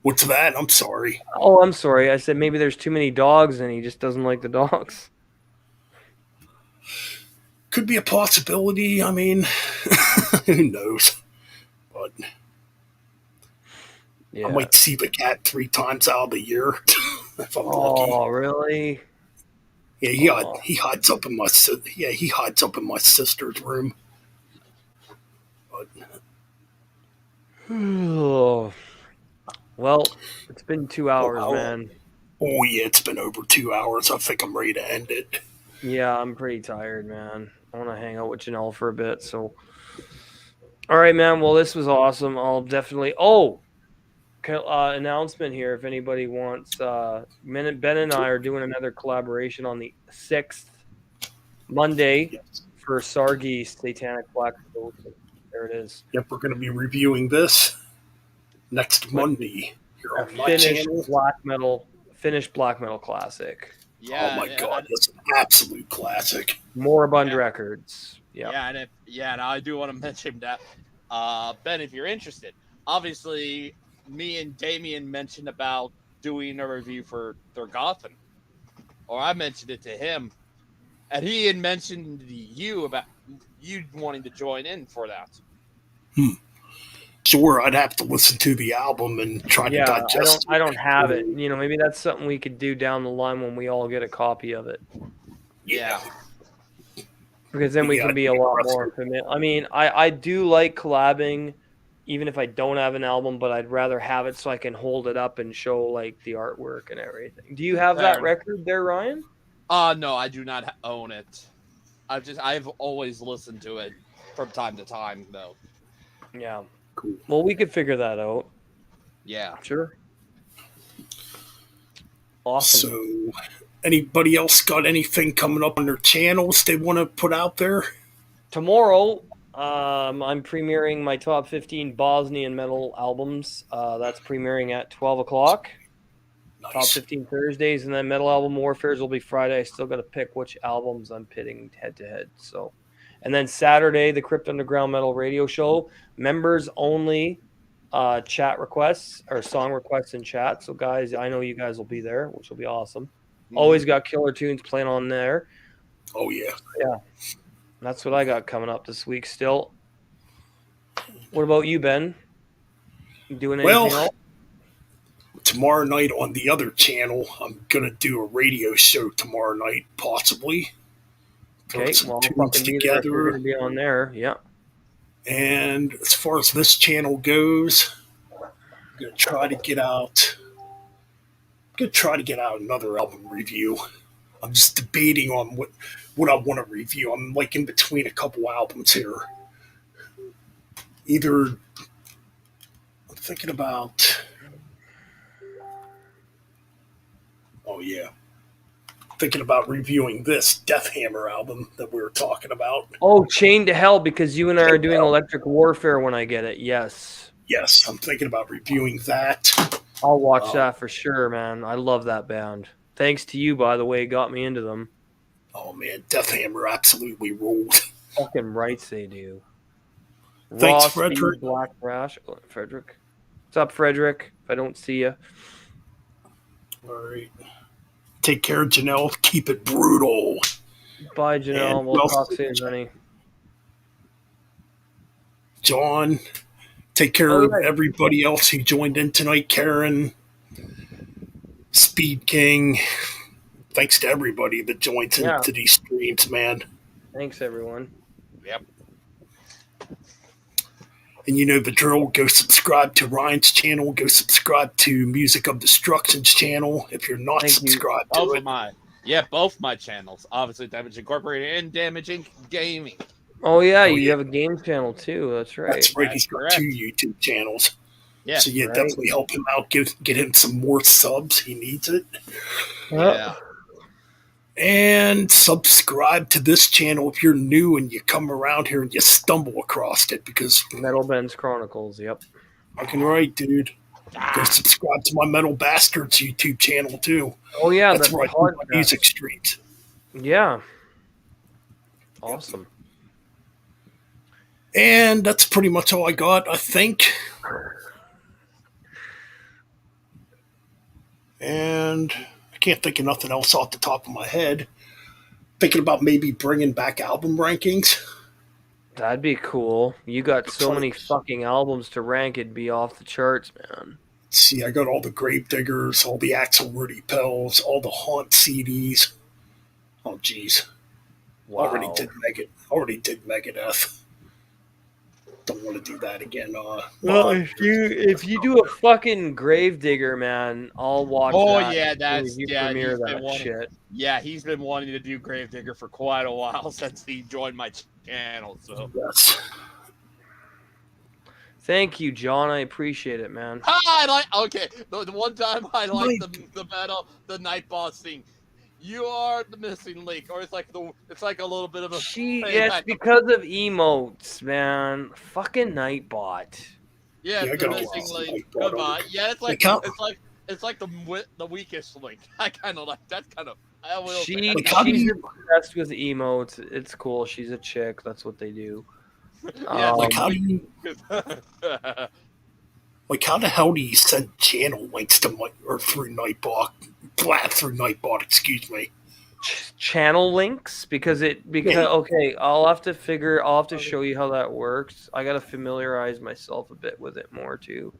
What's that? I'm sorry.
Oh, I'm sorry. I said maybe there's too many dogs and he just doesn't like the dogs.
Could be a possibility. I mean, who knows? But
yeah.
I might see the cat 3 times out of the year if I'm lucky.
Oh, really?
Yeah, he hides up in my sister's room. but
Well, it's been 2 hours, man.
Oh yeah, it's been over 2 hours. I think I'm ready to end it.
Yeah, I'm pretty tired, man. I want to hang out with Janelle for a bit. So, all right, man. Well, this was awesome. I'll definitely. Oh, announcement here. If anybody wants, Ben and I are doing another collaboration on the 6th Monday
Yes.
for Sargi's Satanic Black Devotion. There it is.
Yep, we're going to be reviewing this next Monday here
A
on my
finished
channel.
black metal classic.
Yeah.
Oh my god, that's an absolute classic.
Moribund Records. Yeah.
Yeah, and I do want to mention that, Ben, if you're interested, obviously, me and Damien mentioned about doing a review for Thorgothan, or I mentioned it to him, and he had mentioned to you about you wanting to join in for that.
Sure, I'd have to listen to the album and try to digest
I don't have it. You know, maybe that's something we could do down the line when we all get a copy of it.
Yeah.
Because then we can be a lot more familiar. I mean, I do like collabing, even if I don't have an album, but I'd rather have it so I can hold it up and show like the artwork and everything. Do you have that record there, Ryan?
No, I do not own it. I've always listened to it from time to time, though.
Yeah.
Cool.
Well, we could figure that out.
Yeah.
Sure. Awesome.
So, anybody else got anything coming up on their channels they want to put out there?
Tomorrow, I'm premiering my top 15 Bosnian metal albums. That's premiering at 12 o'clock.
Nice.
Top 15 Thursdays, and then Metal Album Warfares will be Friday. I still got to pick which albums I'm pitting head to head. So, and then Saturday, the Crypt Underground Metal Radio Show, members only chat requests or song requests in chat. So, guys, I know you guys will be there, which will be awesome. Always got killer tunes playing on there.
Oh yeah.
Yeah. That's what I got coming up this week still. What about you, Ben? You doing anything else?
Tomorrow night on the other channel, I'm going to do a radio show tomorrow night, possibly.
Okay, well, I'll fucking be there if you're going to be on there. Yeah.
And as far as this channel goes, I'm going to try to get out another album review. I'm just debating on what I want to review. I'm like in between a couple albums here. Either I'm thinking about. Oh yeah, thinking about reviewing this Death Hammer album that we were talking about.
Oh, Chained to Hell, because you and I are doing Electric Warfare when I get it. Yes.
Yes, I'm thinking about reviewing that.
I'll watch that for sure, man. I love that band. Thanks to you, by the way, got me into them.
Oh man, Death Hammer absolutely ruled.
Fucking rights they do.
Thanks,
Ross,
Frederick.
Black Rash. Oh, Frederick. What's up, Frederick? If I don't see you.
All right. Take care, Janelle. Keep it brutal.
Bye, Janelle.
And
we'll talk soon, honey.
John, take care of everybody else who joined in tonight. Karen, Speed King. Thanks to everybody that joins into these streams, man.
Thanks, everyone.
Yep.
And you know the drill. Go subscribe to Ryan's channel. Go subscribe to Music of Destruction's channel if you're not subscribed to it.
Both my channels. Obviously, Damage Incorporated and Damaging Gaming.
Oh, yeah, you have a game channel, too. That's right.
That's right. He's got 2 YouTube channels.
Yeah.
So, definitely help him out. Get him some more subs. He needs it.
Yeah.
And subscribe to this channel if you're new and you come around here and you stumble across it, because
Metal Ben's Chronicles, yep.
Fucking right, dude. Go subscribe to my Metal Bastards YouTube channel too.
Oh yeah,
that's where I do my music streams.
Yeah. Awesome.
And that's pretty much all I got, I think. And I can't think of nothing else off the top of my head. Thinking about maybe bringing back album rankings.
That'd be cool. You got so many fucking albums to rank, it'd be off the charts, man.
See, I got all the Gravediggers, all the Axel Rudy Pells, all the Haunt CDs. Oh, jeez.
Wow.
Already did Megadeth. don't want to do that again.
Well, if you do a fucking Gravedigger, man, I'll watch
Oh
that.
yeah,
If you premiere
he's been
that
wanting.
shit.
Yeah, he's been wanting to do Gravedigger for quite a while since he joined my channel. So
yes.
Thank you, John. I appreciate it, man.
I like. Okay, the one time I like
Night.
the metal, the night boss thing. You are the missing link, or it's like a little bit of a
It's
payback.
because of emotes, man. Fucking Nightbot.
Yeah,
Yeah, I
the
gotta
missing
watch
link.
Nightbot
Goodbye. Yeah,
Like how,
it's like the weakest link. I kind of like that's kind of. I will say
She's
how do you
obsessed with emotes. It's cool. She's a chick. That's what they do.
Yeah,
like
it's
how do you like how the hell do you send channel links to my or through Nightbot? Through Nightbot, excuse me.
Channel links because
Yeah.
okay, I'll have to show you how that works. I gotta familiarize myself a bit with it more too.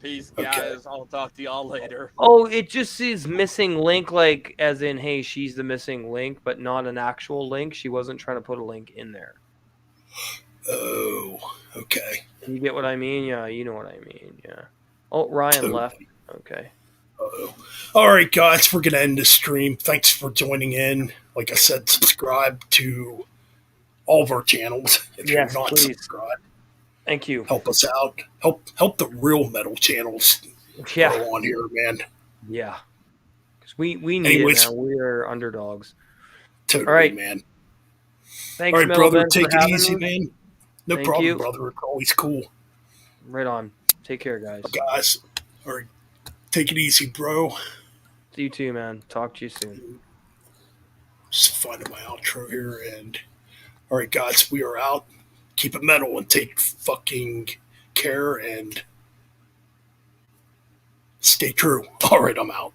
Peace,
Okay.
guys. I'll talk to y'all later.
Oh, it just says missing link, like as in, hey, she's the missing link, but not an actual link. She wasn't trying to put a link in there.
Oh, okay.
You get what I mean? Yeah, you know what I mean. Yeah. Oh, Ryan
Totally.
left. Okay.
Uh-oh. All right, guys, we're gonna end the stream. Thanks for joining in. Like I said, subscribe to all of our channels if
Yes,
you're not
please.
subscribed.
Thank you.
Help us out. Help the real metal channels
Yeah.
grow on here, man.
Yeah. Because we need
Anyways,
it, man. We are underdogs.
totally,
All right.
man.
Thanks,
All right,
Metal
brother,
Ben,
take
for
it
having
easy,
me.
man. No
Thank
problem,
you.
brother. It's always cool.
Right on. Take care, guys.
Guys, all right, take it easy, bro.
See you too, man. Talk to you soon.
Just finding my outro here, and all right, guys, we are out. Keep it metal and take fucking care and stay true. All right, I'm out.